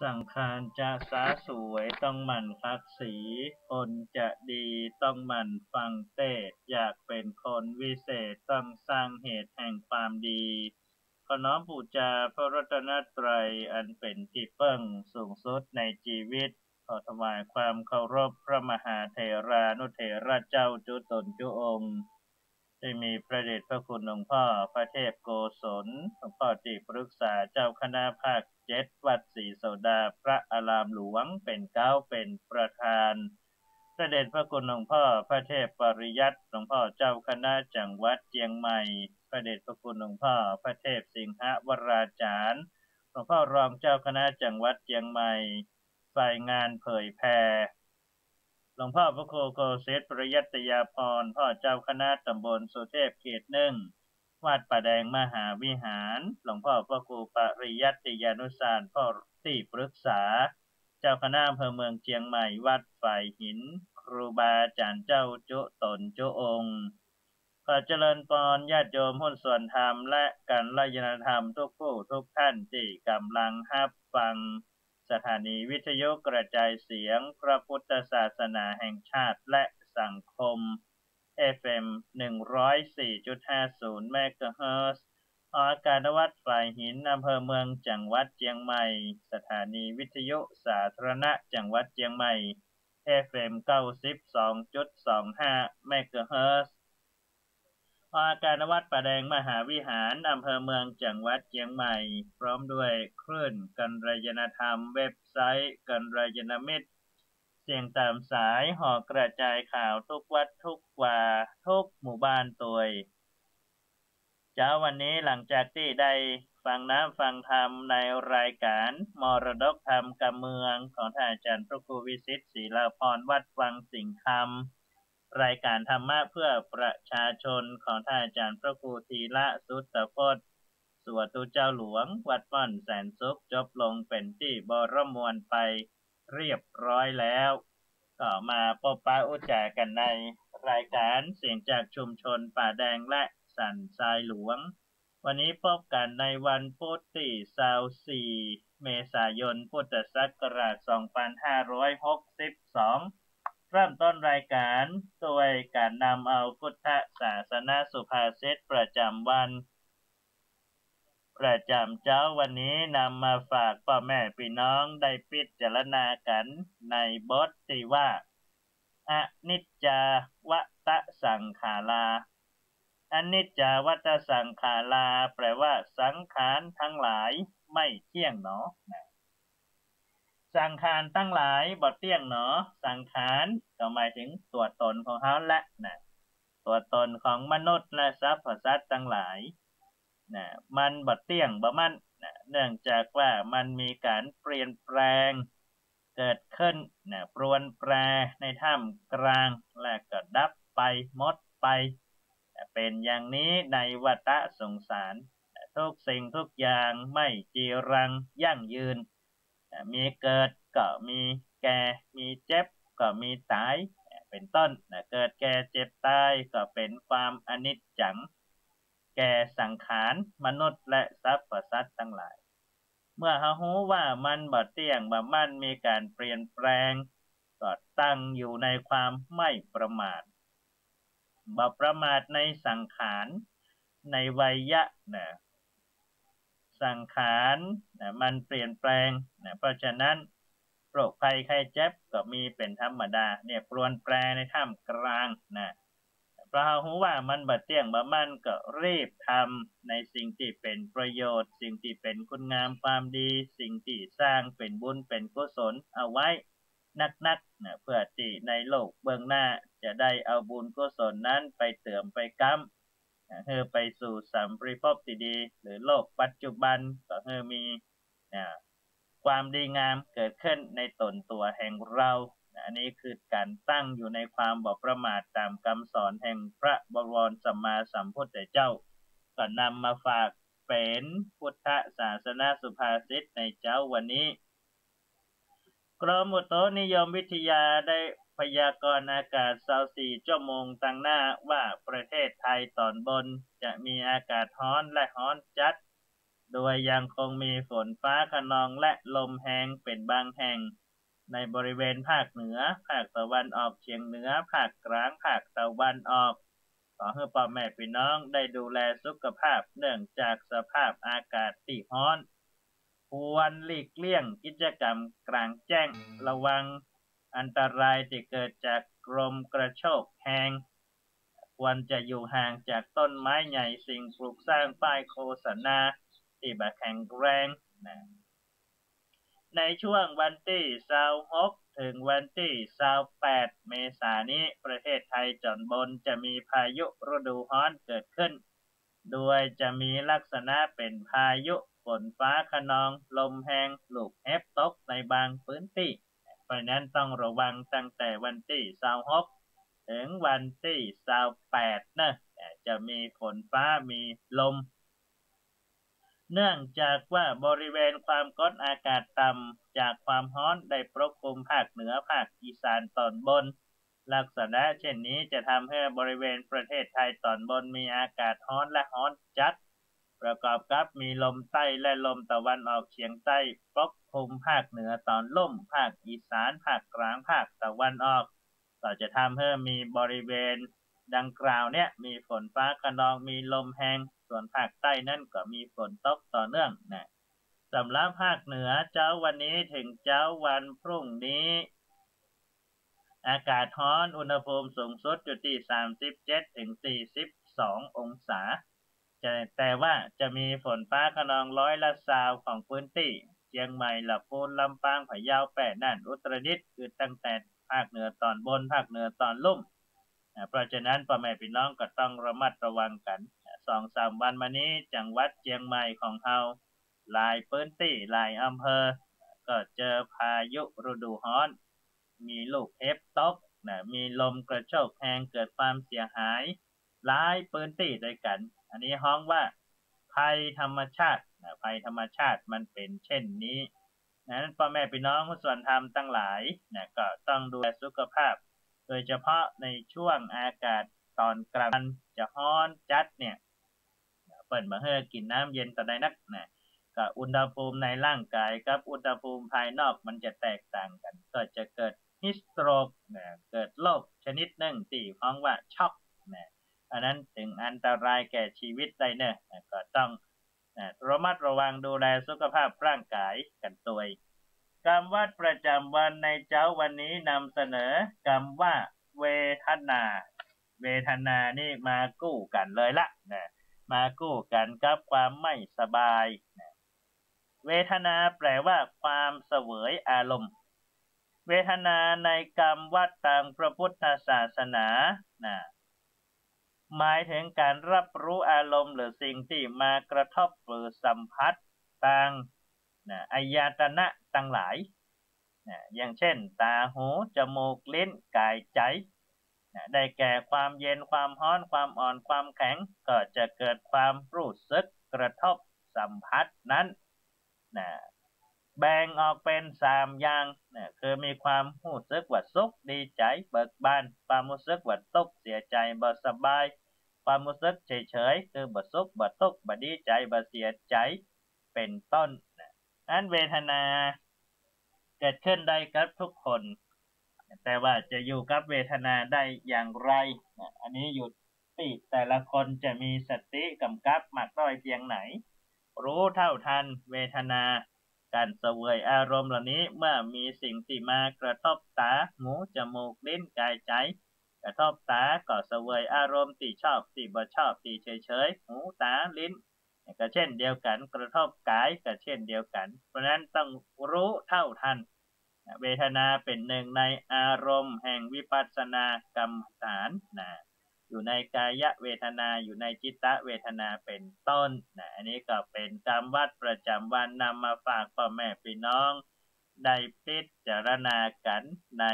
สังขารจะสาสวยต้องหมั่นคัดสีคนจะดีต้องหมั่นฟังเทศน์อยากเป็นคนวิเศษต้องสร้างเหตุแห่งความดีขอน้อมบูชาพระรัตนตรัยอันเป็นที่พึ่งสูงสุดในชีวิตขอถวายความเคารพพระมหาเถรานุเถระเจ้าจุตนจุองค์ได้มีพระเดชพระคุณหลวงพ่อพระเทพโกศลหลวงพ่อที่ปรึกษาเจ้าคณะภาค7วัดศรีโสดาพระอารามหลวงเป็นเก้าเป็นประธานพระเดชพระคุณหลวงพ่อพระเทพปริยัติหลวงพ่อเจ้าคณะจังหวัดเชียงใหม่พระเดชพระคุณหลวงพ่อพระเทพสิงหวราจารย์หลวงพ่อรองเจ้าคณะจังหวัดเชียงใหม่ฝ่ายงานเผยแผ่หลวงพ่อพระครูโกศิษฐ์ปริยัตยาภรณ์พ่อเจ้าคณะตำบลสุเทพเขต1วัดป่าแดงมหาวิหารหลวงพ่อพระครูปริยัติยานุสารพ่อที่ปรึกษาเจ้าคณะอำเภอเมืองเชียงใหม่วัดฝ่ายหินครูบาอาจารย์เจ้าจุตนจุองค์ขอเจริญพรญาติโยมหุ้นส่วนธรรมและกัลยาณธรรมทุกผู้ทุกท่านที่กำลังรับฟังสถานีวิทยุกระจายเสียงพระพุทธศาสนาแห่งชาติและสังคม FM 104.50 เมกะเฮิรตซ์ออกอากาศณวัดฝ่ายหินอำเภอเมืองจังหวัดเชียงใหม่สถานีวิทยุสาธารณะจังหวัดเชียงใหม่ FM 92.25 เมกะเฮิรตซ์ออกอากาศณวัดป่าแดงมหาวิหารอำเภอเมืองจังหวัดเชียงใหม่พร้อมด้วยคลื่นกัลยาณธรรมเว็บไซต์กัลยาณมิตรเสียงตามสายห่อกระจายข่าวทุกวัดทุกวาทุกหมู่บ้านตัวยเช้าวันนี้หลังจากที่ได้ฟังน้ำฟังธรรมในรายการมรดกธรรมกับเมืองของท่านอาจารย์พระครูวิสิทธิ์ศรีลาภรณ์วัดวังสิงห์คำรายการธรรมะเพื่อประชาชนของท่านอาจารย์พระครูธีระสุตตพจน์สวตุเจ้าหลวงวัดม่อนแสนสุขจบลงเป็นที่บรมวลไปเรียบร้อยแล้วก็มาพบปะอุจจากันในรายการเสียงจากชุมชนป่าแดงและสันทรายหลวงวันนี้พบกันในวันพุธที่24 เมษายนพุทธศักราช 2562 เริ่มต้นรายการโดยการนำเอาพุทธศาสนาสุภาษิตประจำวันประจำเจ้าวันนี้นำมาฝากพ่อแม่พี่น้องได้พิจารณากันในบทที่ว่าอนิจจาวัฏสังขาราอนิจจาวัฏสังขาราแปลว่าสังขารทั้งหลายไม่เที่ยงหนอสังขารทั้งหลายบ่เที่ยงหนอสังขารก็หมายถึงตัวตนของเขาและตัวตนของมนุษย์และสรรพสัตว์ทั้งหลายมันบ่เที่ยงบ่มั่นเนื่องจากว่ามันมีการเปลี่ยนแปลงเกิดขึ้นปรวนแปรในท่ามกลางและก็ดับไปหมดไปเป็นอย่างนี้ในวัฏสงสารทุกสิ่งทุกอย่างไม่จีรังยั่งยืนมีเกิดก็มีแก่มีเจ็บก็มีตายเป็นต้นเกิดแก่เจ็บตายก็เป็นความอนิจจังแก่สังขารมนุษย์และสรรพสัตว์ทั้งหลายเมื่อเรารู้ว่ามันบ่เที่ยงบ่มั่นมีการเปลี่ยนแปลงก็ตั้งอยู่ในความไม่ประมาทบ่ประมาทในสังขารในวัยยะสังขารมันเปลี่ยนแปลงเพราะฉะนั้นโรคภัยไข้เจ็บก็มีเป็นธรรมดาปรวนแปรในท่ามกลางเพราะเรารู้ว่ามันบ่เที่ยงบ่มั่นก็รีบทำในสิ่งที่เป็นประโยชน์สิ่งที่เป็นคุณงามความดีสิ่งที่สร้างเป็นบุญเป็นกุศลเอาไว้นักๆเพื่อที่ในโลกเบื้องหน้าจะได้เอาบุญกุศลนั้นไปเติมไปกำให้ไปสู่สัมปริภพที่ดีหรือโลกปัจจุบันก็ให้มีความดีงามเกิดขึ้นในตนตัวแห่งเราอันนี้คือการตั้งอยู่ในความบ่ประมาทตามคำสอนแห่งพระบรมสัมมาสัมพุทธเจ้าก็นำมาฝากเป็นพุทธศาสนาสุภาษิตในเจ้าวันนี้กรมอุตุนิยมวิทยาได้พยากรณ์อากาศ24 ชั่วโมงตั้งหน้าว่าประเทศไทยตอนบนจะมีอากาศร้อนและร้อนจัด โดยยังคงมีฝนฟ้าคะนองและลมแรงเป็นบางแห่งในบริเวณภาคเหนือภาคตะวันออกเฉียงเหนือภาคกลางภาคตะวันออกขอให้พ่อแม่พี่น้องได้ดูแลสุขภาพเนื่องจากสภาพอากาศที่ร้อนควรหลีกเลี่ยงกิจกรรมกลางแจ้งระวังอันตรายที่เกิดจากลมกระโชกแรงควรจะอยู่ห่างจากต้นไม้ใหญ่สิ่งปลูกสร้างป้ายโฆษณาที่แบบแข็งแรงนะในช่วงวันที่26ถึงวันที่28เมษายนนี้ประเทศไทยตอนบนจะมีพายุฤดูร้อนเกิดขึ้นโดยจะมีลักษณะเป็นพายุฝนฟ้าคะนองลมแรงลูกเห็บตกในบางพื้นที่เพราะนั้นต้องระวังตั้งแต่วันที่26ถึงวันที่28นะจะมีฝนฟ้ามีลมเนื่องจากว่าบริเวณความกดอากาศต่ำจากความร้อนได้ปกคลุมภาคเหนือภาคอีสานตอนบนลักษณะเช่นนี้จะทำให้บริเวณประเทศไทยตอนบนมีอากาศร้อนและร้อนจัดประกอบกับมีลมใต้และลมตะวันออกเฉียงใต้ปกคลุมภาคเหนือตอนล่มภาคอีสานภาคกลางภาคตะวันออกก็จะทำให้มีบริเวณดังกล่าวเนี่ยมีฝนฟ้าคะนองมีลมแรงส่วนภาคใต้นั่นก็มีฝนตกต่อเนื่องนะสำหรับภาคเหนือเจ้าวันนี้ถึงเจ้าวันพรุ่งนี้อากาศร้อนอุณหภูมิสูงสุดอยู่ที่37ถึง42องศาแต่ว่าจะมีฝนฟ้าคะนอง20%ของพื้นที่เชียงใหม่ลำพูนลำปางพะเยาแพร่น่านอุตรดิตถ์คือตั้งแต่ภาคเหนือตอนบนภาคเหนือตอนลุ่มเพราะฉะนั้นพ่อแม่พี่น้องก็ต้องระมัดระวังกัน 2-3 วันมานี้จังหวัดเชียงใหม่ของเราหลายพื้นที่หลายอำเภอก็เจอพายุฤดูร้อนมีลูกเห็บตกมีลมกระโชกแรงเกิดความเสียหายหลายพื้นที่ด้วยกันอันนี้ฮ้องว่าภัยธรรมชาติภัยธรรมชาติมันเป็นเช่นนี้นั้นพ่อแม่พี่น้องผู้ส่วนธรรมทั้งหลายก็ต้องดูแลสุขภาพโดยเฉพาะในช่วงอากาศตอนกลางวันจะร้อนจัดเนี่ยเปิดมาเฮือกินน้ำเย็นต่อได้นักก็อุณหภูมิในร่างกายกับอุณหภูมิภายนอกมันจะแตกต่างกันก็จะเกิดฮิสโตรกเกิดโรคชนิดหนึ่งที่เรียกว่าช็อกอันนั้นถึงอันตรายแก่ชีวิตได้เนอะก็ต้องระมัดระวังดูแลสุขภาพร่างกายกันตัวคำวัดประจำวันในเจ้าวันนี้นำเสนอคำว่าเวทนาเวทนานี่มากู้กันเลยละมากู้กันกับความไม่สบายเวทนาแปลว่าความเสวยอารมณ์เวทนาในกรรมวัดทางพระพุทธศาสนาหมายถึงการรับรู้อารมณ์หรือสิ่งที่มากระทบหรือสัมผัสทางอายตนะต่างหลายอย่างเช่นตาหูจมูกลิ้นกายใจได้แก่ความเย็นความร้อนความอ่อนความแข็งก็จะเกิดความรู้สึกกระทบสัมผัสนั้นแบ่งออกเป็น3อย่างคือมีความรู้สึกว่าสุขดีใจเบิกบานความรู้สึกว่าตกเสียใจบ่สบายความรู้สึกเฉยๆคือบ่สุขบ่ตกบ่ดีใจบ่เสียใจเป็นต้นนั้นเวทนาเกิดขึ้นได้กับทุกคนแต่ว่าจะอยู่กับเวทนาได้อย่างไรอันนี้อยู่ที่แต่ละคนจะมีสติกำกับมากน้อยเพียงไหนรู้เท่าทันเวทนาการเสวยอารมณ์เหล่านี้เมื่อมีสิ่งที่มากระทบตาหูจมูกลิ้นกายใจกระทบตาก็เสวยอารมณ์ที่ชอบที่บ่ชอบที่เฉยๆหูตาลิ้นก็เช่นเดียวกันกระทบกายก็เช่นเดียวกันเพราะนั้นต้องรู้เท่าทันเวทนาเป็นหนึ่งในอารมณ์แห่งวิปัสสนากรรมฐานอยู่ในกายเวทนาอยู่ในจิตตเวทนาเป็นต้นอันนี้ก็เป็นกรรมวัดประจำวันนำมาฝากพ่อแม่พี่น้องได้พิจารณากันใน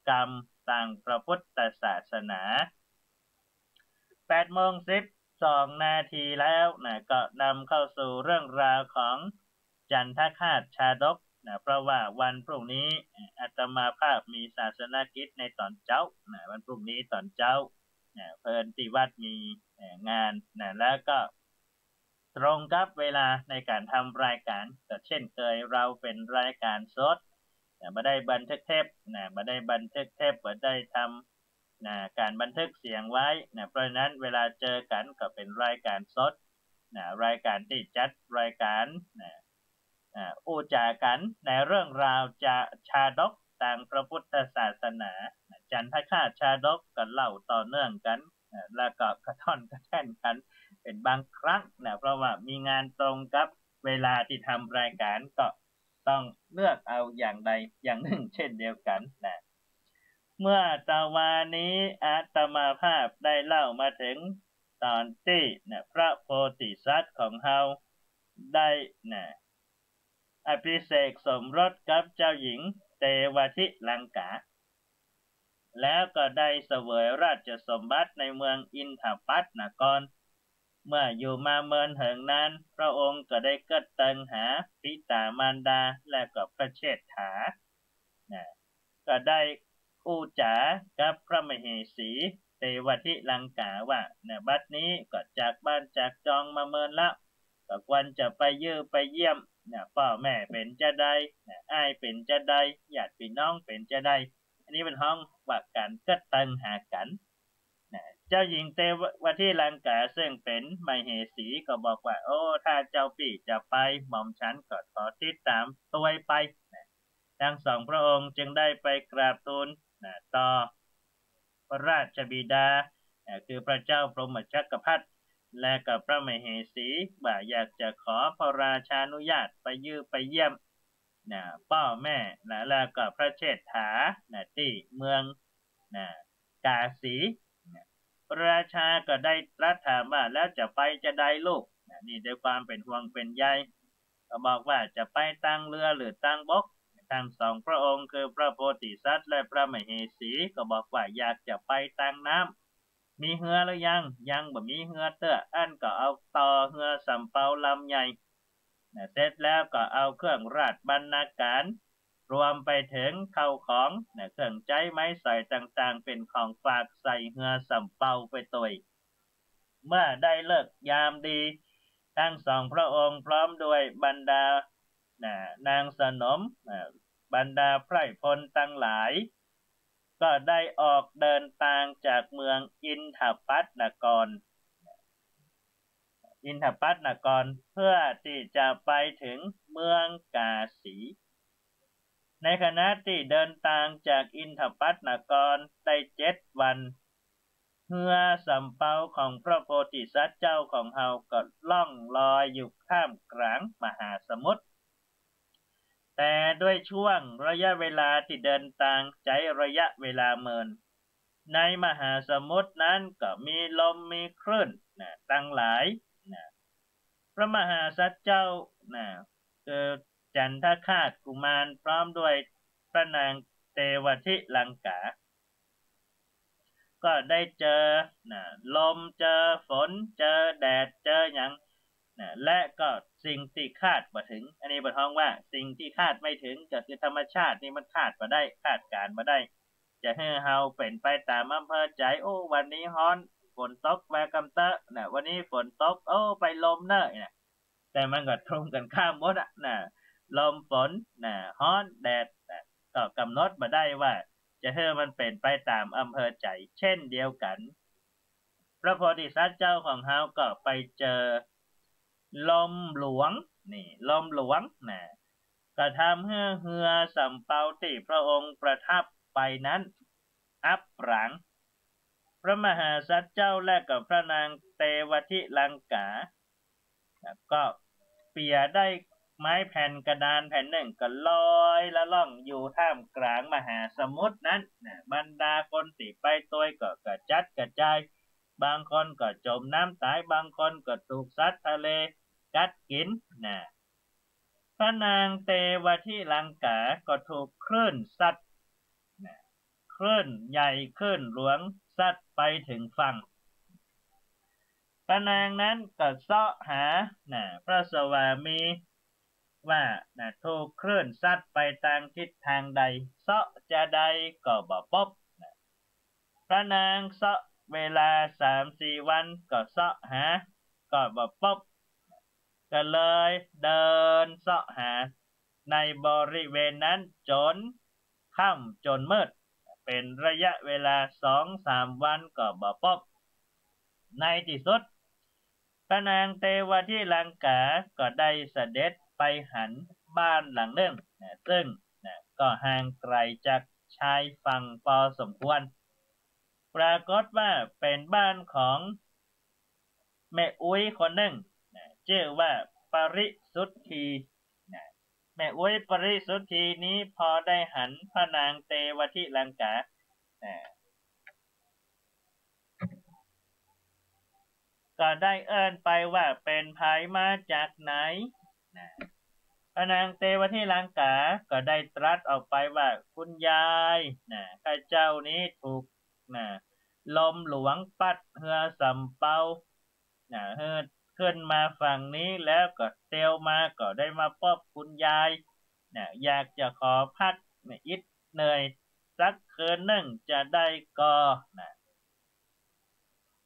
กรรมทางพระพุทธศาสนา8:12 นาทีแล้วก็นำเข้าสู่เรื่องราวของจันทคาตชาดกเพราะว่าวันพรุ่งนี้อาตมาภาพมีศาสนกิจในตอนเช้าวันพรุ่งนี้ตอนเช้าเพลินที่วัดมีงานแล้วก็ ตรงกับเวลาในการทำรายการก็เช่นเคยเราเป็นรายการสดไม่ได้บันทึกเทปไม่ได้บันทึกเทปไม่ได้ทำการบันทึกเสียงไว้เพราะฉะนั้นเวลาเจอกันก็เป็นรายการสดรายการที่จัดรายการอู้จากันในเรื่องราวจะชาดกทางพระพุทธศาสนาจันทคาชาดกก็เล่าต่อเนื่องกันแล้วก็กระท่อนกระแท่นกันเป็นบางครั้งเพราะว่ามีงานตรงกับเวลาที่ทำรายการก็ต้องเลือกเอาอย่างใดอย่างหนึ่งเช่นเดียวกันเมื่อตะวันนี้อาตมาภาพได้เล่ามาถึงตอนที่พระโพธิสัตว์ของเฮาได้อภิเษกสมรสกับเจ้าหญิงเตวทิลังกาแล้วก็ได้เสวยราชสมบัติในเมืองอินทปัตนครเมื่ออยู่มาเมินเหิงนั้นพระองค์ก็ได้เกิดตังหาปิตามารดาและก็พระเชษฐาก็ได้อู้จากับพระมเหสีเตวทิลังกาว่าบัดนี้ก็จากบ้านจากจองมาเมินแล้วก็ควรจะไปเยี่ยมพ่อแม่เป็นจะได้อ้ายเป็นจะได้ญาติพี่น้องเป็นจะได้อันนี้เป็นห้องว่าการเกิดตังหากันเจ้าหญิงเตวทิลังกาซึ่งเป็นมเหสีก็บอกว่าโอ้ถ้าเจ้าพี่จะไปหม่อมฉันก็ขอติดตามตัวไปทั้งสองพระองค์จึงได้ไปกราบทูลต่อพระราชบิดาคือพระเจ้าพรหมจักรพรรดิและกับพระมเหสีว่าอยากจะขอพระราชานุญาตไปเยี่ยมพ่อแม่แล้วก็พระเชษฐาที่เมืองกาสีพระราชาก็ได้ตรัสถามว่าแล้วจะไปจะได้ลูกนี่ด้วยความเป็นห่วงเป็นใยก็บอกว่าจะไปตั้งเรือหรือตั้งบกทั้งสองพระองค์คือพระโพธิสัตว์และพระมเหสีก็บอกว่าอยากจะไปตั้งน้ำมีเหือหรือยังบ่มีเหือเตื้ออันก็เอาต่อเหือสำเปาลำใหญ่เสร็จแล้วก็เอาเครื่องราชบรรณาการรวมไปถึงเข้าของเครื่องใจไม้สอยต่างๆเป็นของฝากใส่เหือสำเปาไปตัวเมื่อได้เลิกยามดีทั้งสองพระองค์พร้อมด้วยบรรดานางสนมบรรดาไพร่พลทั้งหลายก็ได้ออกเดินทางจากเมืองอินทปัตนครเพื่อที่จะไปถึงเมืองกาสีในขณะที่เดินทางจากอินทปัตนครได้7 วันเรือสำเภาของพระโพธิสัตว์เจ้าของเฮาก็ล่องลอยอยู่ข้ามกลางมหาสมุทรแต่ด้วยช่วงระยะเวลาที่เดินทางใช้ระยะเวลาเมินในมหาสมุทรนั้นก็มีลมมีคลื่นตั้งหลายพระมหาสัตว์เจ้าคือจันทคาตกุมารพร้อมด้วยพระนางเตวทิลังกาก็ได้เจอลมเจอฝนเจอแดดเจออย่างและก็สิ่งที่คาดบ่ถึงอันนี้บ่ท้องว่าสิ่งที่คาดไม่ถึงก็คือธรรมชาตินี่มันคาดบ่ได้คาดการบ่ได้จะให้เฮาเป็นไปตามอำเภอใจโอ้วันนี้ฮ้อนฝนตกแวกำเตอะวันนี้ฝนตกโอ้ไปลมเนอะแต่มันก็ตรงกันข้ามหมดลมฝนฮ้อนแดดก็กำหนดบ่ได้ว่าจะให้มันเป็นไปตามอำเภอใจเช่นเดียวกันพระโพธิสัตว์เจ้าของเฮาก็ไปเจอลมหลวงลมหลวงก็ทำให้เรือสำเภาที่พระองค์ประทับไปนั้นอับปางพระมหาสัตว์เจ้าและกับพระนางเตวทิลังกาก็เปียได้ไม้แผ่นกระดานแผ่นหนึ่งก็ลอยละล่องอยู่ท่ามกลางมหาสมุทรนั้นบรรดาคนที่ไปตัวก็กระจัดกระจายบางคนก็จมน้ำตายบางคนก็ถูกสัตว์ทะเลกัดกินพระนางเตวทิลังกาก็ถูกคลื่นซัดคลื่นใหญ่คลื่นหลวงซัดไปถึงฝั่งพระนางนั้นก็เสาะหาพระสวามีว่าถูกคลื่นซัดไปทางทิศทางใดเสาะจะใดก็บ่พบพระนางเสาะเวลา3-4 วันก็เสาะหาก็บ่พบ ก็เลยเดินเสาะหาในบริเวณนั้นจนค่ำจนมืดเป็นระยะเวลา2-3 วันก็บ่พบในที่สุดพระนางเทวทิลังกาก็ได้เสด็จไปหันบ้านหลังหนึ่งซึ่งก็ห่างไกลจากชายฝั่งพอสมควรปรากฏว่าเป็นบ้านของแม่อุ้ยคนหนึ่งชื่อว่าปริสุทธีแม่อุ้ยปริสุทธีนี้พอได้หันพระนางเทวทิลังกาก็ได้เอิ้นไปว่าเป็นภายมาจากไหนพระนางเทวทิลังกาก็ได้ตรัสออกไปว่าคุณยายข้าเจ้านี้ถูกลมหลวงปัดเหือสำเปาเฮือขึ้นมาฝั่งนี้แล้วก็เตียวมาก็ได้มาพบคุณยายอยากจะขอพักอิดเหนื่อยสักคืนหนึ่งจะได้ก็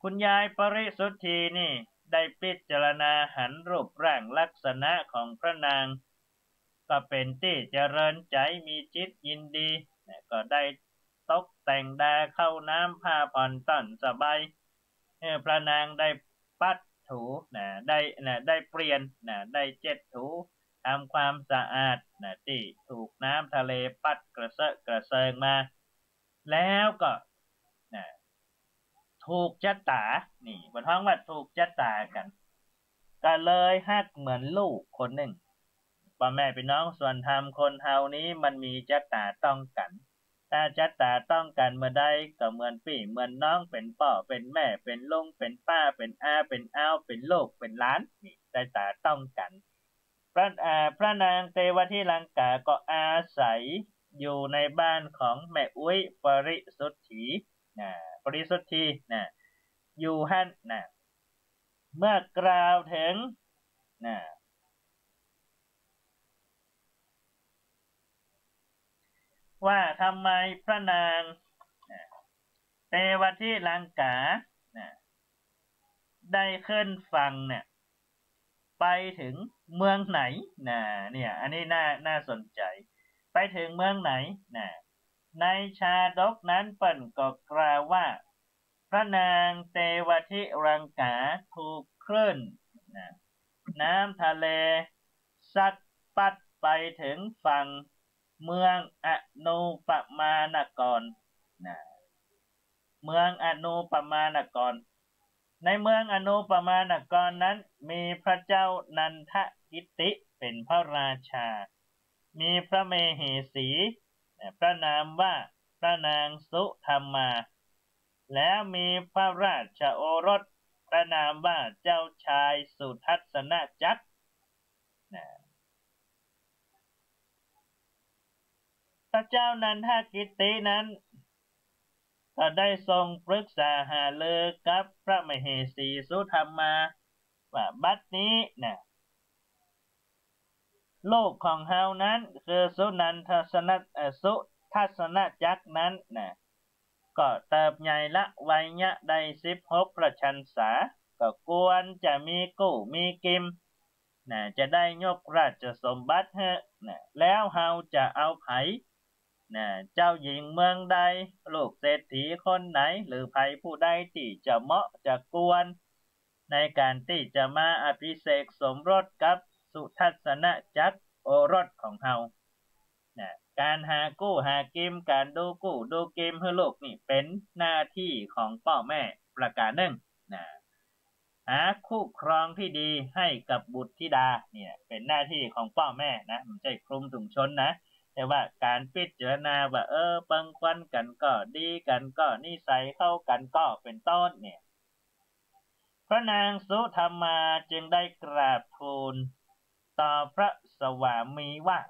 คุณยายปริสุทธีนี่ได้พิจารณาหันรูปร่างลักษณะของพระนางก็เป็นที่เจริญใจมีจิตยินดีก็ได้ตกแต่งดาเข้าน้ำผ้าผ่อนต้นสบายพระนางได้ปัดถูได้เปลี่ยนได้เจ็ดถูทำความสะอาดที่ถูกน้ำทะเลปัดกระเซาะกระเซิงมาแล้วก็ถูกชะตานี่บนท้องว่าถูกชะตากันก็เลยฮักเหมือนลูกคนหนึ่งพ่อแม่พี่น้องส่วนธรรมคนเฮานี้มันมีชะตาต้องกันถ้าชะตาต้องกันเมื่อใดก็เหมือนพี่เหมือนน้องเป็นพ่อเป็นแม่เป็นลุงเป็นป้าเป็นอาเป็นอ้าวเป็นลูกเป็นหลานนี่ชะตาต้องกันพระนางเทวทิลังกาก็อาศัยอยู่ในบ้านของแม่อุ้ยปริสุทธีปริสุทธีอยู่ฮั่นเมื่อกล่าวถึงว่าทำไมพระนางเทวทิลังกาได้ขึ้นฝั่งไปถึงเมืองไหนเนี่ยอันนี้น่าสนใจไปถึงเมืองไหนในชาดกนั้นเปิ่นก็กล่าวว่าพระนางเทวทิลังกาถูกคลื่นน้ำทะเลซัดปัดไปถึงฝั่งเมืองอนุปมานกรเมืองอนุปมานกรในเมืองอนุปมานกรนั้นมีพระเจ้านันทกิติเป็นพระราชามีพระเมเหสีพระนามว่าพระนางสุธรรมาแล้วมีพระราชโอรสพระนามว่าเจ้าชายสุทัศนจักรพระเจ้านันทกิตินั้นก็ได้ทรงปรึกษาหารือกับพระมเหสีสุธรรมาว่าบัดนี้โลกของเฮานั้นคือสุทัศนจักรนั้นก็เติบใหญ่ละวัยยะได้16 พระชันษาก็ควรจะมีกู้มีกิมจะได้ยกราชสมบัติให้แล้วเฮาจะเอาไผเจ้าหญิงเมืองใดลูกเศรษฐีคนไหนหรือไผผู้ใดที่จะเหมาะจะควรในการที่จะมาอภิเษกสมรสกับสุทัศนจักรโอรสของเฮาการหากู้หากิมการดูกู้ดูกิมให้ลูกนี่เป็นหน้าที่ของพ่อแม่ประการหนึ่งหาคู่ครองที่ดีให้กับบุตรธิดาเนี่ยเป็นหน้าที่ของพ่อแม่ไม่ใช่คลุมถุงชนแต่ว่าการพิจารณาว่าบางคนกันก็ดีกันก็นิสัยเข้ากันก็เป็นต้นเนี่ยพระนางสุธรรมาจึงได้กราบทูลต่อพระสวามีว่า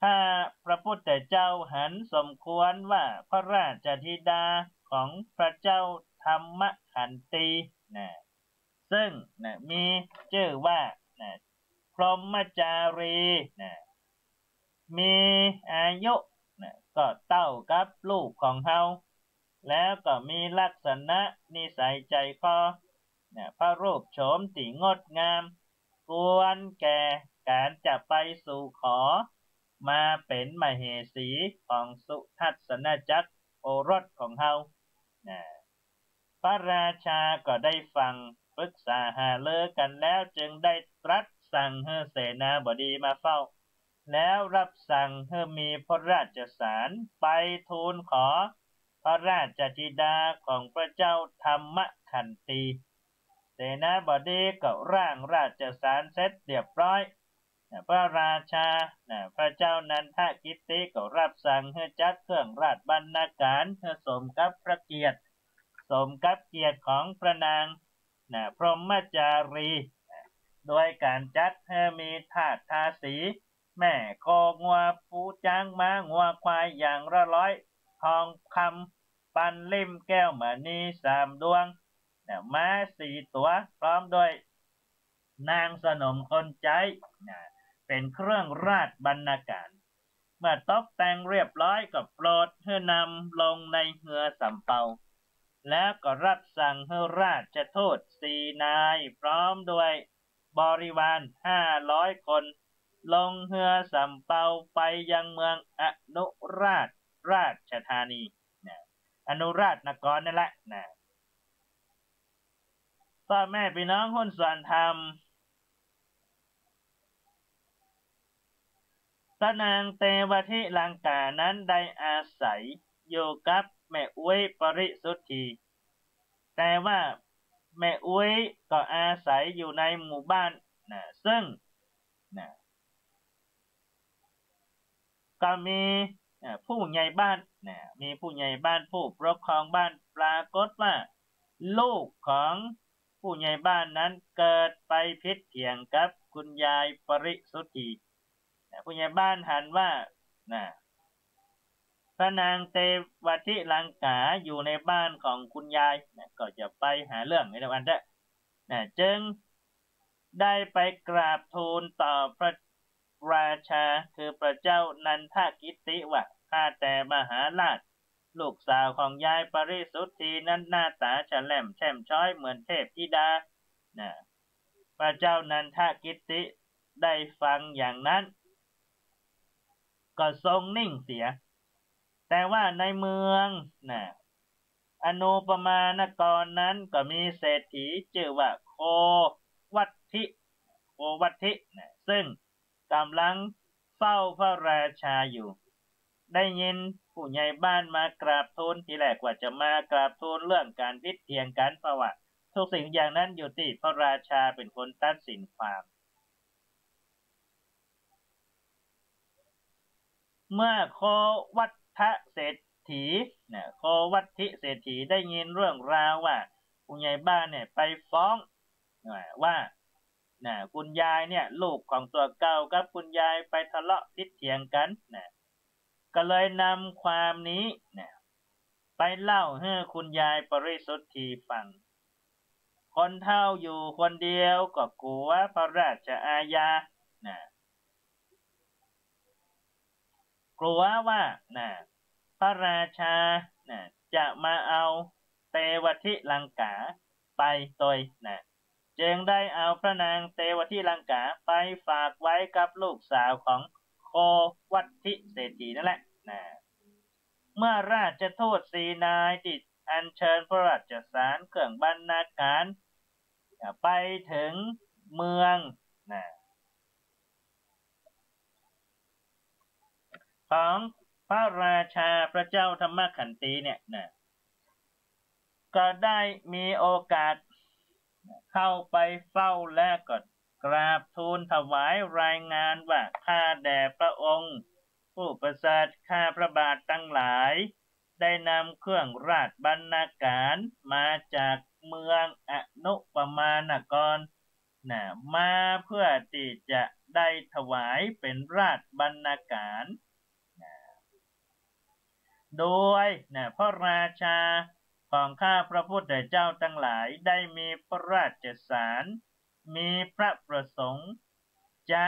ถ้าพระพุทธเจ้าหันสมควรว่าพระราชธิดาของพระเจ้าธรรมขันตีซึ่งมีชื่อว่าพรหมจารีมีอายุก็เท่ากับลูกของเฮาแล้วก็มีลักษณะนิสัยใจคอ พระรูปโฉมที่งดงามควรแก่การจะไปสู่ขอมาเป็นมเหสีของสุทัศนจักรโอรสของเฮาพระราชาก็ได้ฟังปรึกษาหารือกันแล้วจึงได้ตรัสสั่งให้เสนาบดีมาเฝ้าแล้วรับสั่งให้มีพระราชสารไปทูลขอพระราชธิดาของพระเจ้าธรรมขันตีเสนาบดีก็ร่างราชสารเสร็จเรียบร้อยพระราชาพระเจ้านันทกิตติก็รับสั่งให้จัดเครื่องราชบรรณาการให้สมกับพระเกียรติสมกับเกียรติของพระนางพรหมจารีโดยการจัดให้มีทาสทาสีแม่โคงัวปูจ้างม้างัวควายอย่างละร้อยทองคำปันลิ่มแก้วมณี3 ดวงม้า4 ตัวพร้อมด้วยนางสนมคนใจเป็นเครื่องราชบรรณาการเมื่อตกแต่งเรียบร้อยก็โปรดให้นำลงในเรือสำเภาแล้วก็รับสั่งให้ราชทูต4 นายพร้อมด้วยบริวาร500 คนลงเรือสำเภาไปยังเมืองอนุราชราชธานีอนุราชนครนั่นแหละพ่อแม่พี่น้องหุ้นส่วนธรรมพระนางเตวทิลังกานั้นได้อาศัยอยู่กับแม่อุ้ยปริสุทธีแต่ว่าแม่อุ้ยก็อาศัยอยู่ในหมู่บ้านซึ่งก็มีผู้ใหญ่บ้านมีผู้ใหญ่บ้านผู้ปกครองบ้านปรากฏว่าลูกของผู้ใหญ่บ้านนั้นเกิดไปพิษเถียงกับคุณยายปริสุทธีผู้ใหญ่บ้านหันว่าพระนางเตวทิลังกาอยู่ในบ้านของคุณยายก็จะไปหาเรื่องในวันนั้นจึงได้ไปกราบทูลต่อพระราชาคือพระเจ้านันทกิตติว่าข้าแต่มหาราชลูกสาวของยายปริสุทธีนั้นหน้าตาฉแหลมแช่มช้อยเหมือนเทพธิดาพระเจ้านันทกิตติได้ฟังอย่างนั้นก็ทรงนิ่งเสียแต่ว่าในเมืองอนุปมานครนั้นก็มีเศรษฐีชื่อว่าโควัตถิซึ่งกำลังเฝ้าพระราชาอยู่ได้ยินผู้ใหญ่บ้านมากราบทูลทีแรกว่าจะมากราบทูลเรื่องการพิษเถียงกันเพราะว่าทุกสิ่งอย่างนั้นอยู่ที่พระราชาเป็นคนตัดสินความเมื่อโควัตถเศรษฐีโควัตถิเศรษฐีได้ยินเรื่องราวว่าผู้ใหญ่บ้านไปฟ้องว่าคุณยายลูกของตัวเก่ากับคุณยายไปทะเลาะพิษเถียงกันก็เลยนำความนี้ไปเล่าให้คุณยายปริสุทธีฟังคนเฒ่าอยู่คนเดียวก็กลัวพระราชอาญากลัวว่าพระราชาจะมาเอาเตวทิลังกาไปโดยจึงได้เอาพระนางเตวทิลังกาไปฝากไว้กับลูกสาวของโควัตถิเศรษฐีนั่นแหละเมื่อราชทูต4 นายติดอัญเชิญพระราชสารเครื่องบรรณาการไปถึงเมืองของพระราชาพระเจ้าธรรมขันตีก็ได้มีโอกาสเข้าไปเฝ้าและก็กราบทูลถวายรายงานว่าข้าแด่พระองค์ผู้ประเสริฐข้าพระบาททั้งหลายได้นำเครื่องราชบรรณาการมาจากเมืองอนุปมานครมาเพื่อที่จะได้ถวายเป็นราชบรรณาการโดยพระราชาของข้าพระพุทธเจ้าทั้งหลายได้มีพระราชสารมีพระประสงค์จะ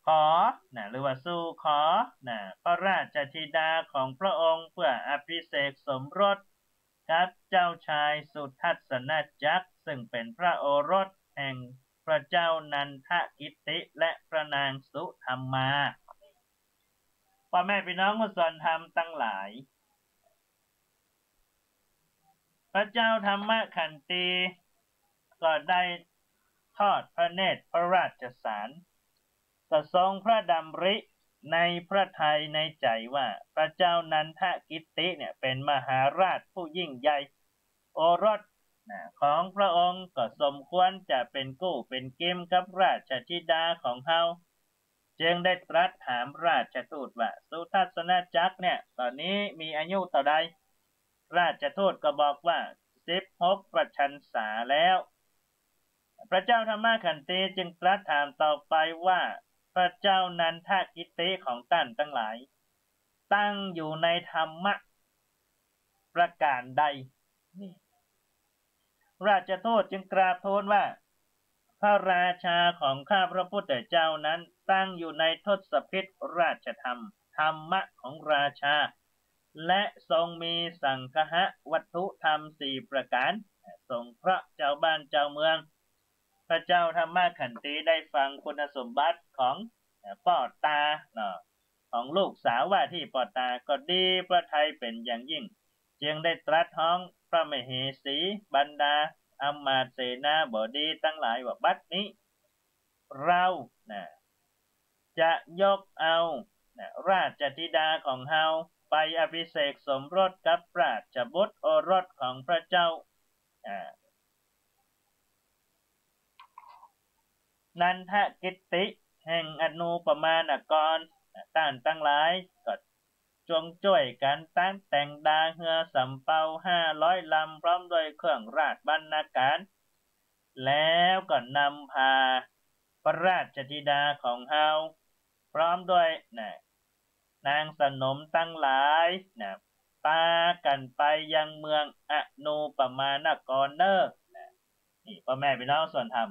ขอหรือว่าสู่ขอพระราชธิดาของพระองค์เพื่ออภิเษกสมรส กับเจ้าชายสุทัศนจักรซึ่งเป็นพระโอรสแห่งพระเจ้านันทกิตติและพระนางสุธรรมาพ่อแม่พี่น้องผู้สนธรรมตั้งหลายพระเจ้าธรรมขันตีก็ได้ทอดพระเนตรพระราชสารก็ทรงพระดำริในพระทัยในใจว่าพระเจ้านันทกิตติเนี่ยเป็นมหาราชผู้ยิ่งใหญ่โอรสของพระองค์ก็สมควรจะเป็นกู้เป็นกิมกับราชธิดาของเฮาจึงได้ตรัสถามราชทูตว่าสุทัศนจักรเนี่ยตอนนี้มีอายุเท่าใดราชทูตก็บอกว่า16 พรรษาแล้วพระเจ้าธรรมขันตีจึงตรัสถามต่อไปว่าพระเจ้านันทกิตติของท่านทั้งหลายตั้งอยู่ในธรรมะประการใดนี่ราชทูตจึงกราบทูลว่าพระราชาของข้าพระพุทธเจ้านั้นตั้งอยู่ในทศพิธราชธรรมธรรมะของราชาและทรงมีสังฆะวัตถุธรรม4 ประการทรงพระเจ้าบ้านเจ้าเมืองพระเจ้าธรรมขันติได้ฟังคุณสมบัติของป่อตาของลูกสาวว่าที่ป่อตาก็ดีพระทัยเป็นอย่างยิ่งจึงได้ตรัสท้องพระมเหสีบรรดาอมาตย์เสนาบดีทั้งหลายว่าบัดนี้เราจะยกเอาราชธิดาของเฮาไปอภิเษกสมรสกับราชบุตรโอรสของพระเจ้านันทกิตติแห่งอนุปมาณกรท่านทั้งหลายก็จงช่วยกันตั้งแต่งดาเฮือสำเภา500 ลำพร้อมด้วยเครื่องราชบรรณาการแล้วก็นำพาพระราชธิดาของเฮาพร้อมด้วยนางสนมตั้งหลายพากันไปยังเมืองอนุปมาณกรนี่พ่อแม่พี่น้องส่วนธรรม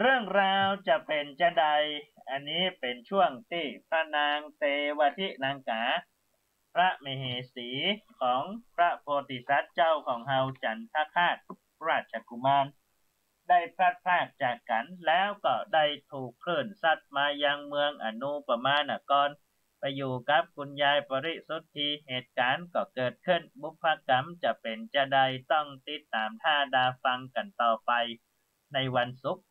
เรื่องราวจะเป็นจะใดอันนี้เป็นช่วงที่พระนางเตวทินางกาพระมเหสีของพระโพธิสัตว์เจ้าของเฮาจันทคาตราชกุมารได้พลัดพรากจากกันแล้วก็ได้ถูกคลื่นซัดมายังเมืองอนุปมาณกรไปอยู่กับคุณยายปริสุทธีเหตุการณ์ก็เกิดขึ้นบุพกรรมจะเป็นจะใดต้องติดตามท่าดาฟังกันต่อไปในวันศุกร์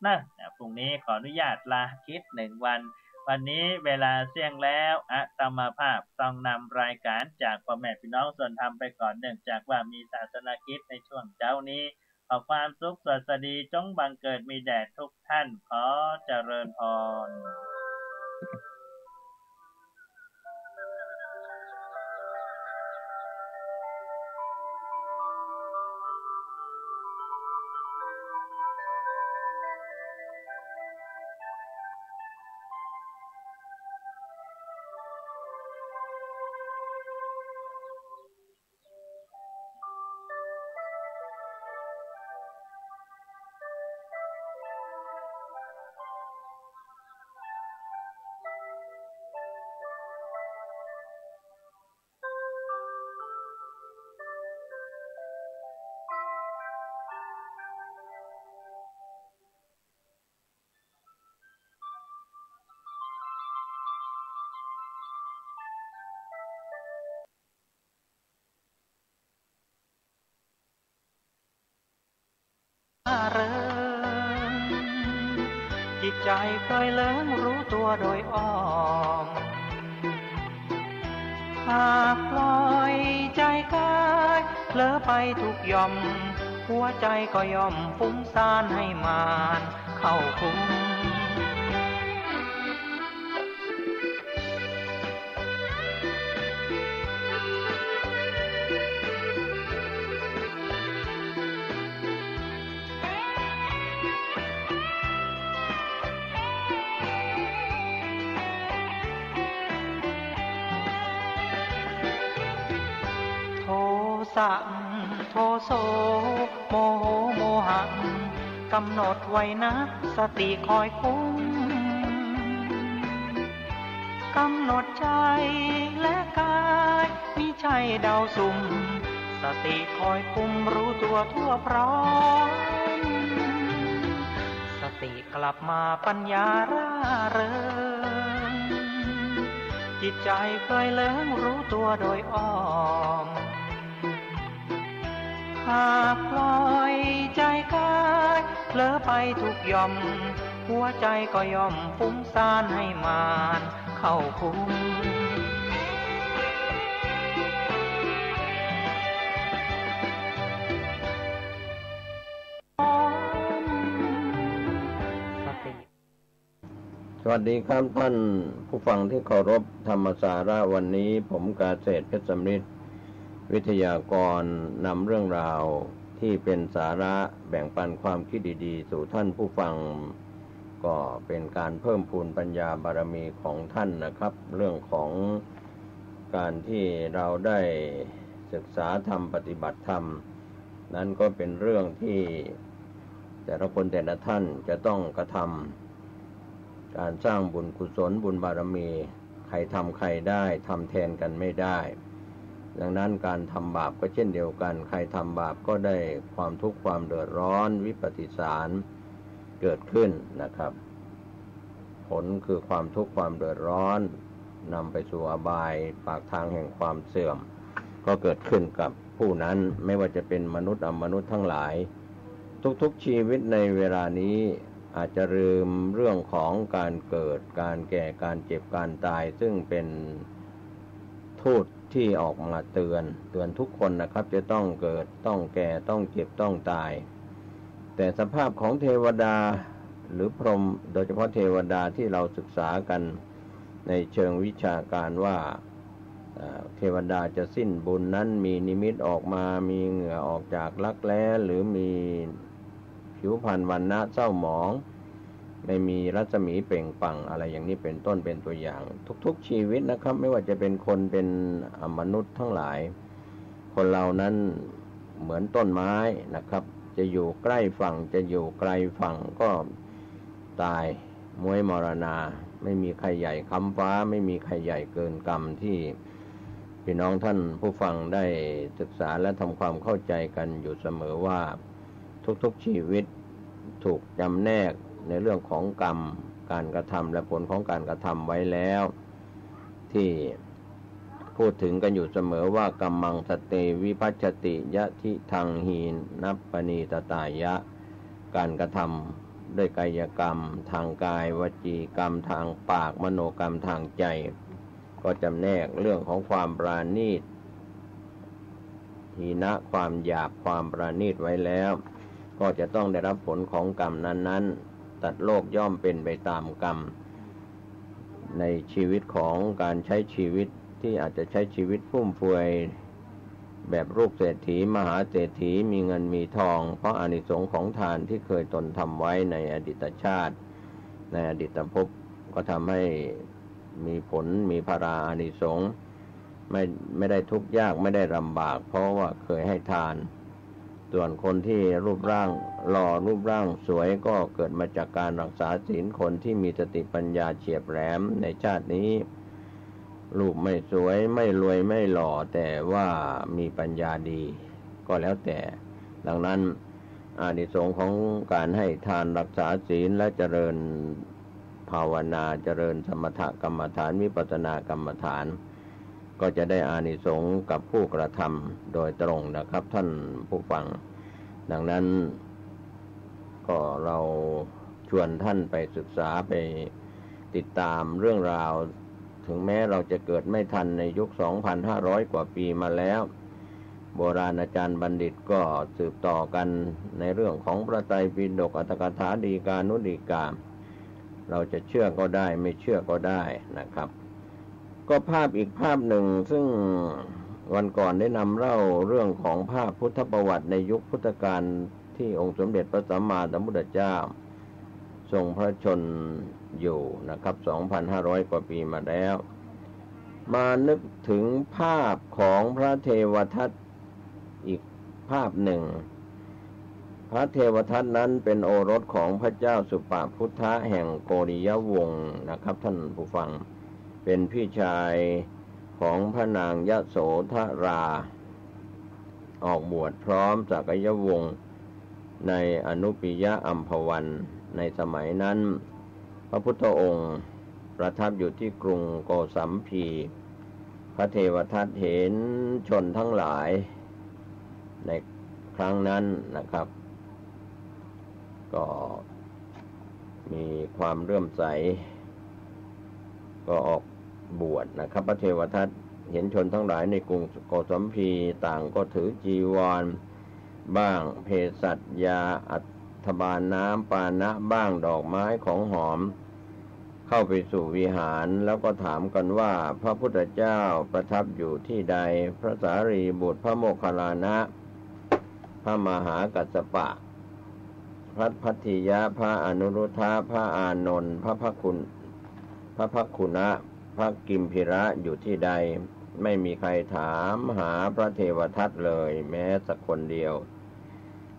พรุ่งนี้ขออนุญาตลาคิด1 วันนี้เวลาเสี่ยงแล้วอาตมาภาพต้องนำรายการจากพ่อแม่พี่น้องส่วนธรรมไปก่อนเนื่องจากว่ามีศาสนกิจในช่วงเช้านี้ขอความสุขสวัสดีจงบังเกิดมีแด่ทุกท่านขอเจริญพรจิตใจเคยเลิ้งรู้ตัวโดยอ้อมหากปล่อยใจกายเผลอไปทุกย่อมหัวใจก็ย่อมฟุ้งซ่านให้มานเข้าคุมสังโทโสโมโหโมหังกำหนดไว้นะสติคอยคุ้ม กำหนดใจและกายมิใช่เดาสุ่มสติคอยคุมรู้ตัวทั่วพร้อมสติกลับมาปัญญาร่าเริงจิตใจเคยเลิงรู้ตัวโดยอ้อมหากปล่อยใจกายเผลอไปทุกย่อมหัวใจก็ย่อมฟุ้งซ่านให้มานเข้าคุมสวัสดีครับท่านผู้ฟังที่เคารพธรรมสาระวันนี้ผมกาเศรษฐ์เพชรสำริดวิทยากรนำเรื่องราวที่เป็นสาระแบ่งปันความคิดดีๆสู่ท่านผู้ฟังก็เป็นการเพิ่มพูนปัญญาบารมีของท่านนะครับเรื่องของการที่เราได้ศึกษาธรรมปฏิบัติธรรมนั้นก็เป็นเรื่องที่แต่ละคนแต่ละท่านจะต้องกระทำการสร้างบุญกุศลบุญบารมีใครทำใครได้ทำแทนกันไม่ได้ดังนั้นการทำบาปก็เช่นเดียวกันใครทำบาปก็ได้ความทุกข์ความเดือดร้อนวิปฏิสารเกิดขึ้นนะครับผลคือความทุกข์ความเดือดร้อนนำไปสู่อบายปากทางแห่งความเสื่อมก็เกิดขึ้นกับผู้นั้นไม่ว่าจะเป็นมนุษย์อมนุษย์ทั้งหลายทุกๆชีวิตในเวลานี้อาจจะลืมเรื่องของการเกิดการแก่การเจ็บการตายซึ่งเป็นทูตที่ออกมาเตือนทุกคนนะครับจะต้องเกิดต้องแก่ต้องเจ็บต้องตายแต่สภาพของเทวดาหรือพรหมโดยเฉพาะเทวดาที่เราศึกษากันในเชิงวิชาการว่าเทวดาจะสิ้นบุญนั้นมีนิมิตออกมามีเหงื่อออกจากรักแร้หรือมีผิวพรรณวรรณะเศร้าหมองไม่มีรัศมีเปล่งปลั่งอะไรอย่างนี้เป็นต้นเป็นตัวอย่างทุกๆชีวิตนะครับไม่ว่าจะเป็นคนเป็นมนุษย์ทั้งหลายคนเรานั้นเหมือนต้นไม้นะครับจะอยู่ใกล้ฝั่งจะอยู่ไกลฝั่งก็ตายม้วยมรณาไม่มีใครใหญ่ค้ำฟ้าไม่มีใครใหญ่เกินกรรมที่พี่น้องท่านผู้ฟังได้ศึกษาและทำความเข้าใจกันอยู่เสมอว่าทุกๆชีวิตถูกจำแนกในเรื่องของกรรมการกระทำและผลของการกระทำไว้แล้วที่พูดถึงกันอยู่เสมอว่ากัมมังสเตวิภัชชติยะทิทังหีนัปปณีตตายะการกระทำด้วยกายกรรมทางกายวจีกรรมทางปากมโนกรรมทางใจก็จำแนกเรื่องของความปราณีตหีนะความหยาบความปราณีตไว้แล้วก็จะต้องได้รับผลของกรรมนั้นๆตัดโลกย่อมเป็นไปตามกรรมในชีวิตของการใช้ชีวิตที่อาจจะใช้ชีวิตฟุ่มเฟือยแบบลูกเศรษฐีมหาเศรษฐีมีเงินมีทองเพราะอานิสงส์ของทานที่เคยตนทำไว้ในอดีตชาติในอดีตภพก็ทำให้มีผลมีภาราอานิสงส์ไม่ได้ทุกข์ยากไม่ได้ลำบากเพราะว่าเคยให้ทานส่วนคนที่รูปร่างหล่อรูปร่างสวยก็เกิดมาจากการรักษาศีลคนที่มีสติปัญญาเฉียบแหลมในชาตินี้รูปไม่สวยไม่รวยไม่หล่อแต่ว่ามีปัญญาดีก็แล้วแต่ดังนั้นอานิสงส์ของการให้ทานรักษาศีลและเจริญภาวนาเจริญสมถกรรมฐานวิปัสสนากรรมฐานก็จะได้อานิสงส์กับผู้กระทำโดยตรงนะครับท่านผู้ฟังดังนั้นก็เราชวนท่านไปศึกษาไปติดตามเรื่องราวถึงแม้เราจะเกิดไม่ทันในยุค 2,500 กว่าปีมาแล้วโบราณอาจารย์บัณฑิตก็สืบต่อกันในเรื่องของพระไตรปิฎกอรรถกถาฎีกานุฎีกาเราจะเชื่อก็ได้ไม่เชื่อก็ได้นะครับก็ภาพอีกภาพหนึ่งซึ่งวันก่อนได้นำเล่าเรื่องของภาพพุทธประวัติในยุคพุทธกาลที่องค์สมเด็จพระสัมมาสัมพุทธเจ้าทรงพระชนอยู่นะครับ 2,500 กว่าปีมาแล้วมานึกถึงภาพของพระเทวทัตอีกภาพหนึ่งพระเทวทัตนั้นเป็นโอรสของพระเจ้าสุปพุทธะแห่งโกริยวงศ์นะครับท่านผู้ฟัง เป็นพี่ชายของพระนางยโสธรา ออกบวชพร้อมสักยวงศ์ในอนุปิยะอัมพวันในสมัยนั้นพระพุทธองค์ประทับอยู่ที่กรุงโกสัมพีพระเทวทัตเห็นชนทั้งหลายในครั้งนั้นนะครับก็มีความเลื่อมใสก็ออกบวชนะครับพระเทวทัตเห็นชนทั้งหลายในกรุงโกสัมพีต่างก็ถือจีวรบ้างเภสัชยาอัฐบาลน้ำปานะบ้างดอกไม้ของหอมเข้าไปสู่วิหารแล้วก็ถามกันว่าพระพุทธเจ้าประทับอยู่ที่ใดพระสารีบุตรพระโมคคัลลานะพระมหากัสสปะพระพัทธิยะพระอนุรุทธะพระอานนท์พระภักขุณะพระกิมพิระอยู่ที่ใดไม่มีใครถามหาพระเทวทัตเลยแม้สักคนเดียว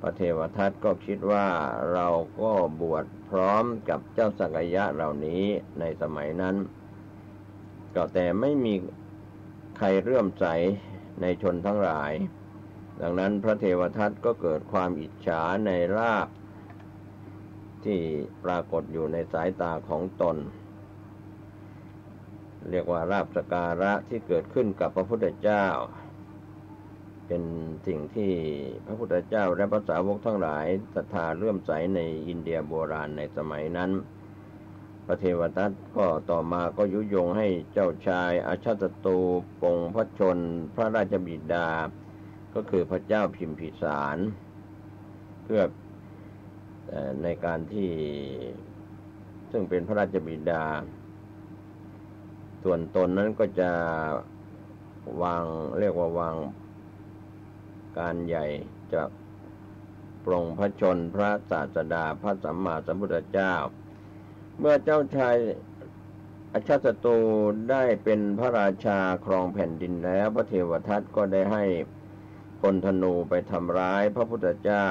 พระเทวทัตก็คิดว่าเราก็บวชพร้อมกับเจ้าสักยะเหล่านี้ในสมัยนั้นก็แต่ไม่มีใครเลื่อมใสในชนทั้งหลายดังนั้นพระเทวทัตก็เกิดความอิจฉาในลาภที่ปรากฏอยู่ในสายตาของตนเรียกว่าลาภสักการะที่เกิดขึ้นกับพระพุทธเจ้าเป็นสิ่งที่พระพุทธเจ้าและพระสาวกทั้งหลายศรัทธาเลื่อมใสในอินเดียโบราณในสมัยนั้นพระเทวทัตก็ต่อมาก็ยุยงให้เจ้าชายอาชาตตูปงพระชนพระราชบิดาก็คือพระเจ้าพิมพิสารเพื่อในการที่ซึ่งเป็นพระราชบิดาส่วนตนนั้นก็จะเรียกว่าวางการใหญ่จะปรงพระชนพระศาสดาพระสัมมาสัมพุทธเจ้าเมื่อเจ้าชายอาชาตตูได้เป็นพระราชาครองแผ่นดินแล้วพระเทวทัตก็ได้ให้พลธนูไปทำร้ายพระพุทธเจ้า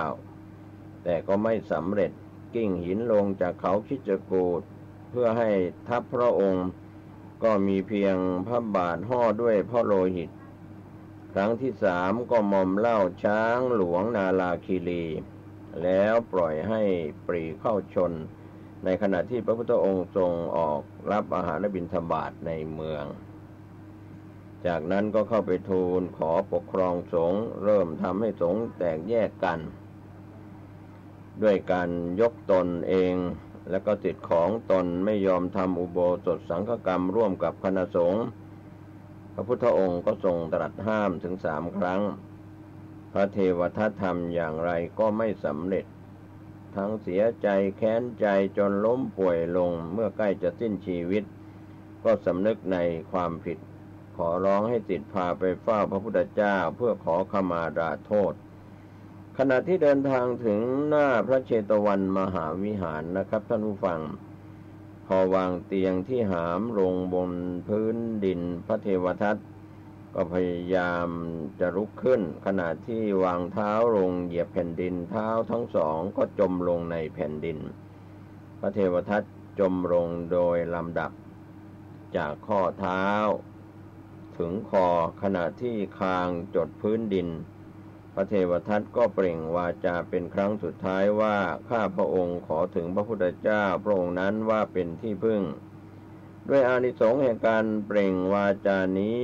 แต่ก็ไม่สำเร็จกิ้งหินลงจากเขาคิจกูฏเพื่อให้ทัพพระองค์ก็มีเพียงพระบาทห่อด้วยพระโลหิตครั้งที่3ก็มอมเหล้าช้างหลวงนาลาคีรีแล้วปล่อยให้ปรีเข้าชนในขณะที่พระพุทธองค์ทรงออกรับอาหารบิณฑบาตในเมืองจากนั้นก็เข้าไปทูลขอปกครองสงฆ์เริ่มทำให้สงฆ์แตกแยกกันด้วยการยกตนเองแล้วก็ติดของตนไม่ยอมทำอุโบสถสังฆกรรมร่วมกับคณะสงฆ์พระพุทธองค์ก็ทรงตรัสห้ามถึง3 ครั้งพระเทวทัตทำอย่างไรก็ไม่สำเร็จทั้งเสียใจแค้นใจจนล้มป่วยลงเมื่อใกล้จะสิ้นชีวิตก็สำนึกในความผิดขอร้องให้ศิษย์พาไปเฝ้าพระพุทธเจ้าเพื่อขอขมาลาโทษขณะที่เดินทางถึงหน้าพระเชตวันมหาวิหารนะครับท่านผู้ฟังพอวางเตียงที่หามลงบนพื้นดินพระเทวทัตก็พยายามจะลุกขึ้นขณะที่วางเท้าลงเหยียบแผ่นดินเท้าทั้งสองก็จมลงในแผ่นดินพระเทวทัตจมลงโดยลำดับจากข้อเท้าถึงคอขณะที่คางจดพื้นดินพระเทวทัตก็เปล่งวาจาเป็นครั้งสุดท้ายว่าข้าพระองค์ขอถึงพระพุทธเจ้าพระองค์นั้นว่าเป็นที่พึ่งด้วยอานิสงส์แห่งการเปล่งวาจานี้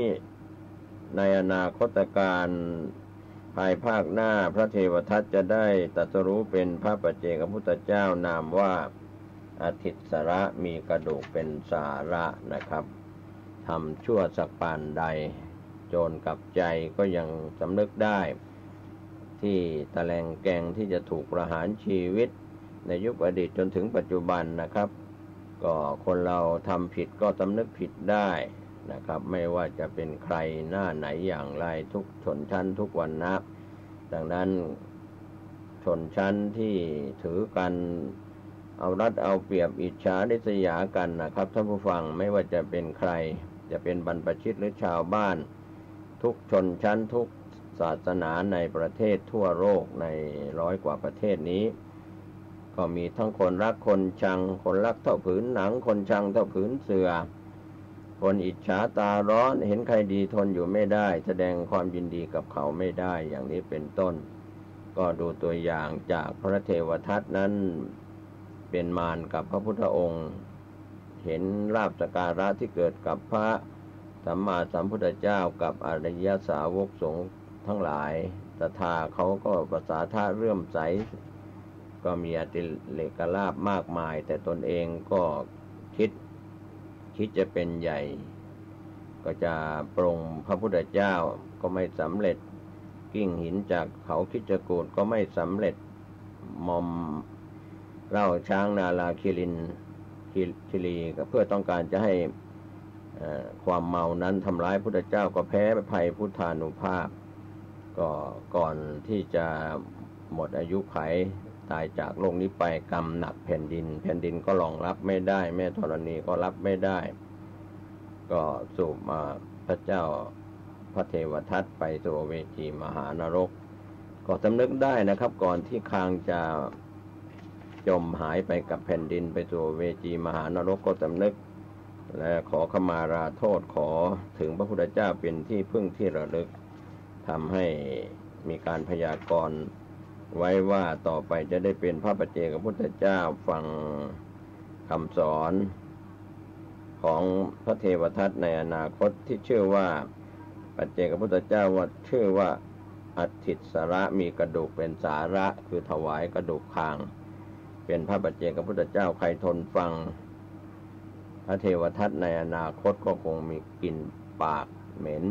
ในอนาคตการภายภาคหน้าพระเทวทัตจะได้ตรัสรู้เป็นพระปัจเจกพุทธเจ้านามว่าอาทิตสระมีกระดูกเป็นสาระนะครับทำชั่วสักปานใดโจรกลับใจก็ยังสำนึกได้ที่ตะแลงแกงที่จะถูกประหารชีวิตในยุคอดีตจนถึงปัจจุบันนะครับก็คนเราทำผิดก็สำนึกผิดได้นะครับไม่ว่าจะเป็นใครหน้าไหนอย่างไรทุกชนชั้นทุกวรรณะดังนั้นชนชั้นที่ถือกันเอารัดเอาเปรียบอิจฉาริษยากันนะครับท่านผู้ฟังไม่ว่าจะเป็นใครจะเป็นบรรพชิตหรือชาวบ้านทุกชนชั้นทุกศาสนาในประเทศทั่วโลกใน100 กว่าประเทศนี้ก็มีทั้งคนรักคนชังคนรักเท่าผืนหนังคนชังเท่าผืนเสือ คนอิจฉาตาร้อนเห็นใครดีทนอยู่ไม่ได้แสดงความยินดีกับเขาไม่ได้อย่างนี้เป็นต้นก็ดูตัวอย่างจากพระเทวทัตนั้นเป็นมารกับพระพุทธองค์เห็นลาภสักการะที่เกิดกับพระสัมมาสัมพุทธเจ้ากับอริยสาวกสงฆ์ทั้งหลายศรัทธาเขาก็ประสาทะเลื่อมใสก็มีอติเลกลาภมากมายแต่ตนเองก็คิดจะเป็นใหญ่ก็จะปรงพระพุทธเจ้าก็ไม่สำเร็จกิ้งหินจากเขาคิจกูฏก็ไม่สำเร็จมอมเล่าช้างนาลาคิรีก็เพื่อต้องการจะให้ความเมานั้นทำร้ายพุทธเจ้าก็แพ้ภัยพุทธานุภาพก็ก่อนที่จะหมดอายุขัยตายจากโลกนี้ไปกรรมหนักแผ่นดินก็รองรับไม่ได้แม่ธรณีก็รับไม่ได้ก็สูบมาพระเจ้าพระเทวทัตไปสู่เวจีมหานรกก็สำนึกได้นะครับก่อนที่คางจะจมหายไปกับแผ่นดินไปสู่เวจีมหานรกก็สำนึกและขอขมาลาโทษขอถึงพระพุทธเจ้าเป็นที่พึ่งที่ระลึกทำให้มีการพยากรณ์ไว้ว่าต่อไปจะได้เป็นพระปัจเจกพุทธเจ้าฟังคำสอนของพระเทวทัตในอนาคตที่ชื่อว่าปัจเจกพุทธเจ้าว่าชื่อว่าอัฏฐิสระมีกระดูกเป็นสาระคือถวายกระดูกคางเป็นพระปัจเจกพุทธเจ้าใครทนฟังพระเทวทัตในอนาคตก็คงมีกลิ่นปากเหม็น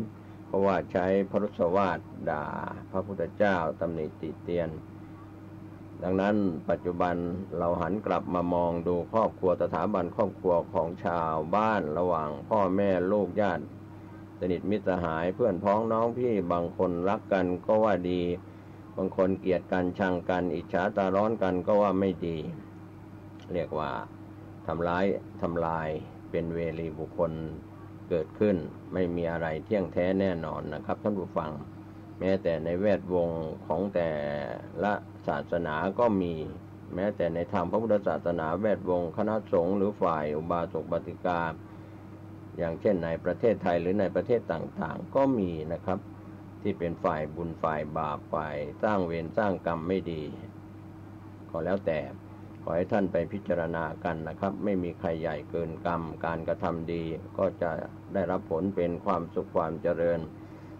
เพราะว่าใช้พรุสวาทด่าพระพุทธเจ้าตำหนิติเตียนดังนั้นปัจจุบันเราหันกลับมามองดูครอบครัวสถาบันครอบครัวของชาวบ้านระหว่างพ่อแม่ลูกญาติสนิทมิตรสหายเพื่อนพ้องน้องพี่บางคนรักกันก็ว่าดีบางคนเกลียดกันชังกันอิจฉาตาร้อนกันก็ว่าไม่ดีเรียกว่าทำลายเป็นเวรีบุคคลเกิดขึ้นไม่มีอะไรเที่ยงแท้แน่นอนนะครับท่านผู้ฟังแม้แต่ในแวดวงของแต่ละศาสนาก็มีแม้แต่ในทางพระพุทธศาสนาแวดวงคณะสงฆ์หรือฝ่ายอุบาสกอุบาสิกาอย่างเช่นในประเทศไทยหรือในประเทศต่างๆก็มีนะครับที่เป็นฝ่ายบุญฝ่ายบาปฝ่ายสร้างเวรสร้างกรรมไม่ดีก็แล้วแต่ขอให้ท่านไปพิจารณากันนะครับไม่มีใครใหญ่เกินกรรมการกระทำดีก็จะได้รับผลเป็นความสุขความเจริญ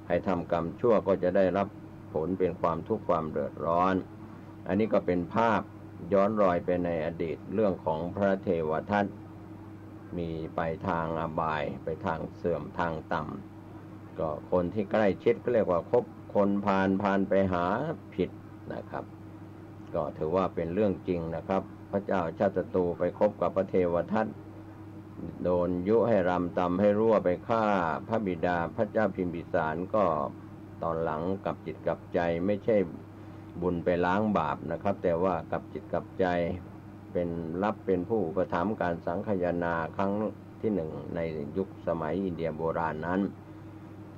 ให้ทำกรรมชั่วก็จะได้รับผลเป็นความทุกข์ความเดือดร้อนอันนี้ก็เป็นภาพย้อนรอยไปในอดีตเรื่องของพระเทวทัตมีไปทางอบายไปทางเสื่อมทางต่ำก็คนที่ใกล้ชิดก็เรียกว่าคบคนพาลไปหาผิดนะครับก็ถือว่าเป็นเรื่องจริงนะครับพระเจ้าชาติศัตรูไปคบกับพระเทวทัตโดนยุให้รำตำให้รั่วไปฆ่าพระบิดาพระเจ้าพิมพิสารก็ตอนหลังกับจิตกับใจไม่ใช่บุญไปล้างบาปนะครับแต่ว่ากับจิตกับใจเป็นผู้อุปถัมภ์การสังคายนาครั้งที่หนึ่งในยุคสมัยอินเดียโบราณนั้น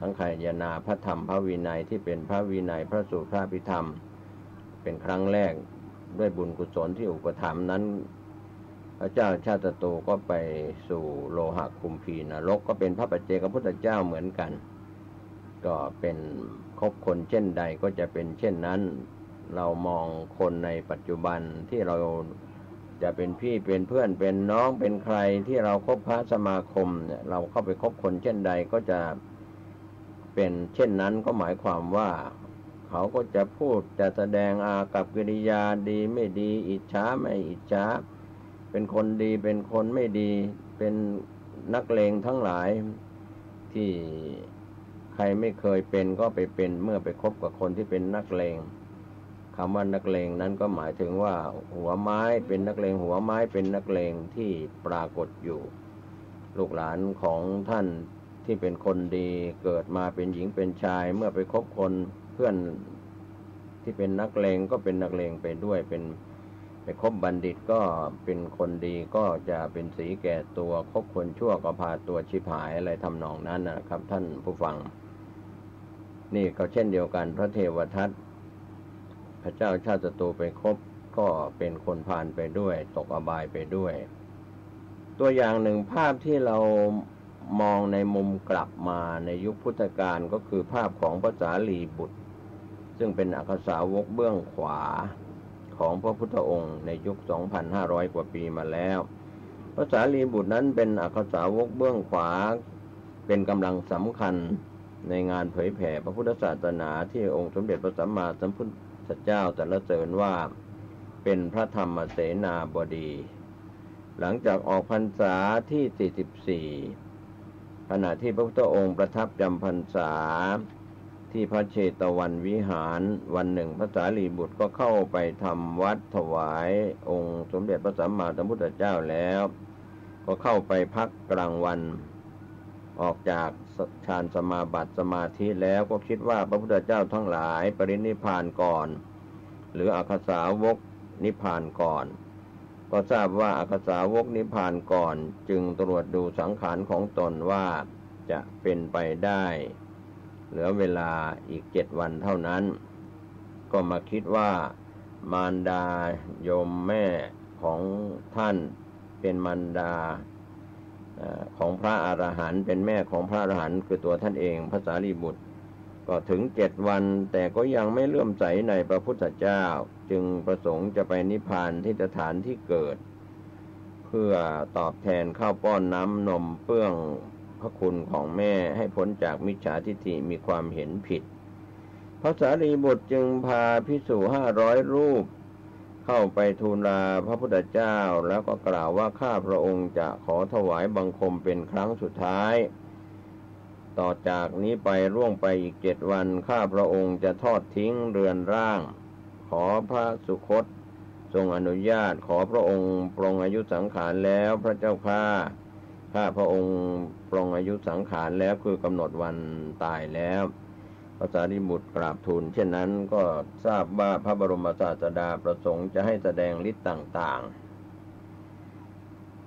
สังคายนาพระธรรมพระวินัยที่เป็นพระวินัยพระสูตรพระภิธรรมเป็นครั้งแรกด้วยบุญกุศลที่อุปถัมภ์นั้นพระเจ้าชาติศัตรูก็ไปสู่โลหะคุมพีนรกก็เป็นพระปัจเจกพุทธเจ้าเหมือนกันก็เป็นคบคนเช่นใดก็จะเป็นเช่นนั้นเรามองคนในปัจจุบันที่เราจะเป็นพี่เป็นเพื่อนเป็นน้องเป็นใครที่เราคบพระสมาคมเนี่ยเราเข้าไปคบคนเช่นใดก็จะเป็นเช่นนั้นก็หมายความว่าเขาก็จะพูดจะแสดงอากับกิริยาดีไม่ดีอิจฉาไม่อิจฉาเป็นคนดีเป็นคนไม่ดีเป็นนักเลงทั้งหลายที่ใครไม่เคยเป็นก็ไปเป็นเมื่อไปคบกับคนที่เป็นนักเลงคำว่านักเลงนั้นก็หมายถึงว่าหัวไม้เป็นนักเลงหัวไม้เป็นนักเลงที่ปรากฏอยู่ลูกหลานของท่านที่เป็นคนดีเกิดมาเป็นหญิงเป็นชายเมื่อไปคบคนเพื่อนที่เป็นนักเลงก็เป็นนักเลงไปด้วยไปคบบัณฑิตก็เป็นคนดีก็จะเป็นสีแก่ตัวคบคนชั่วก็พาตัวชิบหายอะไรทำนองนั้นนะครับท่านผู้ฟังนี่ก็เช่นเดียวกันพระเทวทัตพระเจ้าชาติศัตรูไปคบก็เป็นคนพาลไปด้วยตกอบายไปด้วยตัวอย่างหนึ่งภาพที่เรา มองในมุมกลับมาในยุคพุทธกาลก็คือภาพของพระสารีบุตรซึ่งเป็นอักษาวกเบื้องขวาของพระพุทธองค์ในยุค 2,500 กว่าปีมาแล้วพระสารีบุตรนั้นเป็นอักษาวกเบื้องขวาเป็นกำลังสำคัญในงานเผยแผ่พระพุทธศาสนาที่องค์สมเด็จพระสัมมาสัมพุทธเจ้าตรัสเสริญว่าเป็นพระธรรมเสนาบดีหลังจากออกพรรษาที่ 44 ขณะที่พระพุทธองค์ประทับจำพรรษาที่พระเชตวันวิหารวันหนึ่งพระสารีบุตรก็เข้าไปทำวัดถวายองค์สมเด็จพระสัมมาสัมพุทธเจ้าแล้วก็เข้าไปพักกลางวันออกจากฌานสมาบัติสมาธิแล้วก็คิดว่าพระพุทธเจ้าทั้งหลายปรินิพพานก่อนหรืออักษาวกนิพพานก่อนก็ทราบว่าอักษาวกนิพพานก่อนจึงตรวจดูสังขารของตนว่าจะเป็นไปได้เหลือเวลาอีก7 วันเท่านั้นก็มาคิดว่ามารดาโยมแม่ของท่านเป็นมารดาของพระอรหันต์เป็นแม่ของพระอรหันต์คือตัวท่านเองพระสารีบุตรก็ถึง7 วันแต่ก็ยังไม่เลื่อมใสในพระพุทธเจ้าจึงประสงค์จะไปนิพพานที่สถานที่เกิดเพื่อตอบแทนข้าวป้อนน้ำนมเปื้องพระคุณของแม่ให้พ้นจากมิจฉาทิฏฐิมีความเห็นผิดพระสารีบุตรจึงพาภิกษุ500 รูปเข้าไปทูลลาพระพุทธเจ้าแล้วก็กล่าวว่าข้าพระองค์จะขอถวายบังคมเป็นครั้งสุดท้ายต่อจากนี้ไปล่วงไปอีก7 วันข้าพระองค์จะทอดทิ้งเรือนร่างขอพระสุคตทรงอนุญาตขอพระองค์ปรงอายุสังขารแล้วพระเจ้าข้าพระองค์ปรงอายุสังขารแล้วคือกำหนดวันตายแล้วพระสารีบุตรกราบทูลเช่นนั้นก็ทราบว่าพระบรมศาสดาประสงค์จะให้แสดงฤทธิ์ต่างๆ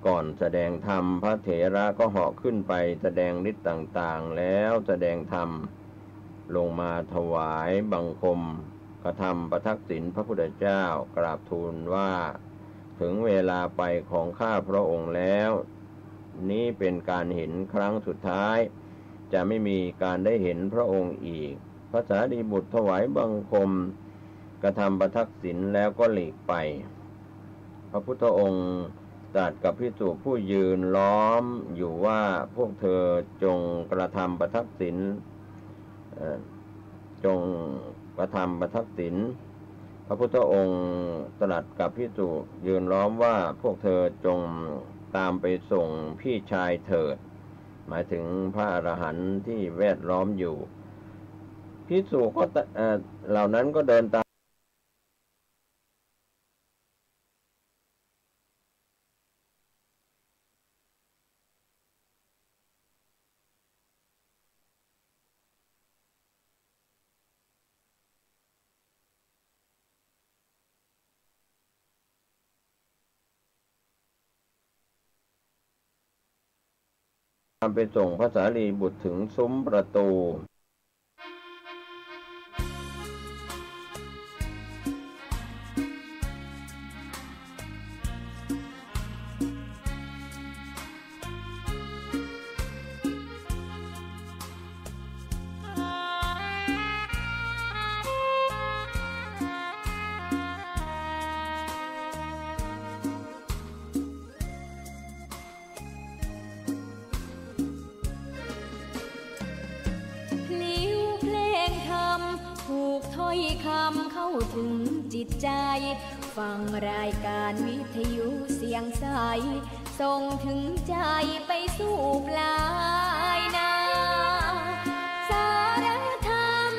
ก่อนแสดงธรรมพระเถระก็เหาะขึ้นไปแสดงฤทธิ์ต่างๆแล้วแสดงธรรมลงมาถวายบังคมกระทำประทักษิณพระพุทธเจ้ากราบทูลว่าถึงเวลาไปของข้าพระองค์แล้วนี้เป็นการเห็นครั้งสุดท้ายจะไม่มีการได้เห็นพระองค์อีกพระสารีบุตรถวายบังคมกระทำประทักษิณแล้วก็หลีกไปพระพุทธองค์ตรัสกับภิกษุผู้ยืนล้อมอยู่ว่าพวกเธอจงกระทำประทักษิณจงกระทำประทักษิณพระพุทธองค์ตรัสกับภิกษุยืนล้อมว่าพวกเธอจงตามไปส่งพี่ชายเถิดหมายถึงพระอรหันต์ที่แวดล้อมอยู่ภิกษุก็เหล่านั้นก็เดินตามไปส่งพระสารีบุตรถึงซุ้มประตูคำเข้าถึงจิตใจฟังรายการวิทยุเสียงใสส่งถึงใจไปสู่ปลายนาสารธรรม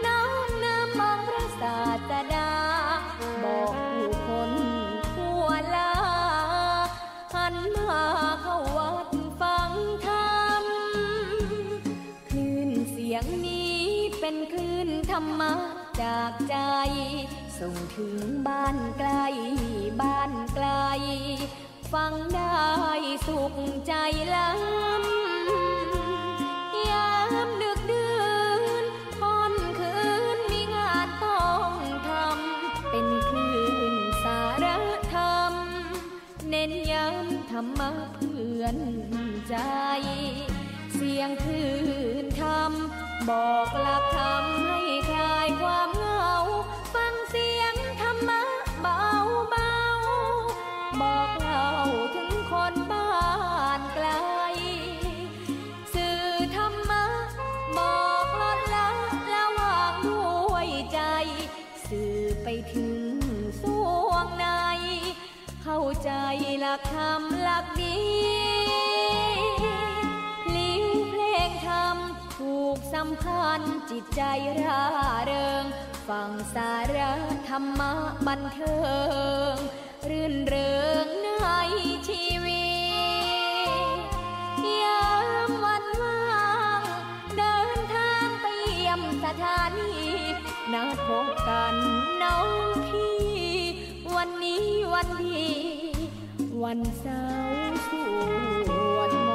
น้อมนำมองพระศาสดาบอกผู้คนทั่วลาหันมาเข้าวัดฟังธรรมคลื่นเสียงนี้เป็นคลื่นธรรมะจากใจส่งถึงบ้านไกลบ้านไกลฟังได้สุขใจล้ำยามดึกดื่นค่ำคืนมีงานต้องทำเป็นคลื่นสารธรรมเน้นย้ำธร รรมะเพื่อนใจเสียงคลื่นธรรมบอกหลักธรรมให้คลายความเหงาฟังเสียงธรรมะเบาเบาบอกเล่าถึงคนบ้านไกลสื่อธรรมะบอกลดละละวางด้วยใจสื่อไปถึงสวงในเข้าใจหลักธรรมหลักดีลิ้วเพลงธรรมถูกสัมพันธ์จิตใจร่าเริงฟังสาระธรรมะบันเทิงรื่นเริงในชีวิตยามวันว่างเดินทางไปเยี่ยมสถานีนัดพบกันน้องพี่วันนี้วันดีวันเสาร์สวดม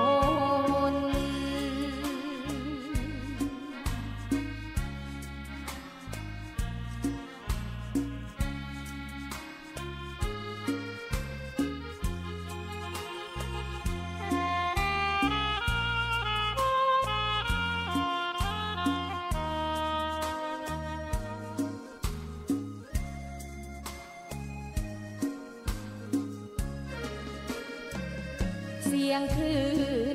นต์เสียงคลื่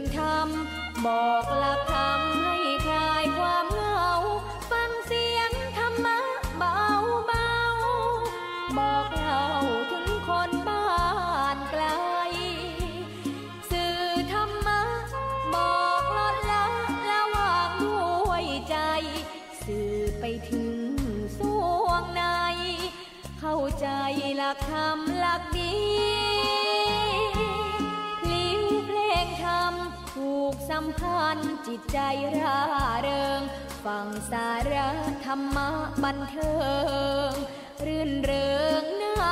นธรรมบอกหลักธรรมให้คลายความเหงาฟังเสียงธรรมะเบาเบาบอกเล่าถึงคนบ้านไกลสื่อธรรมะบอกลดละละวางด้วยใจสื่อไปถึงสวงในเข้าใจหลักธรรมหลักดีถูกสัมพันธ์จิตใจร่าเริงฟังสาระธรรมะบันเทิงรื่นเริงใน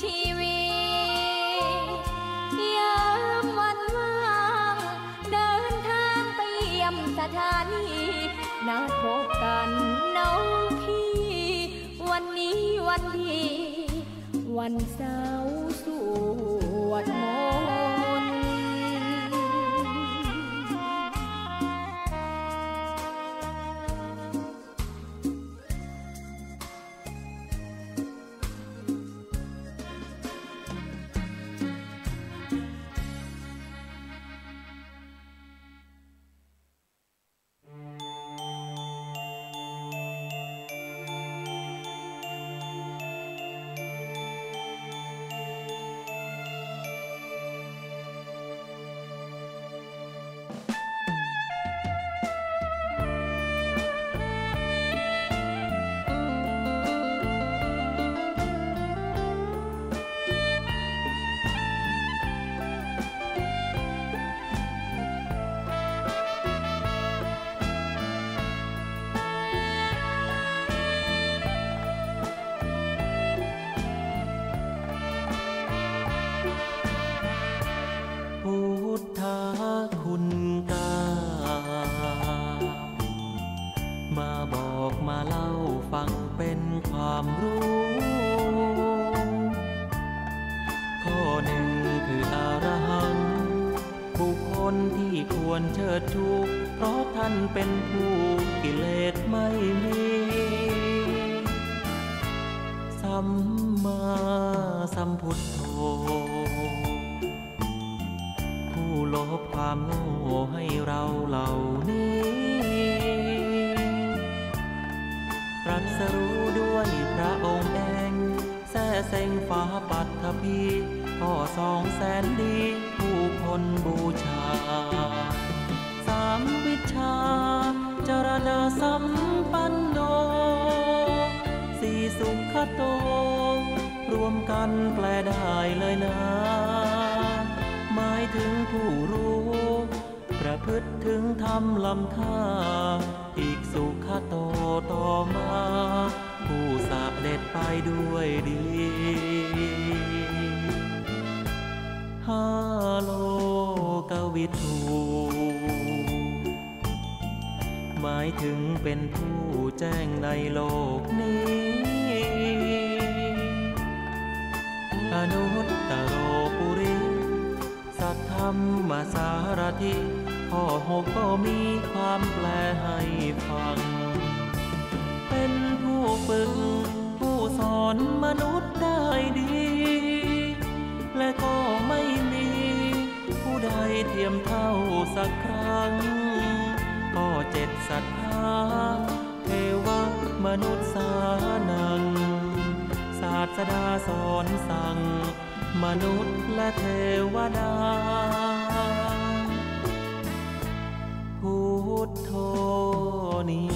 ชีวิตยามวันว่างเดินทางไปเยี่ยมสถานีนัดพบกันน้องพี่วันนี้วันดีวันเสาร์สวดมนต์เชิดชูเพราะท่านเป็นผู้กิเลสไม่มีสัมมาสัมพุทโธผู้ลบความโง่ให้เราเหล่านี้ตรัสรู้ด้วยพระองค์เองแท้เซ็งฟ้าปัตถภีก็200,000 ดีผู้คนบูชา3 วิชชาจรณะสัมปันโน4 สุขโตรวมกันแปลได้เลยนะหมายถึงผู้รู้ประพฤติถึงธรรมล้ำค่าอีกสุขโตต่อมาผู้เสด็จไปด้วยดีฮาโลกวิทูหมายถึงเป็นผู้แจ้งในโลกนี้อนุตตโรปุริสัท ำมาสารถิข้อ6ก็มีความแปลให้ฟังเป็นผู้ฝึกผู้สอนมนุษย์ได้ดีและก็ไม่มีผู้ใดเทียมเท่าสักครั้งข้อ7ศรัทธาเทวมนุษย์สานังศาสดาสอนสั่งมนุษย์และเทวดาพุทโธนี้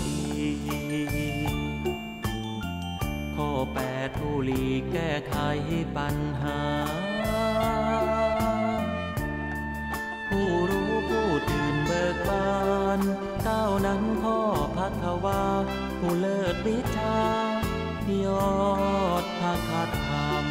ข้อ8ผู้หลีกแก้ไขปัญหาผู้รู้ผู้ตื่นเบิกบานก้าวนั้นข้อภัทวาผู้เลิศวิชายอดภาคธรรม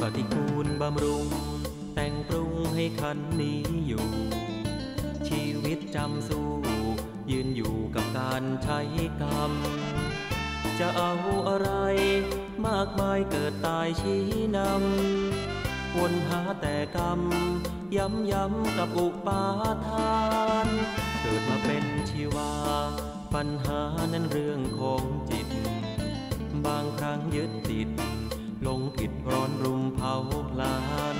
ปฏิกูลบำรุงแต่งปรุงให้ขันนี้อยู่ชีวิตจำสู้ยืนอยู่กับการใช้กรรมจะเอาอะไรมากมายเกิดตายชี้นำวนหาแต่กรรมย้ำกับอุปาทานเกิดมาเป็นชีวาปัญหานั้นเรื่องของจิตบางครั้งยึดติดหลงผิดร้อนรุมเผาพลาน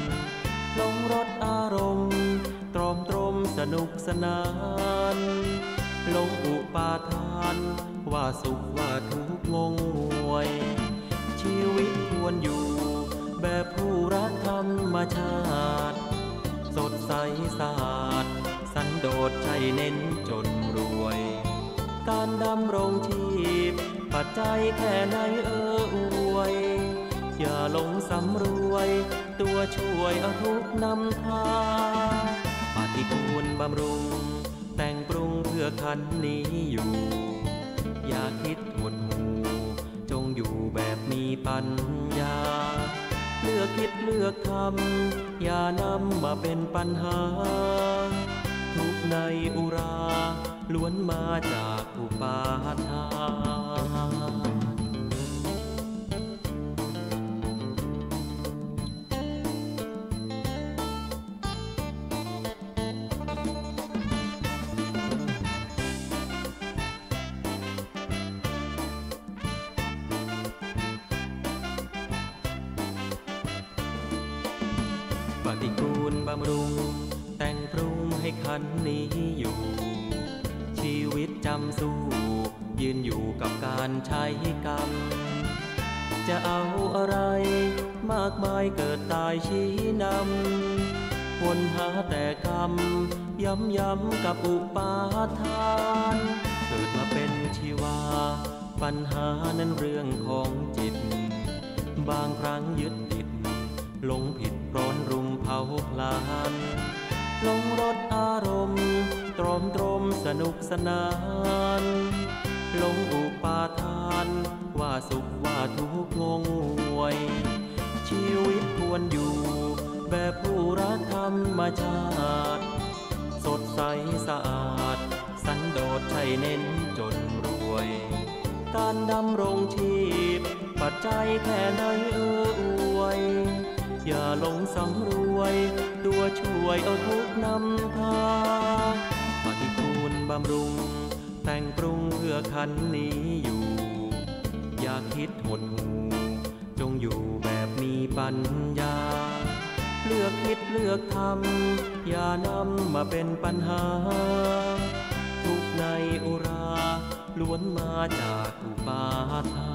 หลงรสอารมณ์ตรอมตรมสนุกสนานหลงอุปาทานว่าสุขว่าทุกข์งงงวยชีวิตควรอยู่แบบผู้รักธรรมชาติสดใสสะอาดสันโดษใจเน้นจนรวยการดำรงชีพปัจจัยแค่ไหนอวยอย่าหลงสำรวยตัวช่วยเอาทุกนำพาปฏิกูลบำรุงแต่งปรุงเพื่อขันนี้อยู่อย่าคิดหดหู่จงอยู่แบบมีปัญญาเลือกคิดเลือกทำอย่านำมาเป็นปัญหาทุกในอุราล้วนมาจากอุปาทานปฏิกูลบำรุงแต่งปรุงให้ขันนี้อยู่ชีวิตจำสู้ยืนอยู่กับการใช้กรรมจะเอาอะไรมากมายเกิดตายชี้นำวนหาแต่กรรมย้ำกับอุปาทานเกิดมาเป็นชีวาปัญหานั้นเรื่องของจิตบางครั้งยึดติดหลงผิดร้อนรุมเผาพลานหลงรสอารมณ์ตรอมตรมสนุกสนานหลงอุปาทานว่าสุขว่าทุกข์งงงวยชีวิตควรอยู่แบบผู้รักธรรมชาติสดใสสะอาดสันโดษใช่เน้นจนรวยการดำรงชีพปัจจัยแค่ไหนอวยอย่าหลงสำรวยตัวช่วยเอาทุกนำพาปฏิกูลบำรุงแต่งปรุงเพื่อขันนี้อยู่อย่าคิดหดหู่จงอยู่แบบมีปัญญา เลือกคิดเลือกทำอย่านำมาเป็นปัญหาทุกในอุราล้วนมาจากอุปาทา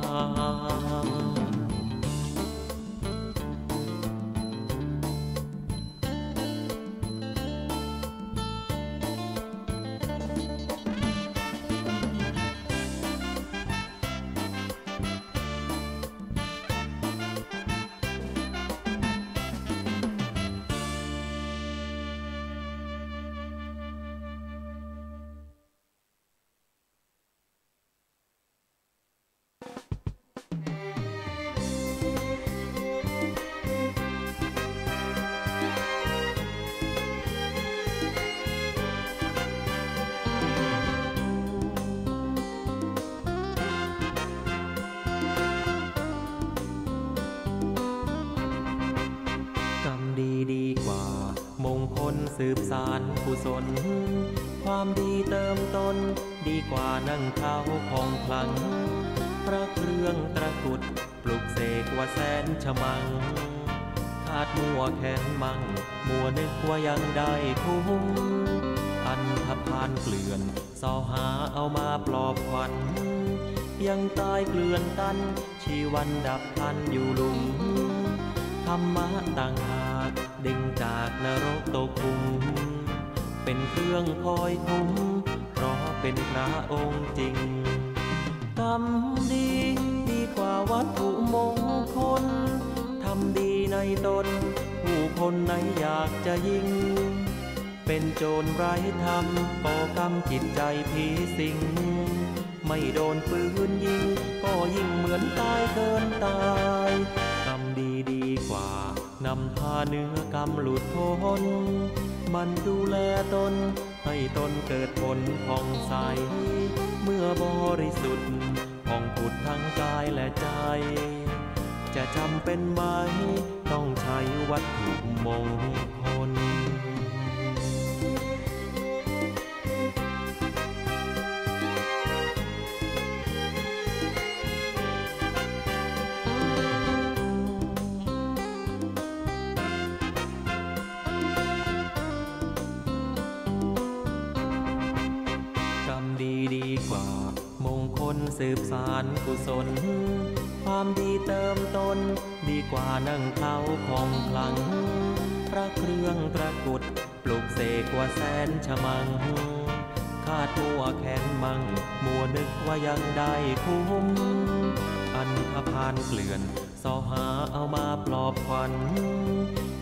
นสืบสานกุศลความดีเติมต้นดีกว่านั่งเท้าของพลังพระเครื่องตะกรุดปลุกเสกว่าแสนฉมังคาดมัวแขนมั่งมัวนึกว่ายังได้คุ้มอันธพาลเกลื่อนสอหาเอามาปลอบขวัญยังตายเกลื่อนกันชีวันดับพันอยู่หลุมธรรมะต่างหากดึงจากนรกตกคุมเป็นเครื่องคอยคุ้มเพราะเป็นพระองค์จริงทำดีดีกว่าวัตถุมงคลทำดีในตนผู้คนไหนอยากจะยิ่งเป็นโจรไร้ธรรมก่อกรรมจิตใจผีสิงไม่โดนปืนยิงก็ยิ่งเหมือนตายเกินตายกรรมดีดีกว่านำพาเนื้อกรรมหลุดพ้นมันดูแลตนให้ตนเกิดผลผ่องใสเมื่อบริสุทธิ์ผ่องผุดทั้งกายและใจจะจำเป็นไหมต้องใช้วัตถุมงคลสืบสานกุศลความดีเติมต้นดีกว่านั่งเท้าของคลังพระเครื่องตะกรุดปลุกเสกว่าแสนฉมังคาดมัวแขนมั่งมัวนึกว่ายังได้คุ้มอันธพาลเกลื่อนสอหาเอามาปลอบขวัญ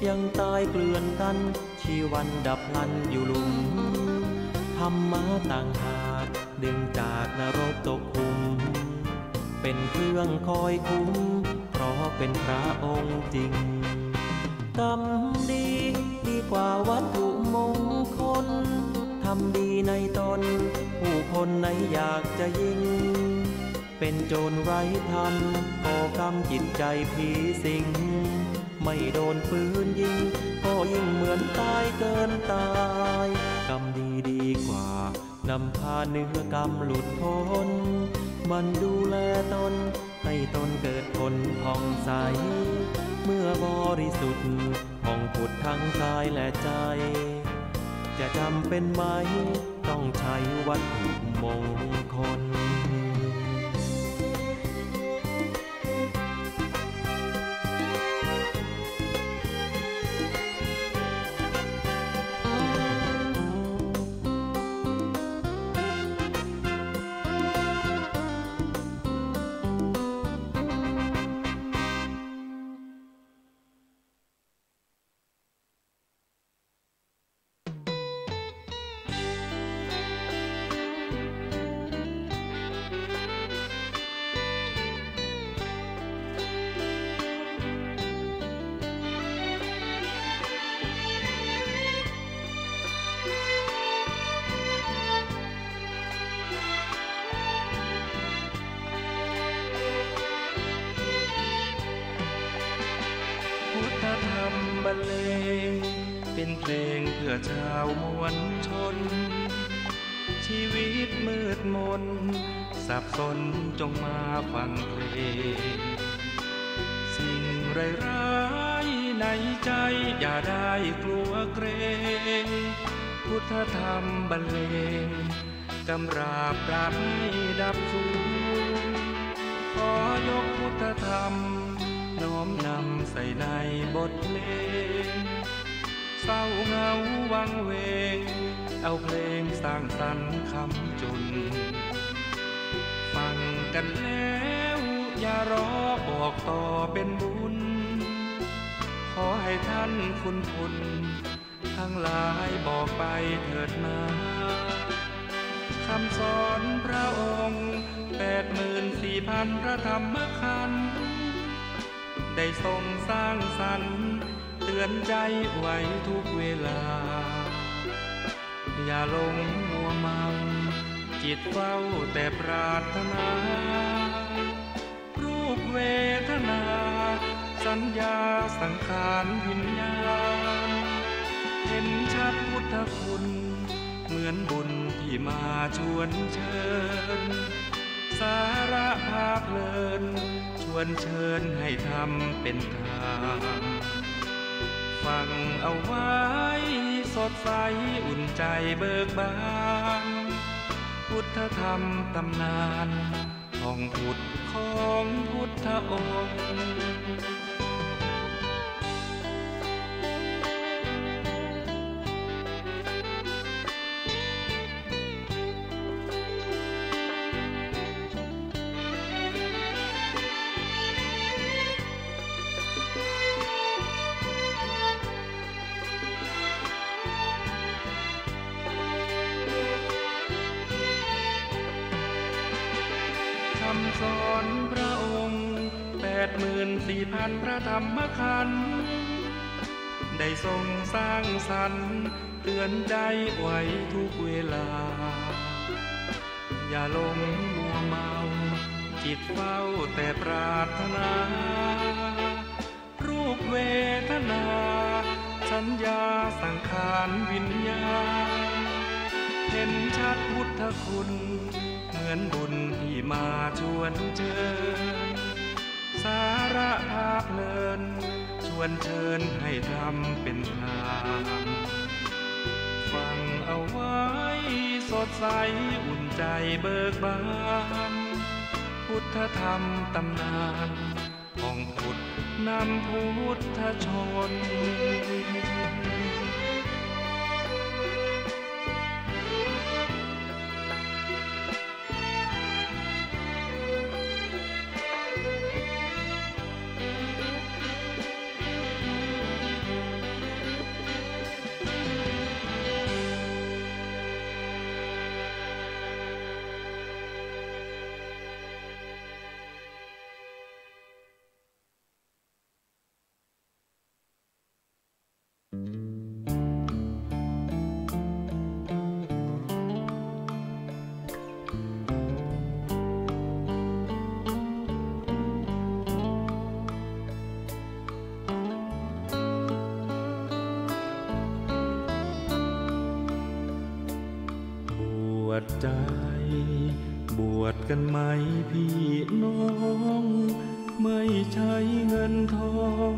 ยังตายเกลื่อนกันชีวันดับพลันอยู่หลุมธรรมะต่างหากดึงจากนรกตกคุมเป็นเครื่องคอยคุ้มเพราะเป็นพระองค์จริงทำดีดีกว่าวัตถุมงคลทำดีในตนผู้คนไหนอยากจะยิ่งเป็นโจรไร้ธรรมก่อกรรมจิตใจผีสิงไม่โดนปืนยิงก็ยิ่งเหมือนตายเกินตายกรรมดีดีกว่านำพาเนื้อกรรมหลุดพ้นมันดูแลตนให้ตนเกิดผลผ่องใสเมื่อบริสุทธิ์ผ่องผุดทั้งกายและใจจะจำเป็นไหมต้องใช้วัตถุมงคล บรรเลงเป็นเพลงเพื่อชาวมวลชนชีวิตมืดมนสับสนจงมาฟังเพลงสิ่งร้ายๆ ในใจอย่าได้กลัวเกรงพุทธธรรมบรรเลงกำราบปราบให้ดับสูญขอยกพุทธธรรมน้อมนำใส่ในบทเพลงเศร้าเหงาวังเวงเอาเพลงสร้างสรรค์คำจุนฟังกันแล้วอย่ารอบอกต่อเป็นบุญขอให้ท่านคุณทั้งหลายบอกไปเถิดนาคำสอนพระองค์ 84,000 พระธรรมขันธ์ได้ทรงสร้างสรรค์เตือนใจไว้ทุกเวลาอย่าหลงมัวเมาจิตเฝ้าแต่ปรารถนารูปเวทนาสัญญาสังขารวิญญาณเห็นชัดพุทธคุณเหมือนบุญที่มาชวนเชิญสาระภาพเพลินชวนเชิญให้ทำเป็นทางฟังเอาไว้สดใสอุ่นใจเบิกบานพุทธธรรมตำนานท่องพุทธของพุทธองค์คำสอนพระองค์ 84,000 พระธรรมขันธ์ได้ทรงสร้างสรรค์เตือนใจไว้ทุกเวลาอย่าหลงมัวเมาจิตเฝ้าแต่ปรารถนารูปเวทนาสัญญาสังขารวิญญาณเห็นชัดพุทธคุณเหมือนบุญที่มาชวนเชิญสาระภาพเพลินชวนเชิญให้ทำเป็นทางฟังเอาไว้สดใสอุ่นใจเบิกบานพุทธธรรมตำนานของพุทธนำพุทธชนบวชใจบวชกันไหมพี่น้องไม่ใช้เงินทอง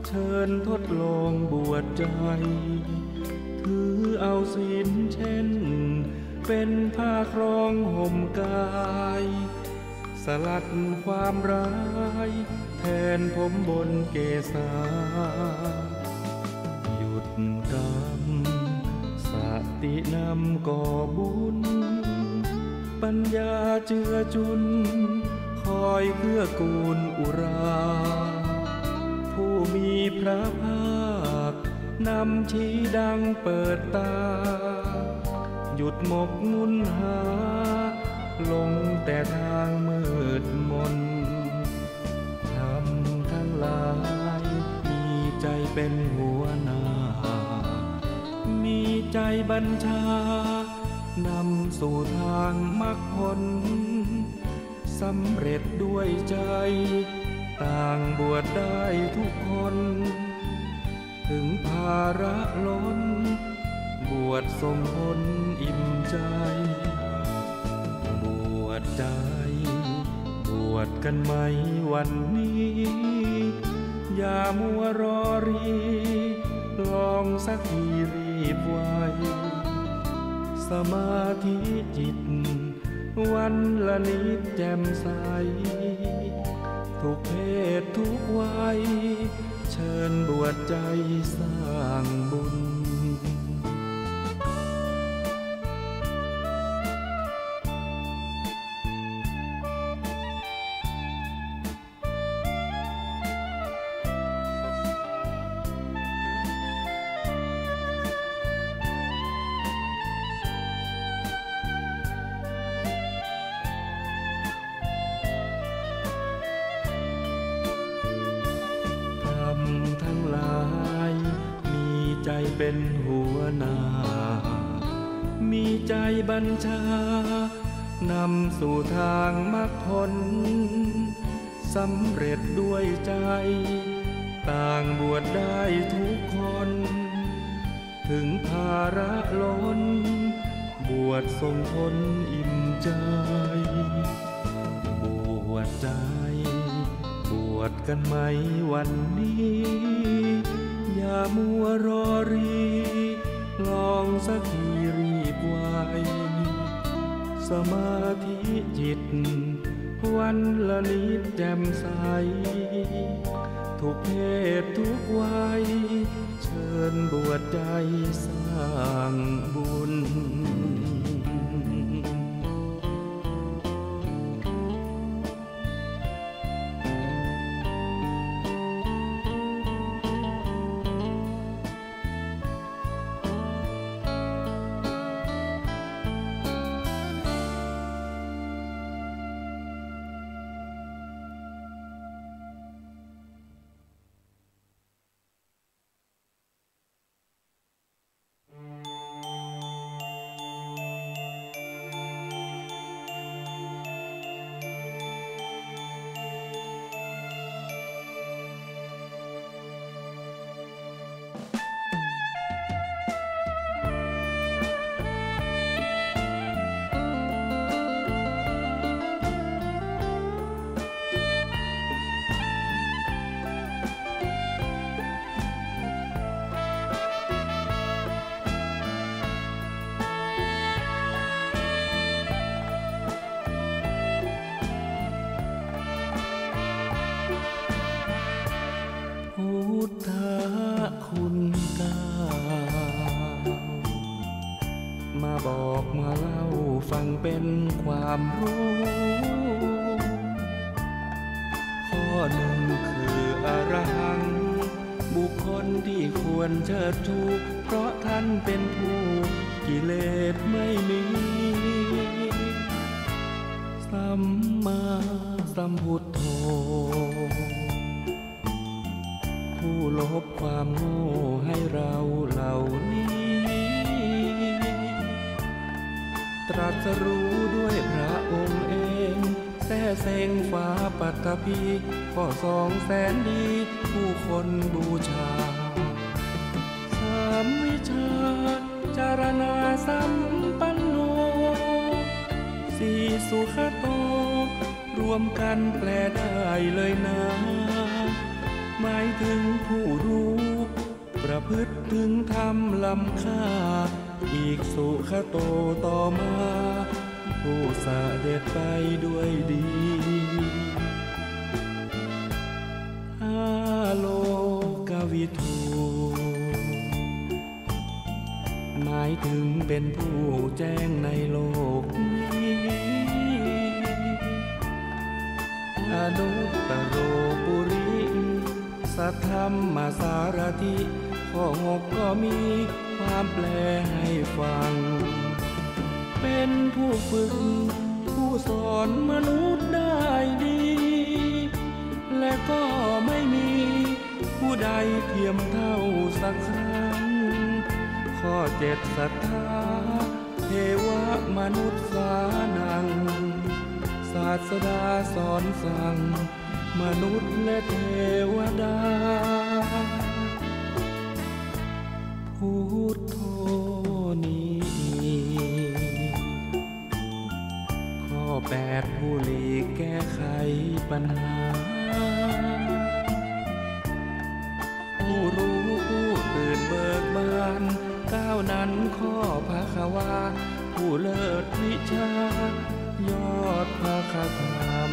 เชิญทดลองบวชใจถือเอาศีลเช่นเป็นผ้าครองห่มกายสลัดความร้ายแทนผมบนเกศาหยุดกรรมสตินำก่อบุญปัญญาเจือจุนคอยเกื้อกูลอุราผู้มีพระภาคนำชี้ดังเปิดตาหยุดหมกมุ่นหาลงแต่ทางมืดมนทำทั้งหลายมีใจเป็นหัวหน้ามีใจบัญชานำสู่ทางมรรคผลสำเร็จด้วยใจต่างบวชได้ทุกคนถึงภาระล้นบวชส่งผลอิ่มใจบวชใจบวชกันไหมวันนี้ อย่ามัวรอรีลองสักทีรีบไวสมาธิจิตวันละนิดแจ่มใสทุกเพศทุกวัยเชิญบวชใจสร้างบุญทั้งหลายมีใจเป็นหัวหน้ามีใจบัญชานำสู่ทางมรรคผลสำเร็จด้วยใจต่างบวชได้ทุกคนถึงภาระล้นบวชทรงผลอิ่มใจบวชใจบวชกันไหมวันนี้อย่ามัวรอรีลองสักทีรีบไวสมาธิจิตวันละนิดแจ่มใสทุกเพศทุกวัยเชิญบวชใจสร้างบุญคุณเก้ามาบอกมาเล่าฟังเป็นความรู้ข้อหนึ่งคืออรหังบุคคลที่ควรเชิดชูเพราะท่านเป็นผู้กิเลสไม่มีสัมมาสัมพุทโธผู้ลบความโง่ให้เราเหล่านี้ตรัสรู้ด้วยพระองค์เองแท้เสงฟ้าปัตภีก็200,000 ดีผู้คนบูชา3วิชาจารณาสัมปันโน4สุขโตรวมกันแปลได้เลยนะหมายถึงผู้รู้ประพฤติถึงธรรมล้ำค่าอีกสุขโตต่อมาผู้เสด็จไปด้วยดีโลกวิทูหมายถึงเป็นผู้แจ้งในโลกนี้อนุตตโรปุริสัทธัมมาสารถิข้อ6ก็มีความแปลให้ฟังเป็นผู้ฝึกผู้สอนมนุษย์ได้ดีและก็ไม่มีผู้ใดเทียมเท่าสักครั้งข้อ7ศรัทธาเทวมนุษย์สานังศาสดาสอนสั่งมนุษย์และเทวดาพุทโธนี้ข้อ8ผู้หลีกแก้ไขปัญหา นั้นข้อภาควาผู้เลิศวิชายอดภาคธรรม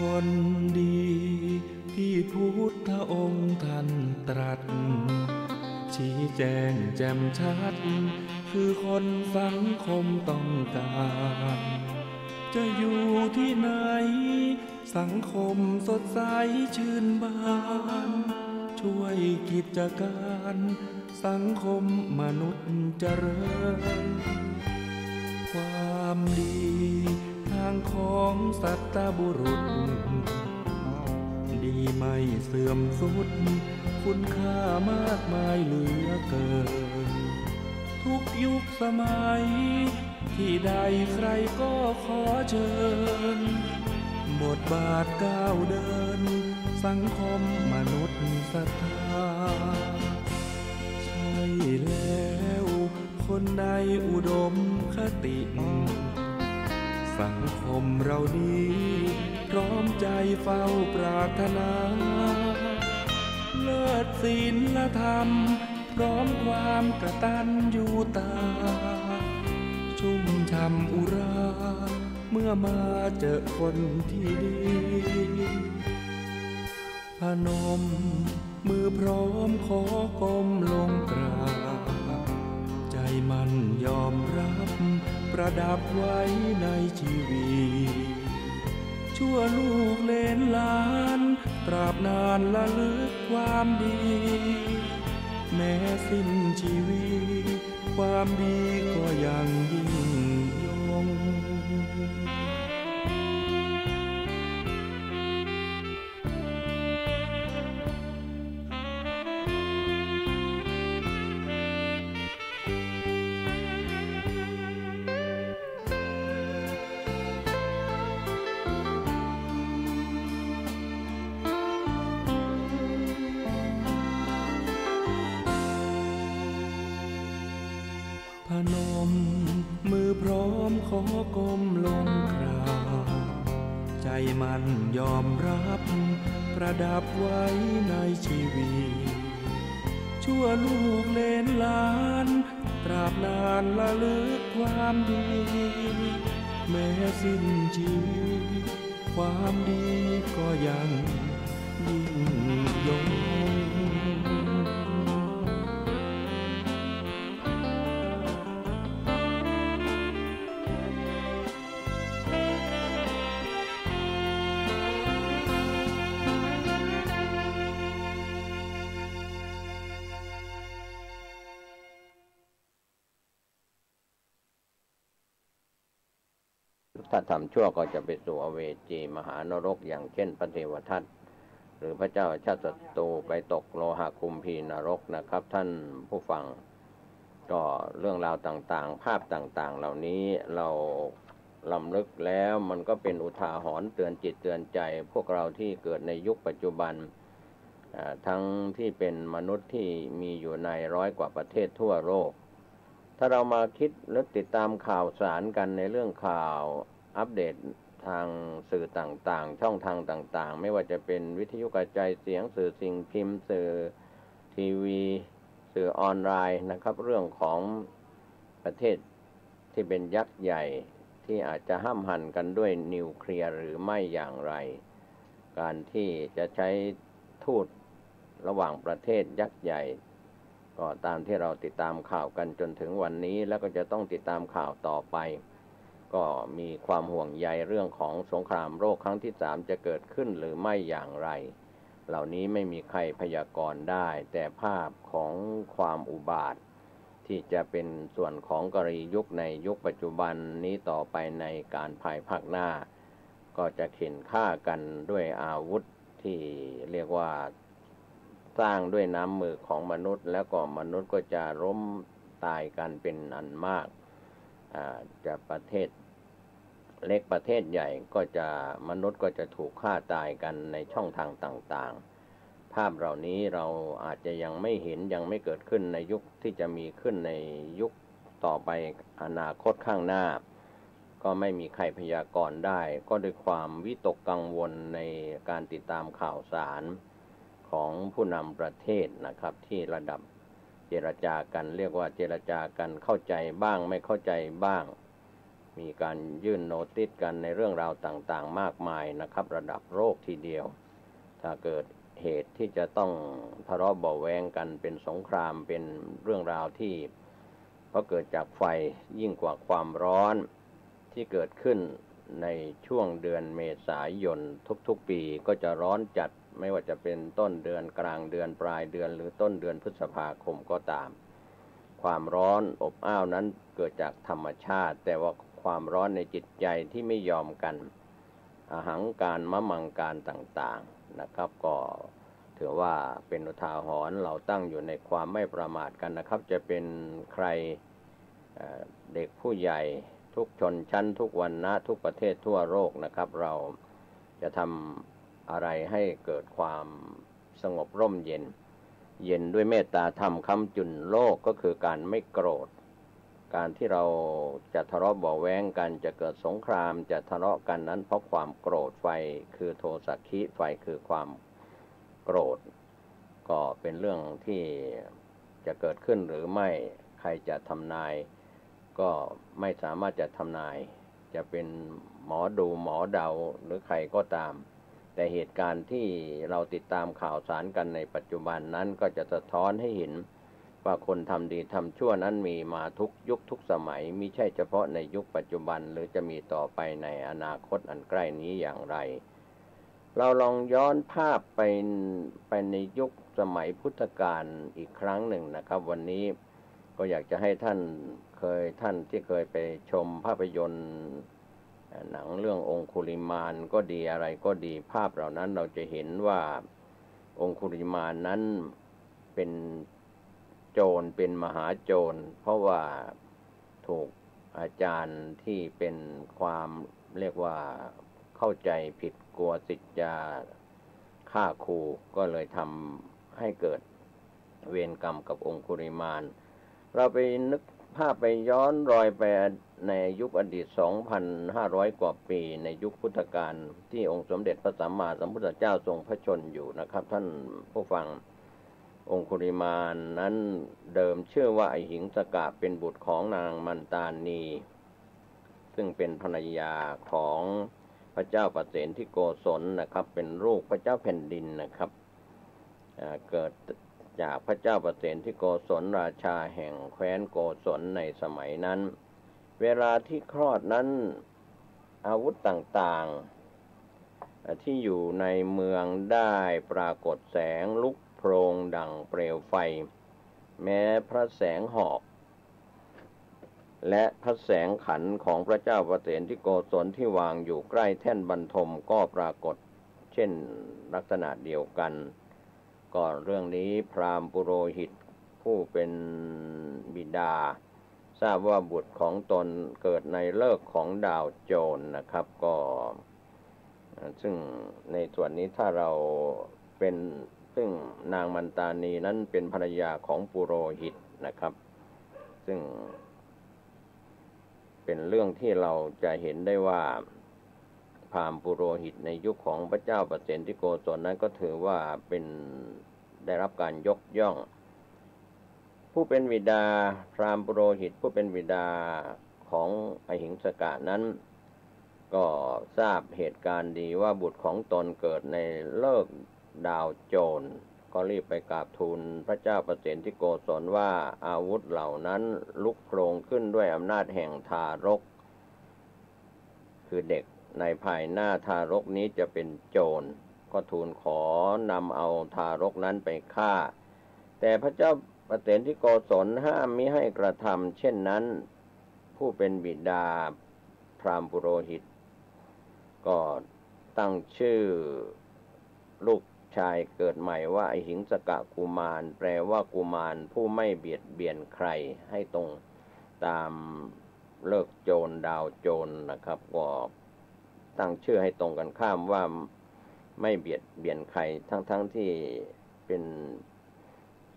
คนดีที่พุทธองค์ท่านตรัสชี้แจงแจ่มชัดคือคนสังคมต้องการจะอยู่ที่ไหนสังคมสดใสชื่นบานช่วยกิจการสังคมมนุษย์เจริญความดีทางของสัตบุรุษดีไม่เสื่อมทรุดคุณค่ามากมายเหลือเกินทุกยุคสมัยที่ใดใครก็ขอเชิญบทบาทก้าวเดินสังคมมนุษย์ศรัทธาใช่แล้วคนใดอุดมคติสังคมเรานี้พร้อมใจเฝ้าปรารถนาเลิศศีลธรรมพร้อมความกตัญญูตาชุ่มช่ำอุราเมื่อมาเจอคนที่ดีพนมมือพร้อมขอก้มลงกราบใจมันยอมรับประดับไว้ในชีวิตชั่วลูกเลนหลานตราบนานละลึกความดีแม้สิ้นชีวิตความดีก็ยังยิ่งยงพนมมือพร้อมขอก้มลงกราบใจมันยอมรับประดับไว้ในชีวิตชั่วลูกเลนหลานตราบนานละลึกความดีแม้สิ้นชีวิตความดีก็ยังยิ่งยงถ้าทำชั่วก็จะไปสู่อเวจีมหานรกอย่างเช่นพระเทวทัตหรือพระเจ้าชาติศัตรูไปตกโลหะคุมพีนรกนะครับท่านผู้ฟังก็เรื่องราวต่างๆภาพต่างๆเหล่านี้เราลำลึกแล้วมันก็เป็นอุทาหรณ์เตือนจิตเตือนใจพวกเราที่เกิดในยุคปัจจุบันทั้งที่เป็นมนุษย์ที่มีอยู่ใน100 กว่าประเทศทั่วโลกถ้าเรามาคิดและติดตามข่าวสารกันในเรื่องข่าวอัปเดตทางสื่อต่างๆช่องทางต่างๆไม่ว่าจะเป็นวิทยุกระจายเสียงสื่อสิ่งพิมพ์สื่อทีวีสื่อออนไลน์นะครับเรื่องของประเทศที่เป็นยักษ์ใหญ่ที่อาจจะห้ำหั่นกันด้วยนิวเคลียร์หรือไม่อย่างไรการที่จะใช้ทูตระหว่างประเทศยักษ์ใหญ่ ก็ตามที่เราติดตามข่าวกันจนถึงวันนี้แล้วก็จะต้องติดตามข่าวต่อไปก็มีความห่วงใยเรื่องของสงครามโลกครั้งที่3จะเกิดขึ้นหรือไม่อย่างไรเหล่านี้ไม่มีใครพยากรณ์ได้แต่ภาพของความอุบาทที่จะเป็นส่วนของกรียุคในยุคปัจจุบันนี้ต่อไปในการภายภาคหน้าก็จะเข็นฆ่ากันด้วยอาวุธที่เรียกว่าสร้างด้วยน้ำมือของมนุษย์แล้วก็มนุษย์ก็จะล้มตายกันเป็นอันมากจะประเทศเล็กประเทศใหญ่ก็จะมนุษย์ก็จะถูกฆ่าตายกันในช่องทางต่างๆภาพเหล่านี้เราอาจจะยังไม่เห็นยังไม่เกิดขึ้นในยุคที่จะมีขึ้นในยุคต่อไปอนาคตข้างหน้าก็ไม่มีใครพยากรณ์ได้ก็ด้วยความวิตกกังวลในการติดตามข่าวสารของผู้นำประเทศนะครับที่ระดับเจรจากันเรียกว่าเจรจากันเข้าใจบ้างไม่เข้าใจบ้างมีการยื่นโนติสกันในเรื่องราวต่างๆมากมายนะครับระดับโลกทีเดียวถ้าเกิดเหตุที่จะต้องทะเลาะเบาะแว้งกันเป็นสงครามเป็นเรื่องราวที่เพราะเกิดจากไฟยิ่งกว่าความร้อนที่เกิดขึ้นในช่วงเดือนเมษายนทุกๆปีก็จะร้อนจัดไม่ว่าจะเป็นต้นเดือนกลางเดือนปลายเดือนหรือต้นเดือนพฤษภาคมก็ตามความร้อนอบอ้าวนั้นเกิดจากธรรมชาติแต่ว่าความร้อนในจิตใจที่ไม่ยอมกันอหังการมะมังการต่างๆนะครับก็ถือว่าเป็นอุทาหรณ์เราตั้งอยู่ในความไม่ประมาทกันนะครับจะเป็นใครเด็กผู้ใหญ่ทุกชนชั้นทุกวรรณะทุกประเทศทั่วโลกนะครับเราจะทำอะไรให้เกิดความสงบร่มเย็นด้วยเมตตาธรรมค้ำจุนโลกก็คือการไม่โกรธการที่เราจะทะเลาะเบาะแว้งกันจะเกิดสงครามจะทะเลาะกันนั้นเพราะความโกรธไฟคือโทสะคิไฟคือความโกรธก็เป็นเรื่องที่จะเกิดขึ้นหรือไม่ใครจะทำนายก็ไม่สามารถจะทำนายจะเป็นหมอดูหมอเดาหรือใครก็ตามแต่เหตุการณ์ที่เราติดตามข่าวสารกันในปัจจุบันนั้นก็จะสะท้อนให้เห็นว่าคนทำดีทำชั่วนั้นมีมาทุกยุคทุกสมัยมิใช่เฉพาะในยุคปัจจุบันหรือจะมีต่อไปในอนาคตอันใกล้นี้อย่างไรเราลองย้อนภาพไปในยุคสมัยพุทธกาลอีกครั้งหนึ่งนะครับวันนี้ก็อยากจะให้ท่านที่เคยไปชมภาพยนตร์หนังเรื่ององคุลิมานก็ดีอะไรก็ดีภาพเหล่านั้นเราจะเห็นว่าองคุลิมานนั้นเป็นโจรเป็นมหาโจรเพราะว่าถูกอาจารย์ที่เป็นความเรียกว่าเข้าใจผิดกลัวศิษย์จะฆ่าครูก็เลยทำให้เกิดเวรกรรมกับองคุลิมานเราไปนึกภาพไปย้อนรอยไปในยุคอดีต 2,500 กว่าปีในยุคพุทธกาลที่องค์สมเด็จพระสัมมาสัมพุทธเจ้าทรงพระชนม์อยู่นะครับท่านผู้ฟังองคุลิมานนั้นเดิมเชื่อว่าอหิงสกะเป็นบุตรของนางมันตานีซึ่งเป็นภรรยาของพระเจ้าประเสนที่โกศลนะครับเป็นลูกพระเจ้าแผ่นดินนะครับเกิดจากพระเจ้าประเสนที่โกศลราชาแห่งแคว้นโกศลในสมัยนั้นเวลาที่คลอดนั้นอาวุธต่างๆที่อยู่ในเมืองได้ปรากฏแสงลุกโพรงดั่งเปลวไฟแม้พระแสงหอกและพระแสงขันของพระเจ้าประเสนที่โกศลที่วางอยู่ใกล้แท่นบรรทมก็ปรากฏเช่นลักษณะเดียวกันก่อนเรื่องนี้พราหมณ์ปุโรหิตผู้เป็นบิดาทราบว่าบุตรของตนเกิดในฤกษ์ของดาวโจรนะครับก็ซึ่งในส่วนนี้ถ้าเราเป็นซึ่งนางมันตานีนั้นเป็นภรรยาของปุโรหิตนะครับซึ่งเป็นเรื่องที่เราจะเห็นได้ว่าพราหมณ์ปุโรหิตในยุคของพระเจ้าประเสนที่โกศลนั้นก็ถือว่าเป็นได้รับการยกย่องผู้เป็นบิดาพราหมณ์ปุโรหิตผู้เป็นบิดาของอหิงสกะนั้นก็ทราบเหตุการณ์ดีว่าบุตรของตนเกิดในฤกษ์ดาวโจร ก็รีบไปกราบทูลพระเจ้าประเสนที่โกศลว่าอาวุธเหล่านั้นลุกโผล่ขึ้นด้วยอำนาจแห่งทารกคือเด็กในภายหน้าทารกนี้จะเป็นโจรก็ทูลขอนำเอาทารกนั้นไปฆ่าแต่พระเจ้าประเสนที่โกศลห้ามมิให้กระทำเช่นนั้นผู้เป็นบิดาพราหมณ์ปุโรหิตก็ตั้งชื่อลูกชายเกิดใหม่ว่าอหิงสกกุมารแปลว่ากุมารผู้ไม่เบียดเบียนใครให้ตรงตามเลิกโจรดาวโจรนะครับก็ตั้งชื่อให้ตรงกันข้ามว่าไม่เบียดเบียนใครทั้งที่เป็น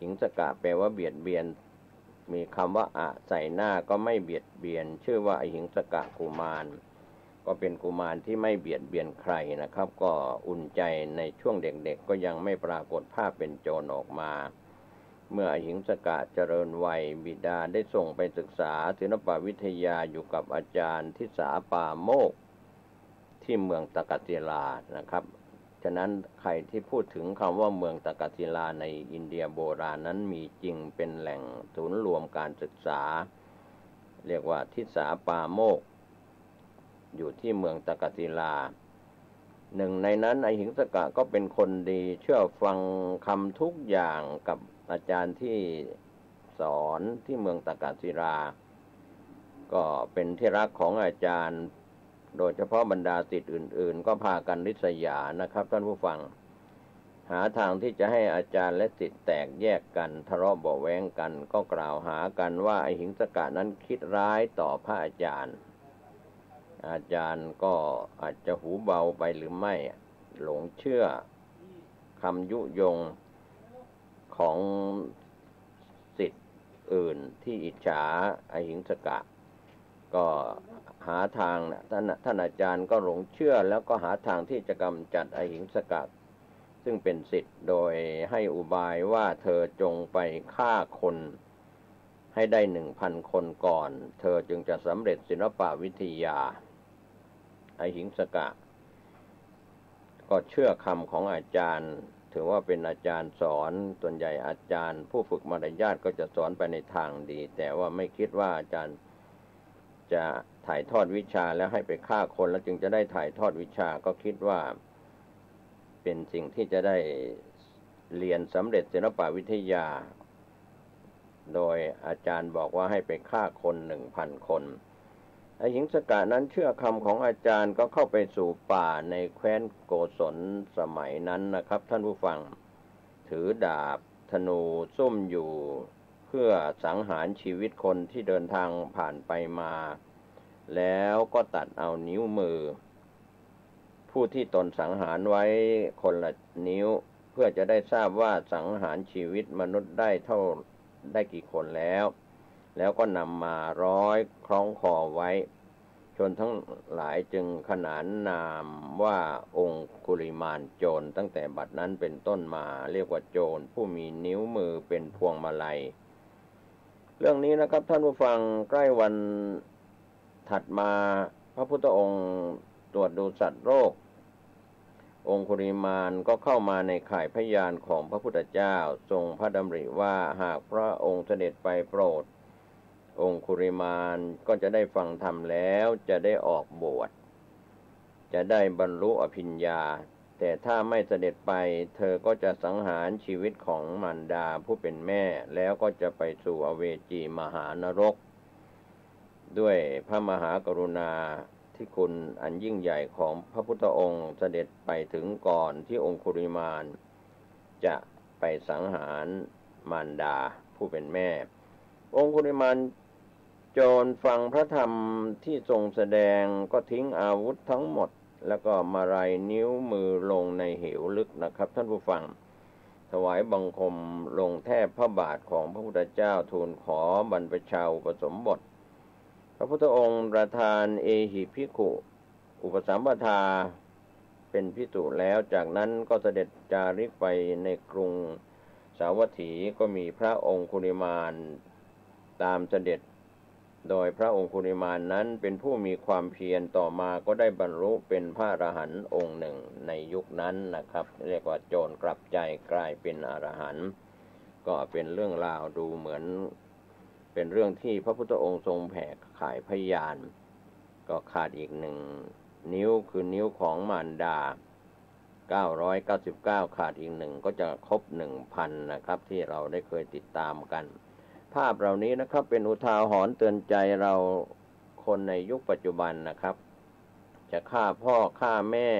หิงสกะแปลว่าเบียดเบียนมีคำว่าอะใส่หน้าก็ไม่เบียดเบียนชื่อว่าอหิงสกะกุมารก็เป็นกุมารที่ไม่เบียดเบียนใครนะครับก็อุ่นใจในช่วงเด็กๆก็ยังไม่ปรากฏภาพเป็นโจรออกมาเมื่ออหิงสกะเจริญวัยบิดาได้ส่งไปศึกษาศิลปวิทยาอยู่กับอาจารย์ทิสาปาโมกข์ที่เมืองตะกัศิลานะครับฉะนั้นใครที่พูดถึงคำว่าเมืองตะกัศิลาในอินเดียโบราณนั้นมีจริงเป็นแหล่งศูนย์รวมการศึกษาเรียกว่าทิสาปาโมกข์อยู่ที่เมืองตะกัศิลาหนึ่งในนั้นอหิงสกะก็เป็นคนดีเชื่อฟังคำทุกอย่างกับอาจารย์ที่สอนที่เมืองตะกัศิลาก็เป็นที่รักของอาจารย์โดยเฉพาะบรรดาศิษย์อื่นๆก็พากันริษยานะครับท่านผู้ฟังหาทางที่จะให้อาจารย์และศิษย์แตกแยกกันทะเลาะเบาะแว้งกันก็กล่าวหากันว่าอหิงสกะนั้นคิดร้ายต่อพระอาจารย์ก็อาจจะหูเบาไปหรือไม่หลงเชื่อคำยุยงของศิษย์อื่นที่อิจฉาอหิงสกะก็หาทางท่านอาจารย์ก็หลงเชื่อแล้วก็หาทางที่จะกำจัดอหิงสกะซึ่งเป็นศิษย์โดยให้อุบายว่าเธอจงไปฆ่าคนให้ได้ 1,000 คนก่อนเธอจึงจะสำเร็จศิลปวิทยาอหิงสกะก็เชื่อคำของอาจารย์ถือว่าเป็นอาจารย์สอนส่วนใหญ่อาจารย์ผู้ฝึกมารยาทก็จะสอนไปในทางดีแต่ว่าไม่คิดว่าอาจารย์จะถ่ายทอดวิชาแล้วให้ไปฆ่าคนแล้วจึงจะได้ถ่ายทอดวิชาก็คิดว่าเป็นสิ่งที่จะได้เรียนสำเร็จศิลปวิทยาโดยอาจารย์บอกว่าให้ไปฆ่าคน 1,000 คนอหิงสกะนั้นเชื่อคำของอาจารย์ก็เข้าไปสู่ป่าในแคว้นโกศลสมัยนั้นนะครับท่านผู้ฟังถือดาบธนูซุ่มอยู่เพื่อสังหารชีวิตคนที่เดินทางผ่านไปมาแล้วก็ตัดเอานิ้วมือผู้ที่ตนสังหารไว้คนละนิ้วเพื่อจะได้ทราบว่าสังหารชีวิตมนุษย์ได้กี่คนแล้วก็นำมาร้อยคล้องคอไว้ชนทั้งหลายจึงขนานนามว่าองคุลิมานโจรตั้งแต่บัดนั้นเป็นต้นมาเรียกว่าโจรผู้มีนิ้วมือเป็นพวงมาลัยเรื่องนี้นะครับท่านผู้ฟังใกล้วันถัดมาพระพุทธองค์ตรวจดูสัตว์โรคองคุลิมานก็เข้ามาในข่ายพยานของพระพุทธเจ้าทรงพระดำริว่าหากพระองค์เสด็จไปโปรดองคุลิมานก็จะได้ฟังธรรมแล้วจะได้ออกบวชจะได้บรรลุอภิญญาแต่ถ้าไม่เสด็จไปเธอก็จะสังหารชีวิตของมารดาผู้เป็นแม่แล้วก็จะไปสู่อเวจีมหานรกด้วยพระมหากรุณาธิคุณอันยิ่งใหญ่ของพระพุทธองค์เสด็จไปถึงก่อนที่องคุลิมานจะไปสังหารมารดาผู้เป็นแม่องคุลิมานโจรฟังพระธรรมที่ทรงแสดงก็ทิ้งอาวุธทั้งหมดแล้วก็มาลัยนิ้วมือลงในเหวลึกนะครับท่านผู้ฟังถวายบังคมลงแทบพระบาทของพระพุทธเจ้าทูลขอบรรพชาอุปสมบทพระพุทธองค์ประทานเอหิภิกขุอุปสัมปทาเป็นภิกษุแล้วจากนั้นก็เสด็จจาริกไปในกรุงสาวัตถีก็มีพระองคุลิมานตามเสด็จ โดยพระองคุลิมานนั้นเป็นผู้มีความเพียรต่อมาก็ได้บรรลุเป็นพระอรหันต์องค์หนึ่งในยุคนั้นนะครับเรียกว่าโจรกลับใจกลายเป็นอรหันต์ก็เป็นเรื่องราวดูเหมือนเป็นเรื่องที่พระพุทธองค์ทรงแผ่ขายพยานก็ขาดอีก1 นิ้วคือนิ้วของมารดา999ขาดอีก1ก็จะครบ 1,000 นะครับที่เราได้เคยติดตามกันภาพเหล่านี้นะครับเป็นอุทาหรณ์เตือนใจเราคนในยุคปัจจุบันนะครับจะฆ่าพ่อฆ่าแม่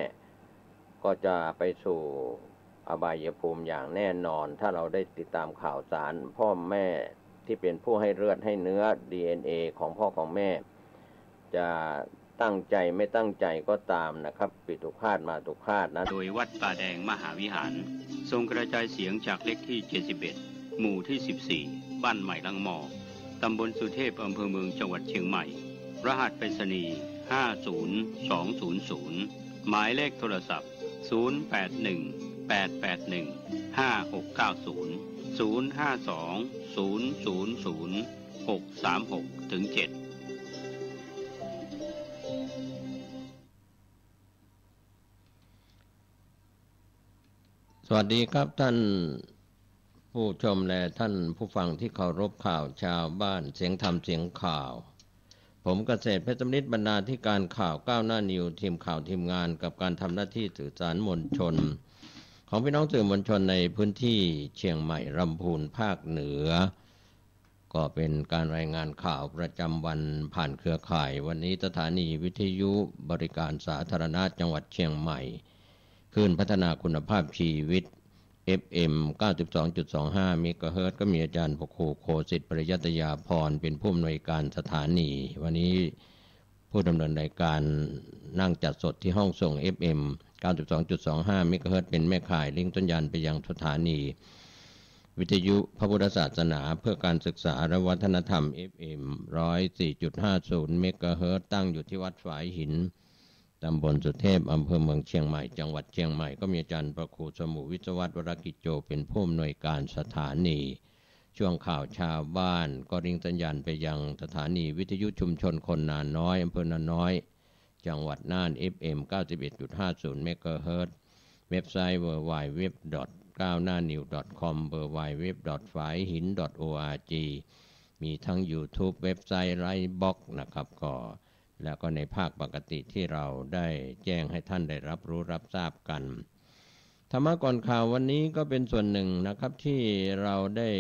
ก็จะไปสู่อบายภูมิอย่างแน่นอนถ้าเราได้ติดตามข่าวสารพ่อแม่ที่เป็นผู้ให้เลือดให้เนื้อ DNA ของพ่อของแม่จะตั้งใจไม่ตั้งใจก็ตามนะครับปิตุฆาตมาตุฆาตนะโดยวัดป่าแดงมหาวิหารทรงกระจายเสียงจากเลขที่71หมู่ที่14บ้านใหม่ลังมอตำบลสุเทพอำเภอเมืองจังหวัดเชียงใหม่รหัสไปรษณีย์50200หมายเลขโทรศัพท์0818815690 052000636-7สวัสดีครับท่านผู้ชมและท่านผู้ฟังที่เคารพข่าวชาวบ้านเสียงธรรมเสียงข่าวผมเกษตรเพชรสำริดบรรณาธิการข่าวก้าวหน้านิวทีมข่าวทีมงานกับการทำหน้าที่สื่อสารมวลชนของพี่น้องสื่อมวลชนในพื้นที่เชียงใหม่ลำพูนภาคเหนือก็เป็นการรายงานข่าวประจำวันผ่านเครือข่ายวันนี้สถานีวิทยุบริการสาธารณะจังหวัดเชียงใหม่คลื่นพัฒนาคุณภาพชีวิต FM 92.25 เมกะเฮิรตซ์ก็มีอาจารย์พครูโคสิทธิ์ปริยัตยาพรเป็นผู้อำนวยการสถานีวันนี้ผู้ดำเนินรายการนั่งจัดสดที่ห้องส่ง FM 92.25 เมกะเฮิรตซ์เป็นแม่ข่ายลิงก์สัญญาณไปยังสถานีวิทยุพระพุทธศาสนาเพื่อการศึกษาและวัฒนธรรม FM 104.50 เมกะเฮิรตซ์ตั้งอยู่ที่วัดฝายหินตำบลสุเทพอำเภอเมืองเชียงใหม่จังหวัดเชียงใหม่ก็มีอาจารย์ประครูสมุวิศวัตรวรกิจโจเป็นผู้อำนวยการสถานีช่วงข่าวชาวบ้านก็ริงสัญญาณไปยังสถานีวิทยุชุมชนคนนาน้อยอำเภอนาน้อยจังหวัดน่าน FM 91.50 เมกะเฮิรตซ์เว็บไซต์ www.9hnanew.com www.faihin.org มีทั้ง YouTube เว็บไซต์ไลฟ์บล็อกนะครับก็แล้วก็ในภาคปกติที่เราได้แจ้งให้ท่านได้รับรู้รับทราบกันธรรมะก่อนข่าววันนี้ก็เป็นส่วนหนึ่งนะครับที่เราได้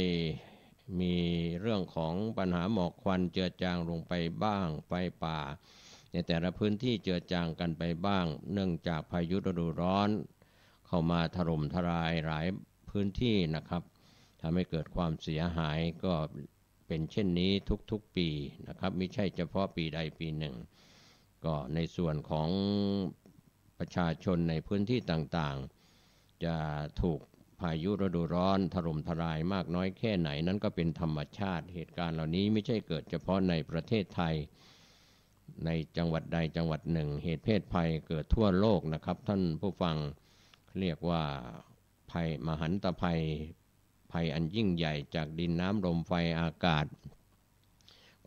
มีเรื่องของปัญหาหมอกควันเจือจางลงไปบ้างไฟป่าในแต่ละพื้นที่เจือจางกันไปบ้างเนื่องจากพายุฤดูร้อนเข้ามาถล่มทลายหลายพื้นที่นะครับทำให้เกิดความเสียหายก็เป็นเช่นนี้ทุกๆปีนะครับไม่ใช่เฉพาะปีใดปีหนึ่งก็ในส่วนของประชาชนในพื้นที่ต่างๆจะถูกพายุฤดูร้อนถล่มทลายมากน้อยแค่ไหนนั้นก็เป็นธรรมชาติเหตุการณ์เหล่านี้ไม่ใช่เกิดเฉพาะในประเทศไทยในจังหวัดใดจังหวัดหนึ่งเหตุเพศภัยเกิดทั่วโลกนะครับท่านผู้ฟังเรียกว่าภัยมหันตภัยอันยิ่งใหญ่จากดินน้ำลมไฟอากาศ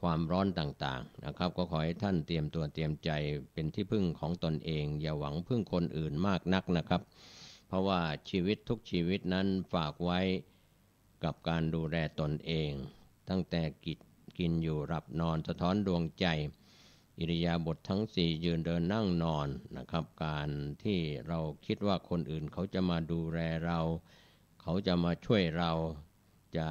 ความร้อนต่างๆนะครับก็ขอให้ท่านเตรียมตัวเตรียมใจเป็นที่พึ่งของตนเองอย่าหวังพึ่งคนอื่นมากนักนะครับเพราะว่าชีวิตทุกชีวิตนั้นฝากไว้กับการดูแลตนเองตั้งแต่กินอยู่หลับนอนสะท้อนดวงใจอิริยาบถทั้ง4ยืนเดินนั่งนอนนะครับการที่เราคิดว่าคนอื่นเขาจะมาดูแลเราเขาจะมาช่วยเราจะ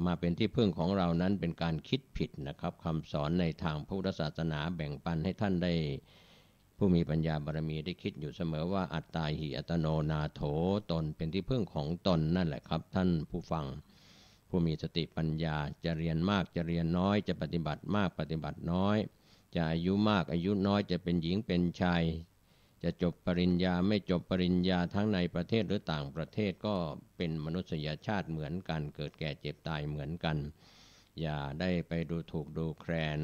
มาเป็นที่พึ่งของเรานั้นเป็นการคิดผิดนะครับคำสอนในทางพุทธศาสนาแบ่งปันให้ท่านได้ผู้มีปัญญาบารมีได้คิดอยู่เสมอว่าอัตตาหิอัตโนนาโถตนเป็นที่พึ่งของตนนั่นแหละครับท่านผู้ฟังผู้มีสติปัญญาจะเรียนมากจะเรียนน้อยจะปฏิบัติมากปฏิบัติน้อยจะอายุมากอายุน้อยจะเป็นหญิงเป็นชายจะจบปริญญาไม่จบปริญญาทั้งในประเทศหรือต่างประเทศก็เป็นมนุษยชาติเหมือนกันเกิดแก่เจ็บตายเหมือนกันอย่าได้ไปดูถูกดูแคลน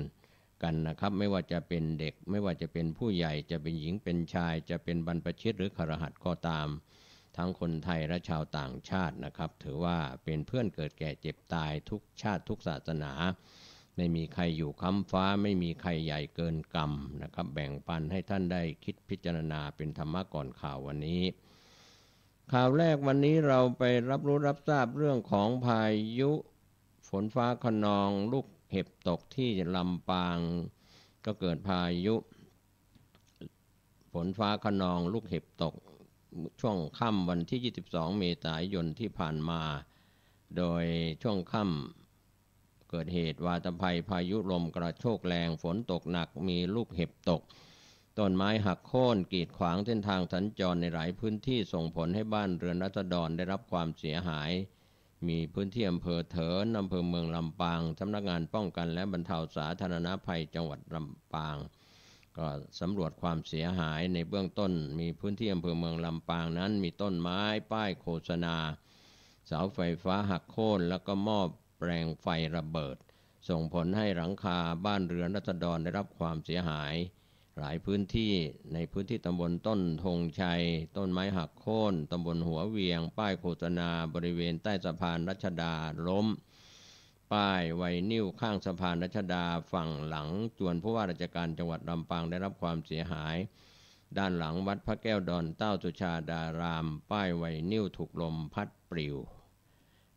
กันนะครับไม่ว่าจะเป็นเด็กไม่ว่าจะเป็นผู้ใหญ่จะเป็นหญิงเป็นชายจะเป็นบรรพชิตหรือคฤหัสถ์ก็ตามทั้งคนไทยและชาวต่างชาตินะครับถือว่าเป็นเพื่อนเกิดแก่เจ็บตายทุกชาติทุกศาสนา ไม่มีใครอยู่ค้ำฟ้าไม่มีใครใหญ่เกินกรรมนะครับแบ่งปันให้ท่านได้คิดพิจารณาเป็นธรรมะก่อนข่าววันนี้ข่าวแรกวันนี้เราไปรับรู้รับทราบเรื่องของพายุฝนฟ้าคะนองลูกเห็บตกที่ลำปางก็เกิดพายุฝนฟ้าคะนองลูกเห็บตกช่วงค่ำวันที่22เมษายนที่ผ่านมาโดยช่วงค่ำเกิดเหตุวาตภัยพายุลมกระโชกแรงฝนตกหนักมีลูกเห็บตกต้นไม้หักโค่นกีดขวางเส้นทางสัญจรในหลายพื้นที่ส่งผลให้บ้านเรือนราษฎรได้รับความเสียหายมีพื้นที่อำเภอเถินอำเภอเมืองลำปางสำนักงานป้องกันและบรรเทาสาธารณภัยจังหวัดลำปางก็สำรวจความเสียหายในเบื้องต้นมีพื้นที่อำเภอเมืองลำปางนั้นมีต้นไม้ป้ายโฆษณาเสาไฟฟ้าหักโค่นแล้วก็หม้อแปลงไฟระเบิดส่งผลให้หลังคาบ้านเรือนราษฎรได้รับความเสียหายหลายพื้นที่ในพื้นที่ตำบลต้นธงชัยต้นไม้หักโค่นตำบลหัวเวียงป้ายโฆษณาบริเวณใต้สะพานรัชดาล้มป้ายไวนิลข้างสะพานรัชดาฝั่งหลังจวนผู้ว่าราชการจังหวัดลำปางได้รับความเสียหายด้านหลังวัดพระแก้วดอนเต้าสุชาดารามป้ายไวนิลถูกลมพัดปลิว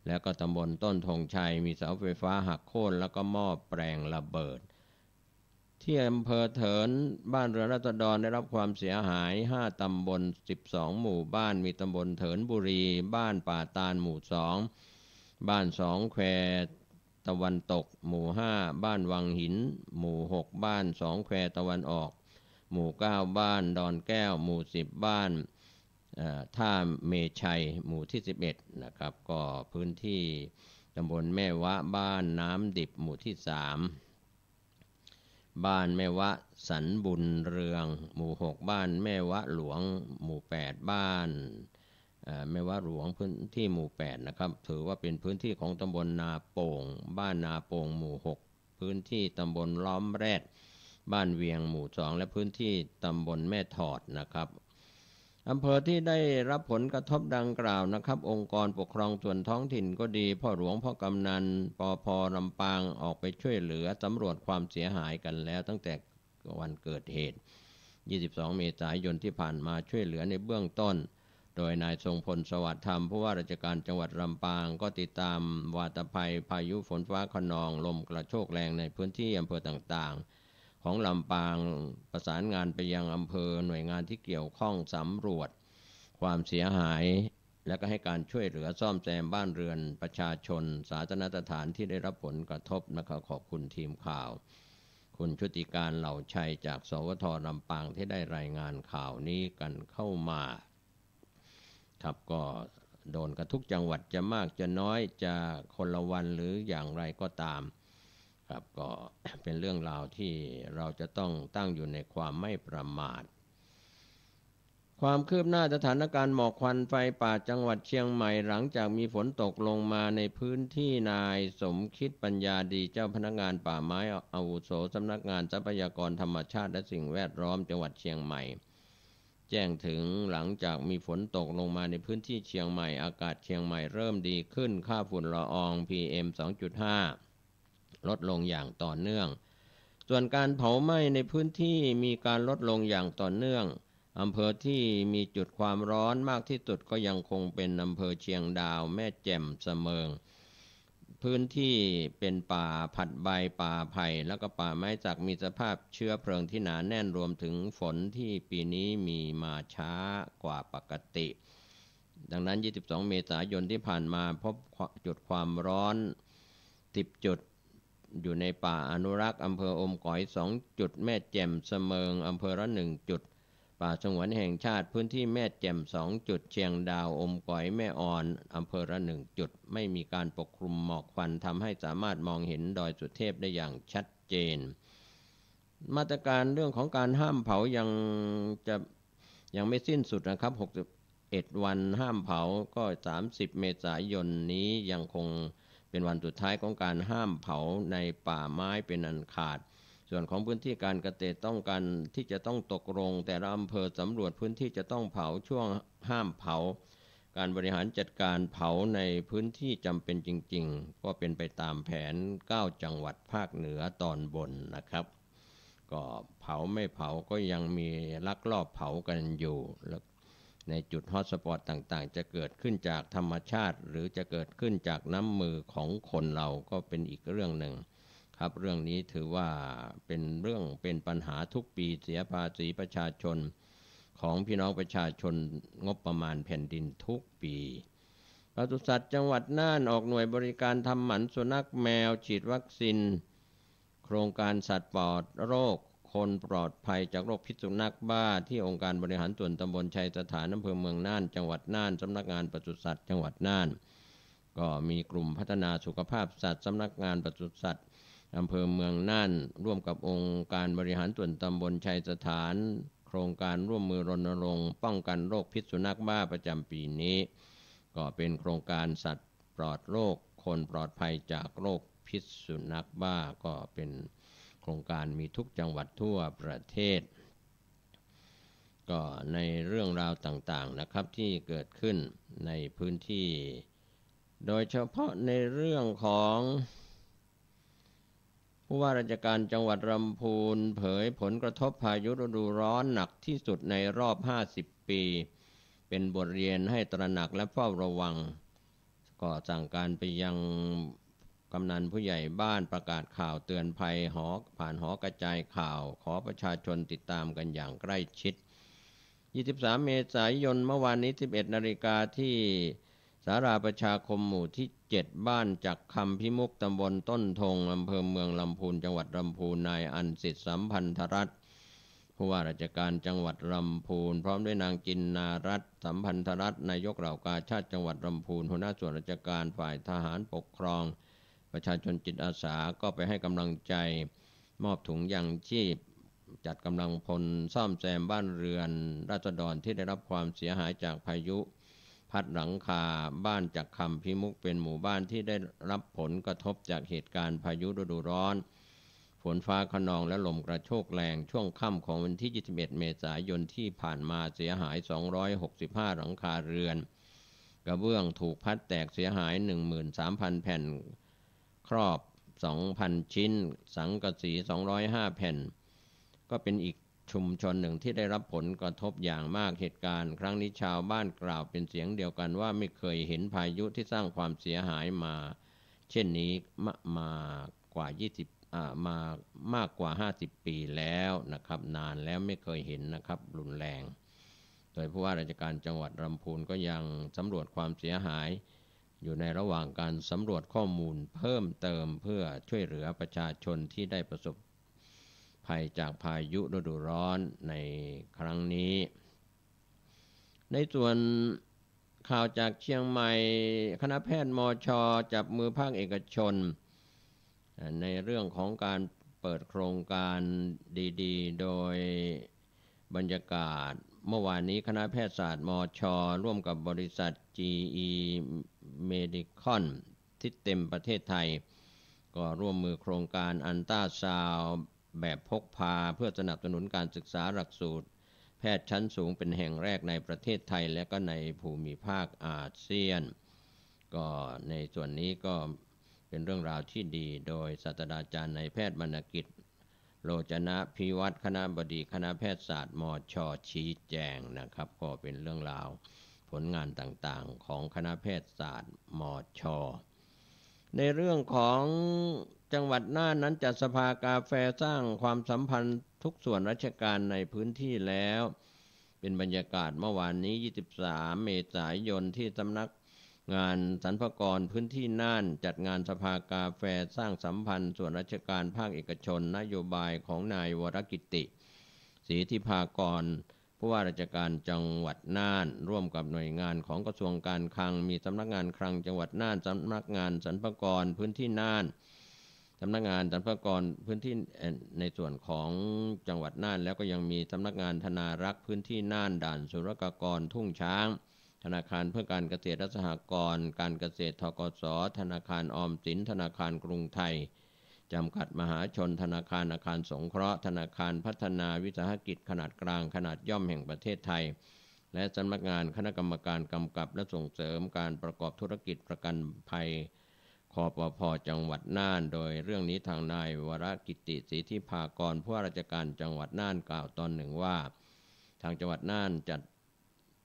แล้วก็ตำบลต้นธงชัยมีเสาไฟฟ้าหักโค่นแล้วก็หม้อแปลงระเบิดที่อำเภอเถินบ้านเรือนราษฎรได้รับความเสียหาย5ตำบล12หมู่บ้านมีตำบลเถินบุรีบ้านป่าตาลหมู่2บ้าน2แควตะวันตกหมู่5บ้านวังหินหมู่6บ้าน2แควตะวันออกหมู่9บ้านดอนแก้วหมู่10บ้านท่าเมชัยหมู่ที่11นะครับก็พื้นที่ตำบลแม่วะบ้านน้ำดิบหมู่ที่3บ้านแม่วะสันบุญเรืองหมู่6บ้านแม่วะหลวงหมู่8บ้านแม่วะหลวงพื้นที่หมู่8นะครับถือว่าเป็นพื้นที่ของตำบลนาโป่งบ้านนาโป่งหมู่6พื้นที่ตำบลล้อมแรดบ้านเวียงหมู่2และพื้นที่ตำบลแม่ถอดนะครับอำเภอที่ได้รับผลกระทบดังกล่าวนะครับองค์กรปกครองส่วนท้องถิ่นก็ดีพ่อหลวงพ่อกำนันปภ.ลำปางออกไปช่วยเหลือสำรวจความเสียหายกันแล้วตั้งแต่วันเกิดเหตุ22เมษายนที่ผ่านมาช่วยเหลือในเบื้องต้นโดยนายทรงพลสวัสดิ์ธรรมผู้ว่าราชการจังหวัดลำปางก็ติดตามวาตภัยพายุฝนฟ้าคะนองลมกระโชกแรงในพื้นที่อำเภอต่างๆของลำปางประสานงานไปยังอำเภอหน่วยงานที่เกี่ยวข้องสำรวจความเสียหายและก็ให้การช่วยเหลือซ่อมแซมบ้านเรือนประชาชนสาธารณสถานที่ได้รับผลกระทบนะครับขอบคุณทีมข่าวคุณชุติการเหล่าชัยจากสวท.ลำปางที่ได้รายงานข่าวนี้กันเข้ามาครับก็โดนกันทุกจังหวัดจะมากจะน้อยจะคนละวันหรืออย่างไรก็ตามครับก็เป็นเรื่องราวที่เราจะต้องตั้งอยู่ในความไม่ประมาทความคืบหน้าสถานการณ์หมอกควันไฟป่าจังหวัดเชียงใหม่หลังจากมีฝนตกลงมาในพื้นที่นายสมคิดปัญญาดีเจ้าพนักงานป่าไม้อาวุโสสำนักงานทรัพยากรธรรมชาติและสิ่งแวดล้อมจังหวัดเชียงใหม่แจ้งถึงหลังจากมีฝนตกลงมาในพื้นที่เชียงใหม่อากาศเชียงใหม่เริ่มดีขึ้นค่าฝุ่นละออง PM 2.5 ลดลงอย่างต่อเนื่องส่วนการเผาไหม้ในพื้นที่มีการลดลงอย่างต่อเนื่องอำเภอที่มีจุดความร้อนมากที่สุดก็ยังคงเป็นอำเภอเชียงดาวแม่แจ่มเสมิงพื้นที่เป็นป่าผัดใบป่าไผ่แล้วก็ป่าไม้สักมีสภาพเชื้อเพลิงที่หนาแน่นรวมถึงฝนที่ปีนี้มีมาช้ากว่าปกติดังนั้น22เมษายนที่ผ่านมาพบจุดความร้อน10จุดอยู่ในป่าอนุรักษ์อำเภออมก๋อย2จุดแม่แจ่มเสมิงอำเภอละ1จุดป่าสงวนแห่งชาติพื้นที่แม่แจ่ม2จุดเชียงดาวอมก๋อยแม่อ่อนอำเภอละ1จุดไม่มีการปกคลุมหมอกควันทำให้สามารถมองเห็นดอยสุเทพได้อย่างชัดเจนมาตรการเรื่องของการห้ามเผายังไม่สิ้นสุดนะครับ61วันห้ามเผาก็30เมษายนนี้ยังคงเป็นวันสุดท้ายของการห้ามเผาในป่าไม้เป็นอันขาดส่วนของพื้นที่การเกษตรต้องการที่จะต้องตกลงแต่ละอำเภอสำรวจพื้นที่จะต้องเผาช่วงห้ามเผา การบริหารจัดการเผาในพื้นที่จำเป็นจริงๆก็เป็นไปตามแผน9จังหวัดภาคเหนือตอนบนนะครับก็เผาไม่เผาก็ยังมีลักลอบเผากันอยู่แล้วในจุดฮอตสปอตต่างๆจะเกิดขึ้นจากธรรมชาติหรือจะเกิดขึ้นจากน้ำมือของคนเราก็เป็นอีกเรื่องหนึ่งครับเรื่องนี้ถือว่าเป็นปัญหาทุกปีเสียภาษีประชาชนของพี่น้องประชาชนงบประมาณแผ่นดินทุกปีปศุสัตว์จังหวัดน่านออกหน่วยบริการทำหมันสุนัขแมวฉีดวัคซีนโครงการสัตว์ปลอดโรคคนปลอดภัยจากโรคพิษสุนัขบ้าที่องค์การบริหารส่วนตำบลชัยสถานอำเภอเมืองน่านจังหวัดน่านสำนักงานปศุสัตว์จังหวัดน่านก็มีกลุ่มพัฒนาสุขภาพสัตว์สำนักงานปศุสัตว์อำเภอเมืองน่านร่วมกับองค์การบริหารส่วนตำบลชัยสถานโครงการร่วมมือรณรงค์ป้องกันโรคพิษสุนัขบ้าประจำปีนี้ก็เป็นโครงการสัตว์ปลอดโรคคนปลอดภัยจากโรคพิษสุนัขบ้าก็เป็นโครงการมีทุกจังหวัดทั่วประเทศก็ในเรื่องราวต่างๆนะครับที่เกิดขึ้นในพื้นที่โดยเฉพาะในเรื่องของผู้ว่าราชการจังหวัดลำพูนเผยผลกระทบพายุฤดูร้อนหนักที่สุดในรอบ50ปีเป็นบทเรียนให้ตระหนักและเฝ้าระวังก็สั่งการไปยังกำนันผู้ใหญ่บ้านประกาศข่าวเตือนภัยผ่านหอกระจายข่าวขอประชาชนติดตามกันอย่างใกล้ชิด23เมษายนเมื่อวานนี้ 11:00 น.ที่ศาลาประชาคมหมู่ที่7บ้านจักคำพิมุกตำบลต้นทงอำเภอเมืองลำพูนจังหวัดลำพูนนายอันสิทธิสัมพันธรัตน์ผู้ว่าราชการจังหวัดลำพูนพร้อมด้วยนางจินนารัตน์สัมพันธรัตน์นายกเหล่ากาชาติจังหวัดลำพูนหัวหน้าส่วนราชการฝ่ายทหารปกครองประชาชนจิตอาสาก็ไปให้กำลังใจมอบถุงยังชีพจัดกำลังพลซ่อมแซมบ้านเรือนราษฎรที่ได้รับความเสียหายจากพายุพัดหลังคาบ้านจักคำพิมุกเป็นหมู่บ้านที่ได้รับผลกระทบจากเหตุการณ์พายุฤดูร้อนฝนฟ้าคะนองและลมกระโชกแรงช่วงค่ำของวันที่21เมษายนที่ผ่านมาเสียหาย265หลังคาเรือนกระเบื้องถูกพัดแตกเสียหาย 13,000 แผ่นครอบ 2,000 ชิ้นสังกะสี205แผ่นก็เป็นอีกชุมชนหนึ่งที่ได้รับผลกระทบอย่างมากเหตุการณ์ครั้งนี้ชาวบ้านกล่าวเป็นเสียงเดียวกันว่าไม่เคยเห็นพายุที่สร้างความเสียหายมาเช่นนี้มากว่า50ปีแล้วนะครับนานแล้วไม่เคยเห็นนะครับรุนแรงโดยผู้ว่าราชการจังหวัดลำพูนก็ยังสำรวจความเสียหายอยู่ในระหว่างการสำรวจข้อมูลเพิ่มเติมเพื่อช่วยเหลือประชาชนที่ได้ประสบภัยจากพายุฤดูร้อนในครั้งนี้ในส่วนข่าวจากเชียงใหม่คณะแพทย์มช.จับมือภาคเอกชนในเรื่องของการเปิดโครงการดีๆโดยบรรยากาศเมื่อวานนี้คณะแพทยศาสตร์มช.ร่วมกับบริษัท GE Medicon ที่เต็มประเทศไทยก็ร่วมมือโครงการอัลตราซาวด์แบบพกพาเพื่อสนับสนุนการศึกษาหลักสูตรแพทย์ชั้นสูงเป็นแห่งแรกในประเทศไทยและก็ในภูมิภาคอาเซียนก็ในส่วนนี้ก็เป็นเรื่องราวที่ดีโดยศาสตราจารย์นายแพทย์มณกิจโลจนะพิวัตรคณบดีคณะแพทยศาสตร์มช.ชี้แจงนะครับก็เป็นเรื่องราวผลงานต่างๆของคณะแพทยศาสตร์มช.ในเรื่องของจังหวัดน่านนั้นจัดสภากาแฟสร้างความสัมพันธ์ทุกส่วนราชการในพื้นที่แล้วเป็นบรรยากาศเมื่อวานนี้23เมษายนที่สำนักงานสรรพากรพื้นที่น่านจัดงานสภากาแฟสร้างสัมพันธ์ส่วนราชการภาคเอกชนนโยบายของนายวรกิติศรีธิภากรผู้ว่าราชการจังหวัดน่านร่วมกับหน่วยงานของกระทรวงการคลังมีสำนักงานคลังจังหวัดน่านสำนักงานสรรพากรพื้นที่น่านสำนักงานสรรพากรพื้นที่ในส่วนของจังหวัดน่านแล้วก็ยังมีสำนักงานธนารักษ์พื้นที่น่านด่านศุลกากรทุ่งช้างธนาคารเพื่อการเกษตรและสหกรณ์การเกษตรธกส.ธนาคารออมสินธนาคารกรุงไทยจำกัดมหาชนธนาคารอาคารสงเคราะห์ธนาคารพัฒนาวิสาหกิจขนาดกลางขนาดย่อมแห่งประเทศไทย และสำนักงานคณะกรรมการกำกับและส่งเสริมการประกอบธุรกิจประกันภัยคปภ.จังหวัดน่านโดยเรื่องนี้ทางนายวรกิติศรีธิภากรผู้ว่าราชการจังหวัดน่านกล่าวตอนหนึ่งว่าทางจังหวัดน่านจัด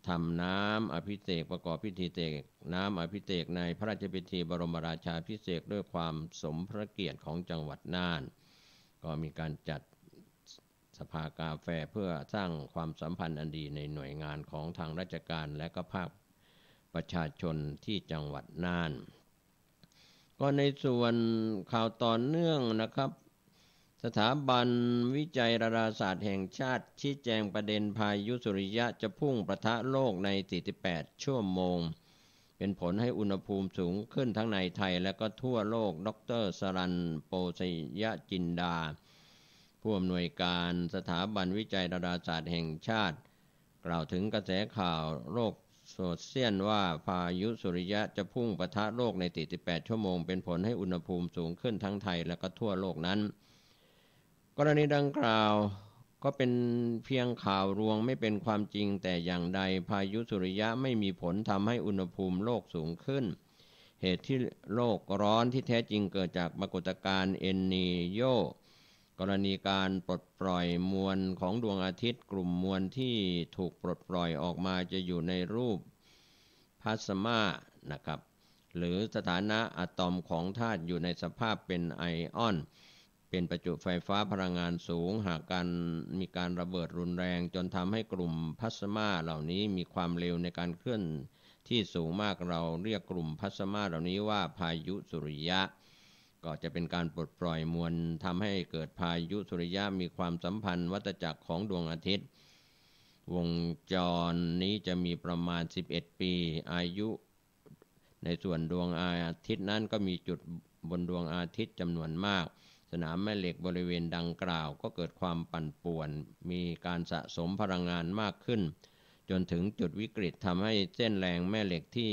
ทำน้ำอภิเษกประกอบพิธีเสกน้ำอภิเษกในพระราชพิธีบรมราชาภิเษกด้วยความสมพระเกียรติของจังหวัดน่านก็มีการจัดสภากาแฟเพื่อสร้างความสัมพันธ์อันดีในหน่วยงานของทางราชการและก็ภาคประชาชนที่จังหวัดน่านก็ในส่วนข่าวต่อเนื่องนะครับสถาบันวิจัยดาราศาสตร์แห่งชาติชี้แจงประเด็นพายุสุริยะจะพุ่งปะทะโลกใน48ชั่วโมงเป็นผลให้อุณหภูมิสูงขึ้นทั้งในไทยและก็ทั่วโลกดร.สรัญ โปสยจินดาผู้อำนวยการสถาบันวิจัยดาราศาสตร์แห่งชาติกล่าวถึงกระแสข่าวโลกโซเชียลว่าพายุสุริยะจะพุ่งปะทะโลกใน48ชั่วโมงเป็นผลให้อุณหภูมิสูงขึ้นทั้งไทยและก็ทั่วโลกนั้นกรณีดังกล่าวก็เป็นเพียงข่าวลวงไม่เป็นความจริงแต่อย่างใดพายุสุริยะไม่มีผลทำให้อุณหภูมิโลกสูงขึ้นเหตุที่โลกร้อนที่แท้จริงเกิดจากปรากฏการณ์เอลนีโญกรณีการปลดปล่อยมวลของดวงอาทิตย์กลุ่มมวลที่ถูกปลดปล่อยออกมาจะอยู่ในรูปพลาสมานะครับหรือสถานะอะตอมของธาตุอยู่ในสภาพเป็นไอออนเป็นประจุไฟฟ้าพลังงานสูงหากมีการระเบิดรุนแรงจนทำให้กลุ่มพลาสมาเหล่านี้มีความเร็วในการเคลื่อนที่สูงมากเราเรียกกลุ่มพลาสมาเหล่านี้ว่าพายุสุริยะก็จะเป็นการปลดปล่อยมวลทำให้เกิดพายุสุริยะมีความสัมพันธ์วัฏจักรของดวงอาทิตย์วงจรนี้จะมีประมาณ11ปีอายุในส่วนดวงอาทิตย์นั้นก็มีจุดบนดวงอาทิตย์จำนวนมากสนามแม่เหล็กบริเวณดังกล่าวก็เกิดความปั่นป่วนมีการสะสมพลังงานมากขึ้นจนถึงจุดวิกฤตทำให้เส้นแรงแม่เหล็กที่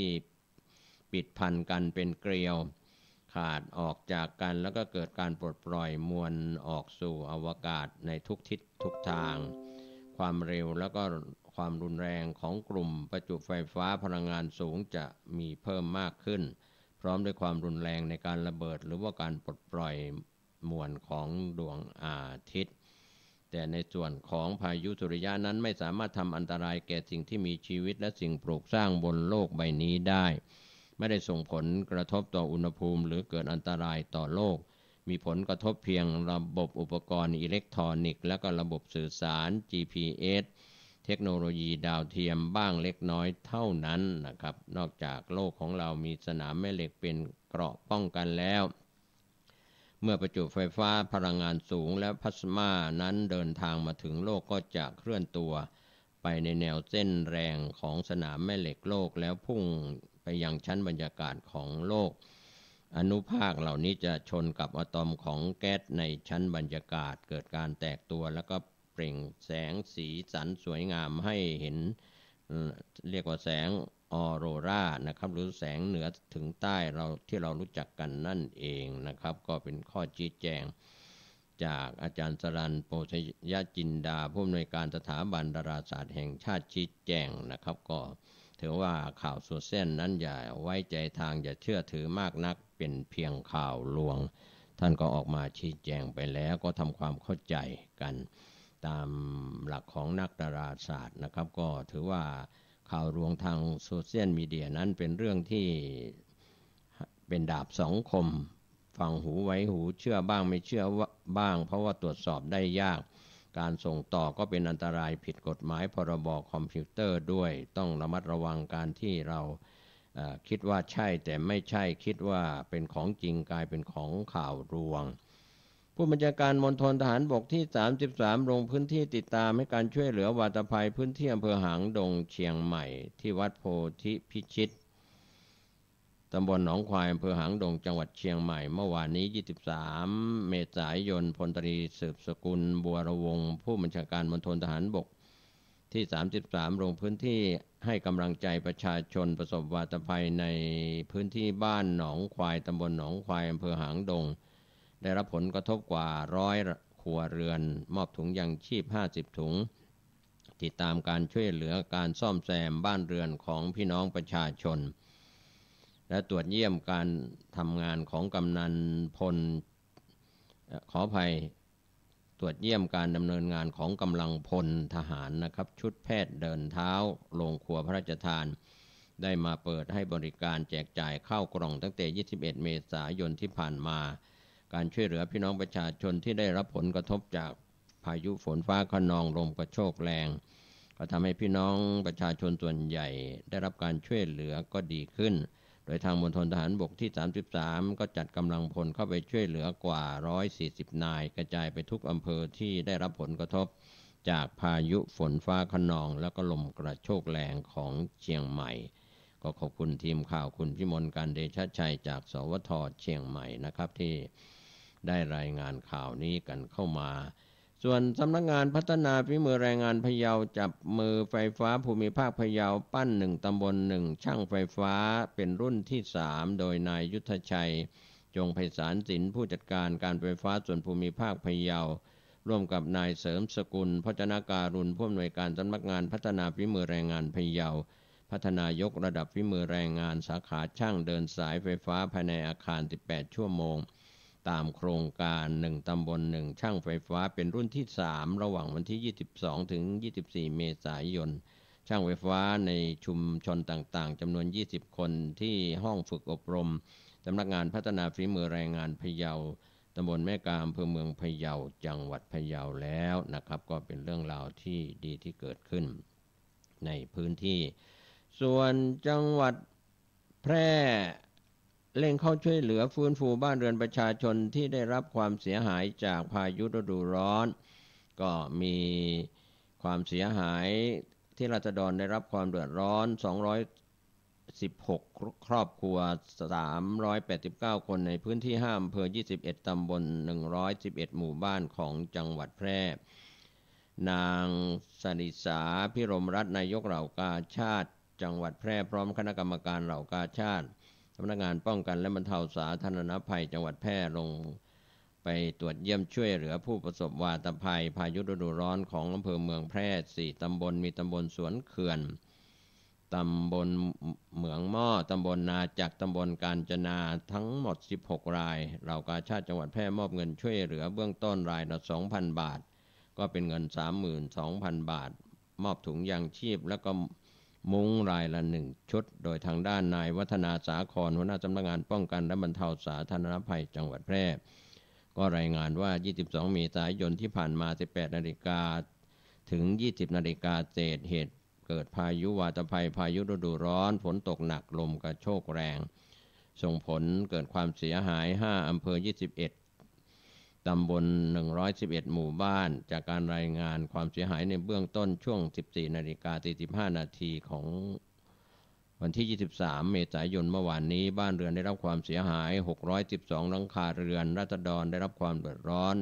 ปิดพันกันเป็นเกลียวขาดออกจากกันแล้วก็เกิดการปลดปล่อยมวลออกสู่อวกาศในทุกทิศทุกทางความเร็วแล้วก็ความรุนแรงของกลุ่มประจุไฟฟ้าพลังงานสูงจะมีเพิ่มมากขึ้นพร้อมด้วยความรุนแรงในการระเบิดหรือว่าการปลดปล่อยมวลของดวงอาทิตย์แต่ในส่วนของพายุสุริยะนั้นไม่สามารถทำอันตรายแก่สิ่งที่มีชีวิตและสิ่งปลูกสร้างบนโลกใบนี้ได้ไม่ได้ส่งผลกระทบต่ออุณหภูมิหรือเกิดอันตรายต่อโลกมีผลกระทบเพียงระบบอุปกรณ์อิเล็กทรอนิกส์และก็ระบบสื่อสาร GPS เทคโนโลยีดาวเทียมบ้างเล็กน้อยเท่านั้นนะครับนอกจากโลกของเรามีสนามแม่เหล็กเป็นเกราะป้องกันแล้วเมื่อประจุไฟฟ้าพลังงานสูงและพลาสมานั้นเดินทางมาถึงโลกก็จะเคลื่อนตัวไปในแนวเส้นแรงของสนามแม่เหล็กโลกแล้วพุ่งไปยังชั้นบรรยากาศของโลกอนุภาคเหล่านี้จะชนกับอะตอมของแก๊สในชั้นบรรยากาศเกิดการแตกตัวแล้วก็เปล่งแสงสีสันสวยงามให้เห็นเรียกว่าแสงออโรรานะครับหรือแสงเหนือถึงใต้ที่เรารู้จักกันนั่นเองนะครับก็เป็นข้อชี้แจงจากอาจารย์สรัญ โปสยจินดาผู้อำนวยการสถาบันดาราศาสตร์แห่งชาติชี้แจงนะครับก็ถือว่าข่าวโซเชียลนั้นอย่าไว้ใจทางอย่าเชื่อถือมากนักเป็นเพียงข่าวลวงท่านก็ออกมาชี้แจงไปแล้วก็ทำความเข้าใจกันตามหลักของนักดาราศาสตร์นะครับก็ถือว่าข่าวลวงทางโซเชียลมีเดียนั้นเป็นเรื่องที่เป็นดาบสองคมฟังหูไว้หูเชื่อบ้างไม่เชื่อบ้างเพราะว่าตรวจสอบได้ยากการส่งต่อก็เป็นอันตรายผิดกฎหมายพรบคอมพิวเตอร์ด้วยต้องระมัดระวังการที่เราคิดว่าใช่แต่ไม่ใช่คิดว่าเป็นของจริงกลายเป็นของข่าวลวงผู้บัญชาการมณฑลทหารบกที่33ลงพื้นที่ติดตามให้การช่วยเหลือวาตภัยพื้นที่อำเภอหางดงเชียงใหม่ที่วัดโพธิพิชิตตำบลหนองควายอำเภอหางดงจังหวัดเชียงใหม่เมื่อวานนี้23เมษายนพลตรีสืบสกุลบัวระวงผู้บัญชาการมณฑลทหารบกที่33ลงพื้นที่ให้กำลังใจประชาชนประสบวาตภัยในพื้นที่บ้านหนองควายตำบลหนองควายอำเภอหางดงได้รับผลกระทบกว่า100 ครัวเรือนมอบถุงยางชีพ50ถุง ติดตามการช่วยเหลือการซ่อมแซมบ้านเรือนของพี่น้องประชาชนและตรวจเยี่ยมการทำงานของกำนันพลขออภัยตรวจเยี่ยมการดำเนินงานของกำลังพลทหารนะครับชุดแพทย์เดินเท้าโรงครัวพระราชทานได้มาเปิดให้บริการแจกจ่ายข้าวกล่องตั้งแต่21 เมษายนที่ผ่านมาการช่วยเหลือพี่น้องประชาชนที่ได้รับผลกระทบจากพายุฝนฟ้าคะนองลมกระโชกแรงก็ทำให้พี่น้องประชาชนส่วนใหญ่ได้รับการช่วยเหลือก็ดีขึ้นโดยทางมณฑลทหารบกที่33ก็จัดกำลังพลเข้าไปช่วยเหลือกว่า140นายกระจายไปทุกอำเภอที่ได้รับผลกระทบจากพายุฝนฟ้าคะนองแล้วก็ลมกระโชกแรงของเชียงใหม่ก็ขอบคุณทีมข่าวคุณพิมลการเดชชัยจากสวท.เชียงใหม่นะครับที่ได้รายงานข่าวนี้กันเข้ามาส่วนสำนักงานพัฒนาฝีมือแรงงานพะเยาจับมือไฟฟ้าภูมิภาคพะเยาปั้น1ตำบล1ช่างไฟฟ้าเป็นรุ่นที่3โดยนายยุทธชัยจงไพศาลศิลป์ผู้จัดการการไฟฟ้าส่วนภูมิภาคพะเยาร่วมกับนายเสริมสกุลพจนาการุณผู้อำนวยการสำนักงานพัฒนาฝีมือแรงงานพะเยาพัฒนายกระดับฝีมือแรงงานสาขาช่างเดินสายไฟฟ้าภายในอาคาร18ชั่วโมงตามโครงการ1ตำบล1ช่างไฟฟ้าเป็นรุ่นที่3ระหว่างวันที่22ถึง24เมษายนช่างไฟฟ้าในชุมชนต่างๆจำนวน20คนที่ห้องฝึกอบรมสำนักงานพัฒนาฝีมือแรงงานพะเยาตำบลแม่กาอำเภอเมืองพะเยาจังหวัดพะเยาแล้วนะครับก็เป็นเรื่องราวที่ดีที่เกิดขึ้นในพื้นที่ส่วนจังหวัดแพร่เร่งเข้าช่วยเหลือฟื้นฟูบ้านเรือนประชาชนที่ได้รับความเสียหายจากพายุฤดูร้อนก็มีความเสียหายที่ราษฎรได้รับความเดือดร้อน216ครอบครัว389คนในพื้นที่5อำเภอ21ตำบล111หมู่บ้านของจังหวัดแพร่นางสริษาพิรมรัตน์นายกเหล่ากาชาติจังหวัดแพร่พร้อมคณะกรรมการเหล่ากาชาติสำนักงานป้องกันและบรรเทาสาธารณภัยจังหวัดแพร่ลงไปตรวจเยี่ยมช่วยเหลือผู้ประสบวาตภัยพายุฤดูร้อนของอำเภอเมืองแพร่4ตำบลมีตำบลสวนเขื่อนตำบลเหมืองหม้อตำบลนาจักตำบลกาญจนาทั้งหมด16รายเหล่ากาชาติจังหวัดแพร่มอบเงินช่วยเหลือเบื้องต้นรายละ 2,000 บาทก็เป็นเงิน 32,000 บาทมอบถุงยางชีพแล้วก็มุ้งรายละ1ชุดโดยทางด้านนายวัฒนาสาครหัวหน้าสำนักงานป้องกันและบรรเทาสาธารณภัยจังหวัดแพร่ก็รายงานว่า22เมษายนที่ผ่านมา 18 นาฬิกาถึง 20 นาฬิกาเศษเหตุเกิดพายุวาตภัยพายุฤดูร้อนฝนตกหนักลมกระโชกแรงส่งผลเกิดความเสียหาย5อำเภอ21ตำบล111หมู่บ้านจากการรายงานความเสียหายในเบื้องต้นช่วง 14:45 นาทีของวันที่23เมษายนเมื่อวานนี้บ้านเรือนได้รับความเสียหาย612หลังคาเรือนราษฎรได้รับความเดือดร้อน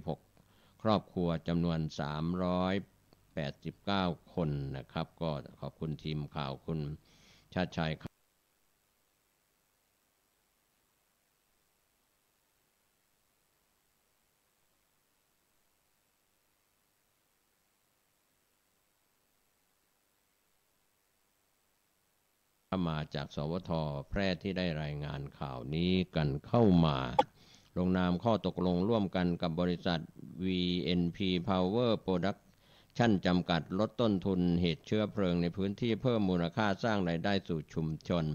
216ครอบครัวจำนวน389คนนะครับก็ขอบคุณทีมข่าวคุณชาติชัยมาจากสวท.แพร่ที่ได้รายงานข่าวนี้กันเข้ามาลงนามข้อตกลงร่วมกันกับบริษัท VNP Power Production จำกัดลดต้นทุนเหตุเชื้อเพลิงในพื้นที่เพิ่มมูลค่าสร้างรายได้สู่ชุมชน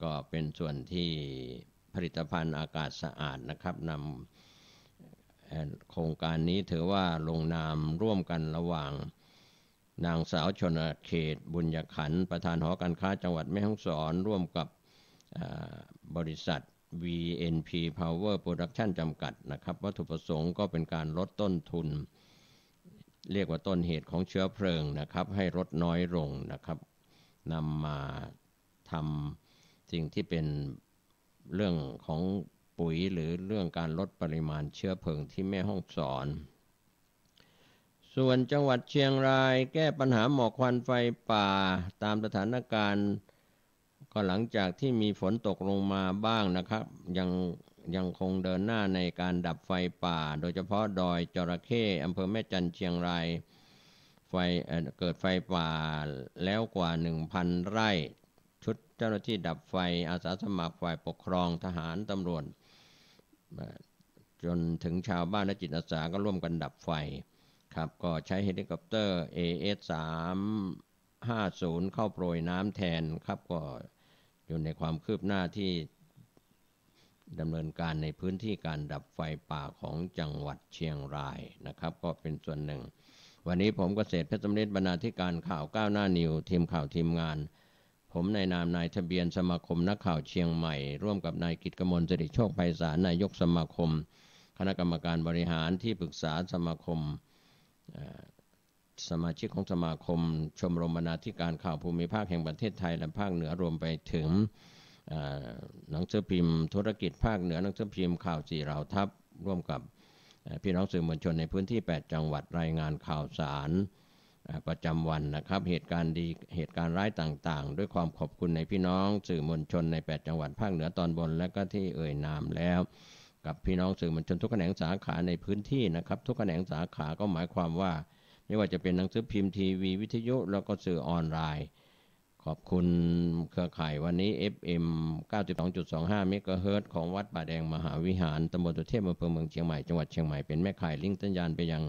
ก็เป็นส่วนที่ผลิตภัณฑ์อากาศสะอาดนะครับนำโครงการนี้ถือว่าลงนามร่วมกันระหว่างนางสาวชนเขตบุญญขันธ์ประธานหอการค้าจังหวัดแม่ฮ่องสอนร่วมกับบริษัท VNP Power Production จำกัดนะครับวัตถุประสงค์ก็เป็นการลดต้นทุนเรียกว่าต้นเหตุของเชื้อเพลิงนะครับให้ลดน้อยลงนะครับนำมาทำสิ่งที่เป็นเรื่องของปุ๋ยหรือเรื่องการลดปริมาณเชื้อเพลิงที่แม่ฮ่องสอนส่วนจังหวัดเชียงรายแก้ปัญหาหมอกควันไฟป่าตามสถานการณ์ก็หลังจากที่มีฝนตกลงมาบ้างนะครับยังคงเดินหน้าในการดับไฟป่าโดยเฉพาะดอยจระเข้อำเภอแม่จันทร์เชียงรายไฟ ไฟเกิดไฟป่าแล้วกว่า 1,000 ไร่ชุดเจ้าหน้าที่ดับไฟอาสาสมัครฝ่ายปกครองทหารตำรวจจนถึงชาวบ้านและจิตอาสาก็ร่วมกันดับไฟครับก็ใช้เฮลิคอปเตอร์ AS350 เข้าโปรยน้ำแทนครับก็อยู่ในความคืบหน้าที่ดำเนินการในพื้นที่การดับไฟป่าของจังหวัดเชียงรายนะครับก็เป็นส่วนหนึ่งวันนี้ผมเกษตรเพชรสำริดบรรณาธิการข่าวก้าวหน้านิวทีมข่าวทีมงานผมในนามนายทะเบียนสมาคมนักข่าวเชียงใหม่ร่วมกับนายกิตติกมลสิริโชคไพศาลนายกสมาคมคณะกรรมการบริหารที่ปรึกษาสมาคมสมาชิกของสมาคมชมรมบรรณาธิการข่าวภูมิภาคแห่งประเทศไทยและภาคเหนือรวมไปถึงหนังสือพิมพ์ธุรกิจภาคเหนือหนังสือพิมพ์ข่าว4เหล่าทัพร่วมกับพี่น้องสื่อมวลชนในพื้นที่8จังหวัดรายงานข่าวสารประจำวันนะครับเหตุการณ์ดีเหตุการณ์ร้ายต่างๆด้วยความขอบคุณในพี่น้องสื่อมวลชนใน8จังหวัดภาคเหนือตอนบนและก็ที่เอ่ยนามแล้วกับพี่น้องสื่อมวลชนทุกแขนงสาขาในพื้นที่นะครับทุกแขนงสาขาก็หมายความว่าไม่ว่าจะเป็นหนังสือพิมพ์ทีวีวิทยุแล้วก็สื่อออนไลน์ขอบคุณเครือข่ายวันนี้ FM 92.25 เมกะเฮิรตซ์ของวัดป่าแดงมหาวิหารตำบลสุเทพอำเภอเมืองเชียงใหม่จังหวัดเชียงใหม่เป็นแม่ข่ายลิงก์สัญญาณไปยัง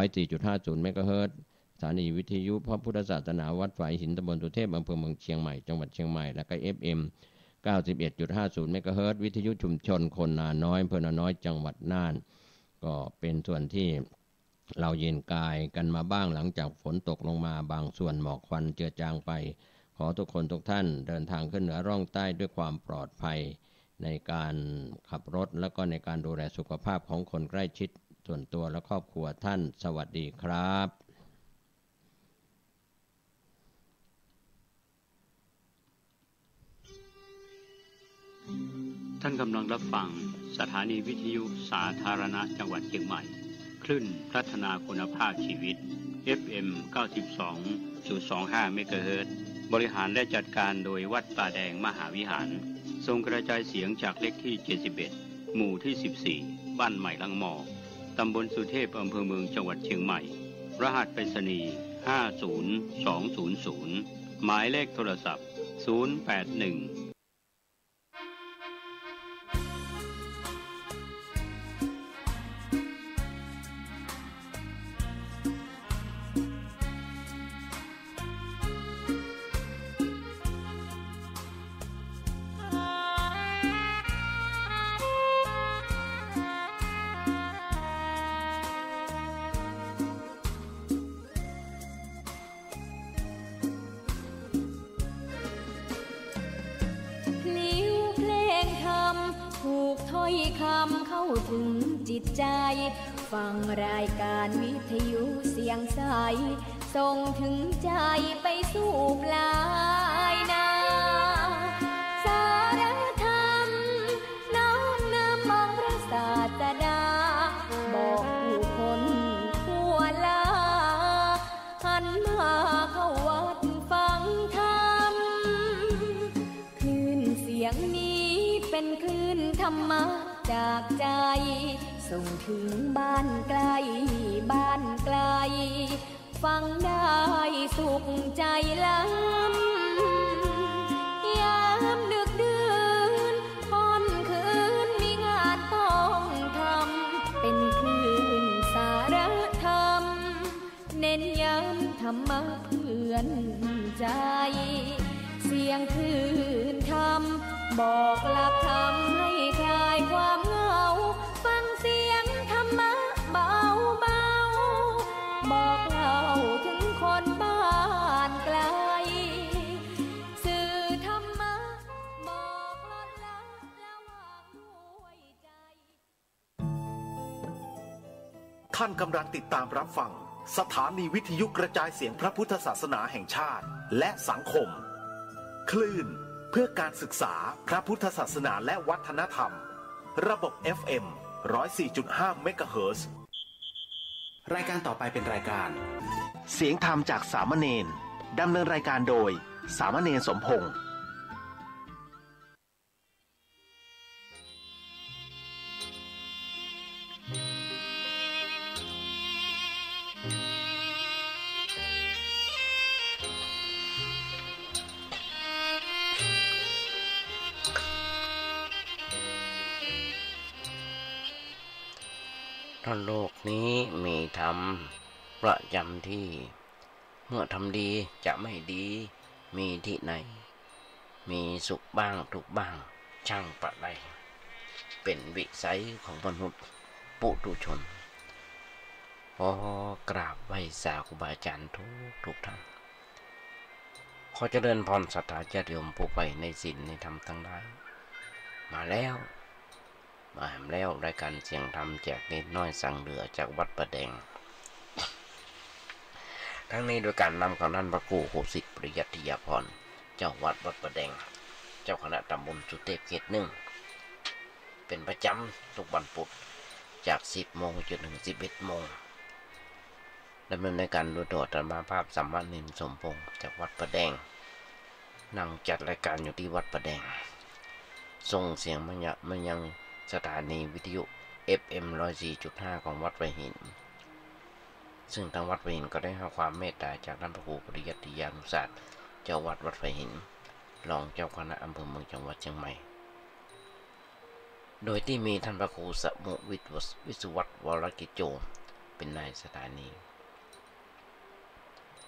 104.50 เมกะเฮิรตซ์สถานีวิทยุพระพุทธศาสนาวัดฝายหินตำบลสุเทพอำเภอเมืองเชียงใหม่จังหวัดเชียงใหม่และก็ FM 91.50 เมกะเฮิรตซ์วิทยุชุมชนคนนาน้อยอำเภอนาน้อยจังหวัดน่านก็เป็นส่วนที่เราเย็นกายกันมาบ้างหลังจากฝนตกลงมาบางส่วนหมอกควันเจือจางไปขอทุกคนทุกท่านเดินทางขึ้นเหนือร่องใต้ด้วยความปลอดภัยในการขับรถและก็ในการดูแลสุขภาพของคนใกล้ชิดส่วนตัวและครอบครัวท่านสวัสดีครับท่านกำลังรับฟังสถานีวิทยุสาธารณะจังหวัดเชียงใหม่คลื่นพัฒนาคุณภาพชีวิต FM 92.25 เมกะเฮิรตซ์บริหารและจัดการโดยวัดป่าแดงมหาวิหารทรงกระจายเสียงจากเลขที่71หมู่ที่14บ้านใหม่ลังมอตำบลสุเทพอำเภอเมืองจังหวัดเชียงใหม่รหัสไปรษณีย์50200หมายเลขโทรศัพท์081คำเข้าถึงจิตใจฟังรายการวิทยุเสียงใสส่งถึงใจไปสู่ปลายนาสารธรรมน้อมนำมองพระศาสดาบอกผู้คนทั่วลาหันมาเข้าวัดฟังธรรมคลื่นเสียงนี้เป็นคลื่นธรรมะจากใจส่งถึงบ้านไกลบ้านไกลฟังได้สุขใจล้ำยามดึกดื่นค่ำคืนมีงานต้องทำเป็นคลื่นสารธรรมเน้นย้ำธรรมะเพื่อนใจเสียงคลื่นธรรมบอกหลักธรรมให้คลายความเหงาฟังเสียงธรรมะเบาเบาบอกเล่าถึงคนบ้านไกลสื่อธรรมะบอกลดละระหว่างด้วยใจท่านกำลังติดตามรับฟังสถานีวิทยุกระจายเสียงพระพุทธศาสนาแห่งชาติและสังคมคลื่นเพื่อการศึกษาพระพุทธศาสนาและวัฒนธรรมระบบ FM 104.5 เมกะเฮิรตซ์รายการต่อไปเป็นรายการเสียงธรรมจากสามเณรดำเนินรายการโดยสามเณรสมพงษ์ โลกนี้มีธรรมประจำที่เมื่อทำดีจะไม่ดีมีที่ไหนมีสุขบ้างทุกข์บ้างช่างประไลเป็นวิสัยของมนุษย์ปุถุชนขอกราบไหว้สาครูบาอาจารย์ทุกท่านขอเจริญพรศรัทธาญาติโยมผู้ใฝ่ในศีลในธรรมทั้งหลายมาแล้วรายการเสียงธรรมแจกนิดน้อยสั่งเหลือจากวัดประแดงทั้งนี้โดยการนำของท่านพระครูโหสิทธิปริยัติยาภรณ์เจ้าวัดประแดงเจ้าคณะตำบลสุเทพเขต 1เป็นประจำทุกวันพุธจาก 10 โมงจนถึง 11 โมงดำเนินในการโดยอาจารย์มาภาพสัมมานินสมพงษ์จากวัดประแดงนั่งจัดรายการอยู่ที่วัดประแดงส่งเสียงมายังสถานีวิทยุ FM 104.5 ของวัดไร่หินซึ่งทางวัดไร่หินก็ได้ให้ความเมตตาจากท่านพระครูปริยัติยานุศาสตร์เจ้าวัดไร่หินรองเจ้าคณะอำเภอเมืองจังหวัดเชียงใหม่โดยที่มีท่านพระครูสมุวิสุวัตรวรกิจโจเป็นนายสถานี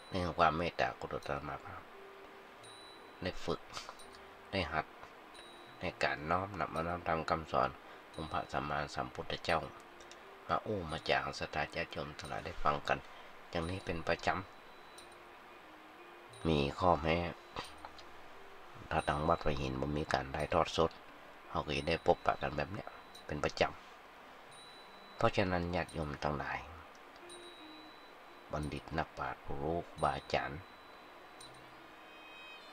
ในความเมตตากรุณามาภาพได้ฝึกได้หัดในการน้อมนำมาน้อมทำคำสอนองค์พระสัมมาสัมพุทธเจ้ามามาจากศรัทธาญาติโยมทั้งหลายได้ฟังกันอย่างนี้เป็นประจำมีข้อแม้ถ้าทางวัดไร่หินมันมีการได้ทอดสดเขาก็จะได้พบปะกันแบบนี้เป็นประจำเพราะฉะนั้นญาติโยมทั้งหลายบัณฑิตนักปราชญ์ผู้รู้บาอาจารย์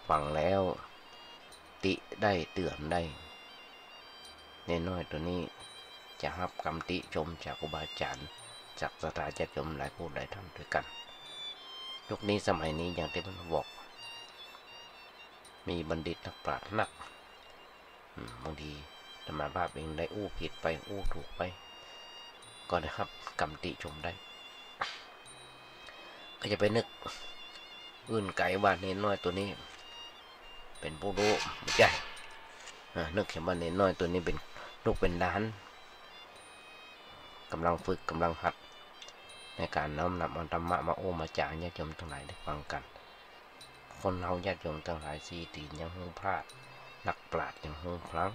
ฟังแล้วติได้เตือนได้ในน้อยตัวนี้จะรับคำติชมจากครูบาอาจารย์จากศรัทธาญาติโยมหลายผู้หลายท่านด้วยกันยุคนี้สมัยนี้อย่างที่ผมบอกมีบัณฑิตนักปราชญ์นักบางทีธรรมภาพเองได้ผิดไปถูกไปก็ได้รับคำติชมได้ก็จะไปนึกอื่นไกลว่าเน้นน้อยตัวนี้เป็นผู้รู้ไม่ใช่นึกแค่ว่าเน้นน้อยตัวนี้เป็นลูกเป็นหลานกำลังฝึกกำลังหัดในการน้อมนำเอาธรรมะมามาจากญาติโยมทั้งหลายได้ฟังกันคนเราญาติโยมทั้งหลายสี่ตีนยังหูพลาดนักปราชญ์ยังหูพลั้ง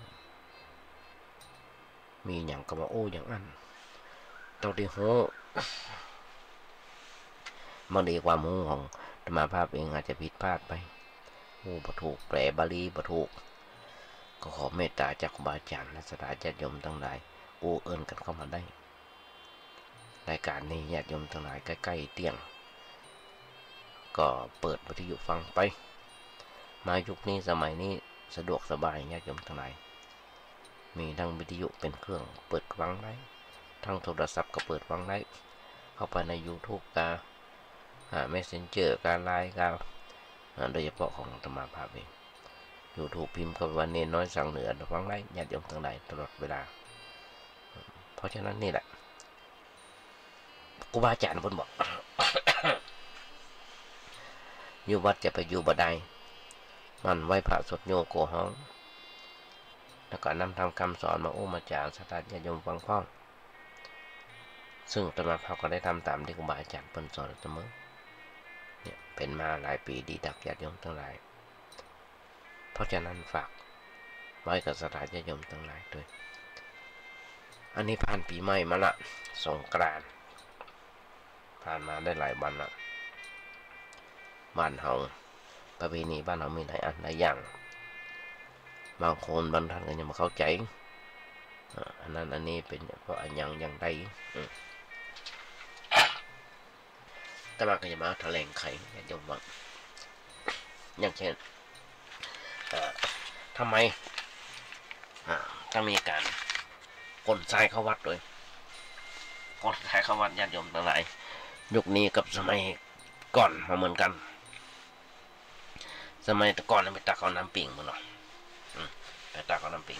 มีอย่างก็มาอย่างนั้นตัวที่หูบางทีความหูของธรรมภาพเองอาจจะผิดพลาดไปบ่ถูกแปลบาลีบ่ถูกก็ขอเมตตาจากครูบาอาจารย์และศรัทธาญาติโยมทั้งหลายเอิ้นกันเข้ามาได้รายการนี้ญาติโยมทั้งหลายใกล้ๆเตียงก็เปิดวิทยุฟังไปมายุคนี้สมัยนี้สะดวกสบายญาติโยมทั้งหลายมีทั้งวิทยุเป็นเครื่องเปิดฟังได้ทั้งโทรศัพท์ก็เปิดฟังได้เข้าไปใน YouTube กาMessenger การไลน์กาโดยเฉพาะของธรรมภาพเอง YouTube พิมพ์คำว่าเน้นน้อยสั่งเหนือฟังได้ญาติโยมทั้งหลายตลอดเวลาเพราะฉะนั้นนี่แหละครูบาอาจารย์เพิ่นบอก อยู่วัดจะไปอยู่บ่ได้มันไหว้พระสวดโยโกห้องแล้วก็นำทำคำสอนมามาจากศรัทธาญาติโยมฟังพ้องซึ่งธรรมภาพก็ได้ทำตามที่ครูบาอาจารย์เพิ่นสอนเสมอเนี่ยเป็นมาหลายปีดีดักญาติโยมทั้งหลายเพราะฉะนั้นฝากไว้กับศรัทธาญาติโยมทั้งหลายด้วยอันนี้ผ่านปีใหม่มาละสงกรานต์ผ่านมาได้หลายวันละบ้านเฮาประเพณีบ้านเฮามีหลายอันหลายอย่างบางคนบางท่านก็ยังมาเข้าใจอันนั้นอันนี้เป็นเพราะอันยังได้แต่มาก็จะมาแถลงไขญาติโยมว่าอย่างเช่นทำไมถ้ามีการกลทรายเข้าวัดด้วยกลทรายเข้าวัดญาติโยมทั้งหลายยุคนี้กับสมัยก่อนมาเหมือนกันสมัยก่อนไปตักเอาน้ำปิ่งมาหน่อยไปตักเอาน้ำปิ่ง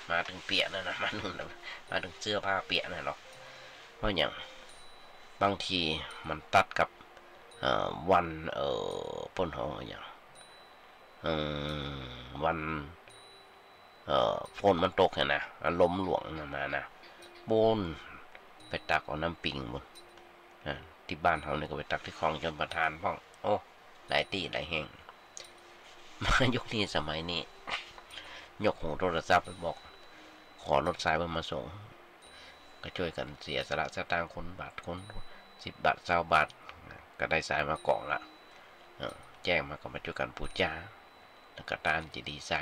มาถึงเปียกนะมาถึงเสื้อผ้าเปียกนะหรอกเพราะอย่างบางทีมันตัดกับวันปนหงอย่างวันฝนมันตกเห็นนะลมหลวงนะมานะบน ไปตักเอาน้ำปิงบนที่บ้านเขาเนี่ยก็ไปตักที่คลองชลประทานพ่องโอ้หลายตีหลายแห่งมายุคนี้สมัยนี้ยกหูโทรศัพท์ไปบอกขอรถสายมาส่งก็ช่วยกันเสียสละสตางค์คนบาทคน10 บาท20 บาทก็ได้สายมากล่องละแจ้งมาก็มาช่วยกันพูดจาแล้วก็ตานจะดีใส่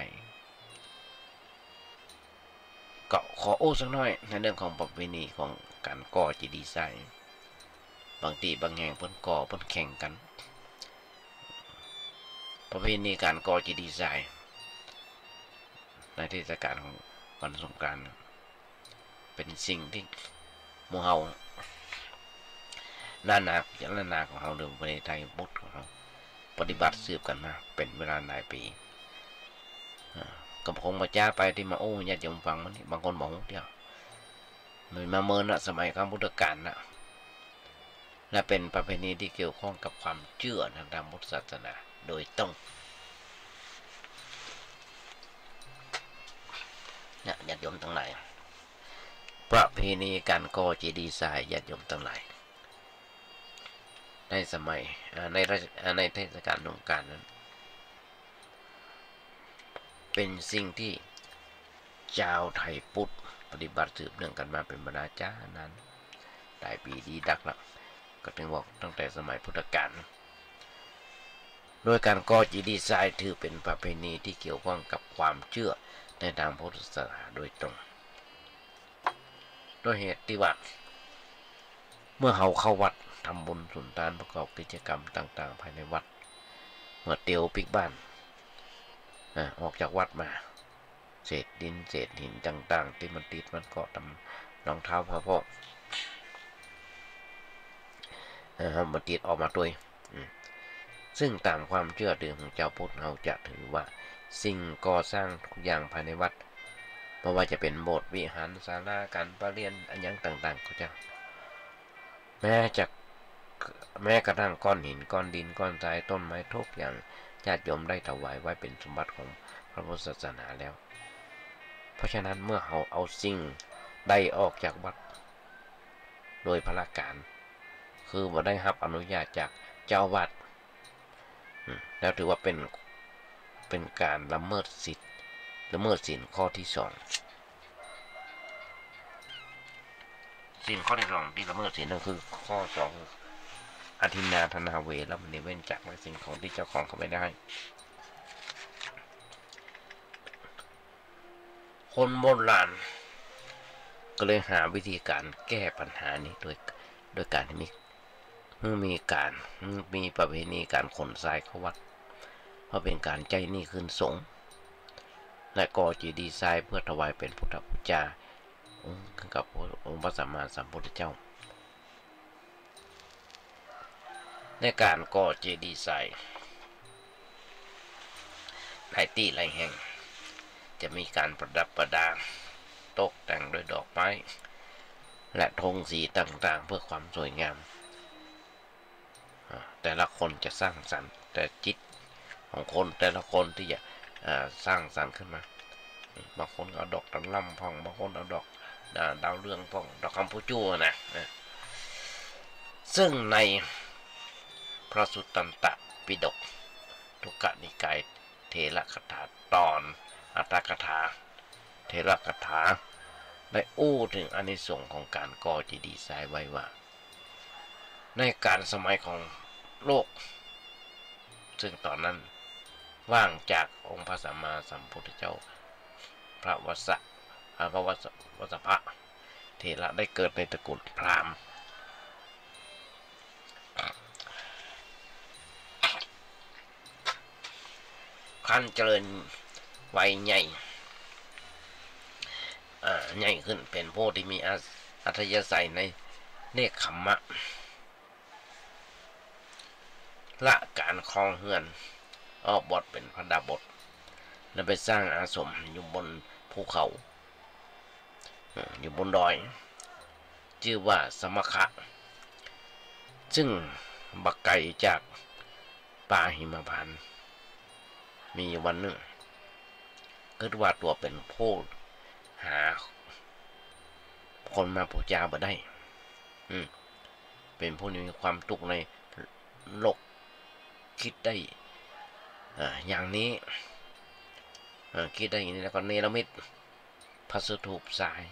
ก็ขอโอ้สักหน่อยในเรื่องของประเพณีของการก่อจีดีไซน์บางทีบางแห่งเพิ่นก่อเพิ่นแข่งกันประเพณีการก่อจีดีไซน์ในเทศกาลของวันสงกรานต์เป็นสิ่งที่หมู่เฮานาของเฮาเรื่องประเทศไทยพุทธของเฮาปฏิบัติสืบกันมาเป็นเวลาหลายปีก็คงมาจ้าไปที่มาโอ้ญาติโยมฟังมันบางคนบอกเดียวมันมาเมินสมัยครั้งพุทธกาลนะและเป็นประเพณีที่เกี่ยวข้องกับความเชื่อทางด้านพุทธศาสนาโดยตรงเนี่ยญาติโยมทั้งหลายประเพณีการก่อเจดีย์ทรายญาติโยมทั้งหลายในสมัยในเทศกาลสงกรานต์นั้นเป็นสิ่งที่ชาวไทยพุทธปฏิบัติสืบเนื่องกันมาเป็นบรรดาจ้านั้นหลายปีดีดักละก็ถึงบอกตั้งแต่สมัยพุทธกาลโดยการก่อเจดีย์ทรายถือเป็นประเพณีที่เกี่ยวข้องกับความเชื่อในทางพุทธศาสนาโดยตรงโดยเหตุที่ว่าเมื่อเขาเข้าวัดทำบุญสุนทานประกอบกิจกรรมต่างๆภายในวัดเมื่อเตียวปิกบ้านออกจากวัดมาเศษดินเศษหินต่างๆที่มันติดมันเกาะตามรองเท้าพระพ่อมันติดออกมาด้วยซึ่งตามความเชื่อเดิมของเจ้าพุทธเราจะถือว่าสิ่งก่อสร้างทุกอย่างภายในวัดไม่ว่าจะเป็นโบสถ์วิหารศาลาการประเรียนอันยังต่างๆก็จะแม้กระทั่งก้อนหินก้อนดินก้อนทรายต้นไม้ทุกอย่างญาติโยมได้ถวายไว้เป็นสมบัติของพระพุทธศาสนาแล้วเพราะฉะนั้นเมื่อเราเอาสิ่งใดออกจากวัดโดยพระการคือบ่ได้รับอนุญาตจากเจ้าวัดแล้วถือว่าเป็นการละเมิดศีลข้อที่2ศีลข้อที่2ที่ละเมิดศีลนั่นคือข้อ2อธินาทนาเวรมณีเว้นจากในสิ่งของที่เจ้าของเขาไม่ได้คนโบราณก็เลยหาวิธีการแก้ปัญหานี้โดยการที่มีประเพณีการขนทรายเข้าวัดเพราะเป็นการใจหนี้คืนสงฆ์และก่อเจดีย์ทรายเพื่อถวายเป็นพุทธบูชากับองค์พระสัมมาสัมพุทธเจ้าในการก่อเจดีย์ทรายหลายที่หลายแห่งจะมีการประดับประดาตกแต่งด้วยดอกไม้และธงสีต่างๆเพื่อความสวยงามแต่ละคนจะสร้างสรรค์แต่จิตของคนแต่ละคนที่จะสร้างสรรค์ขึ้นมาบางคนเอาดอกตะล่ำพ่องบางคนเอาดอกดาวเรืองพ่องดอกคำพูจูนะซึ่งในพระสุตตันตปิฎกทุกนิกายเถรคถาตอนอัตถกถาเถรคถาได้อู้ถึงอานิสงส์ของการก่อเจดีย์ทรายไว้ว่าในการสมัยของโลกซึ่งตอนนั้นว่างจากองค์พระสัมมาสัมพุทธเจ้าพระวสภะเถระได้เกิดในตระกูลพราหมณ์ขั้นเจริญวัยใหญ่ขึ้นเป็นผู้ที่มีอัธยาศัยในเนคขมมะละการครองเฮือนออกบทเป็นพระดาบทและไปสร้างอาสมอยู่บนภูเขาอยู่บนดอยชื่อว่าสมขะซึ่งบักไก่จากป่าหิมพานต์มีวันหนึ่งคิดว่าตัวเป็นผู้หาคนมาบูชาบ่ได้ เป็นผู้มีความทุกข์ในโลกคิดได้อย่างนี้คิดได้อย่างนี้แล้วก็เนรมิตพระสถูปทราย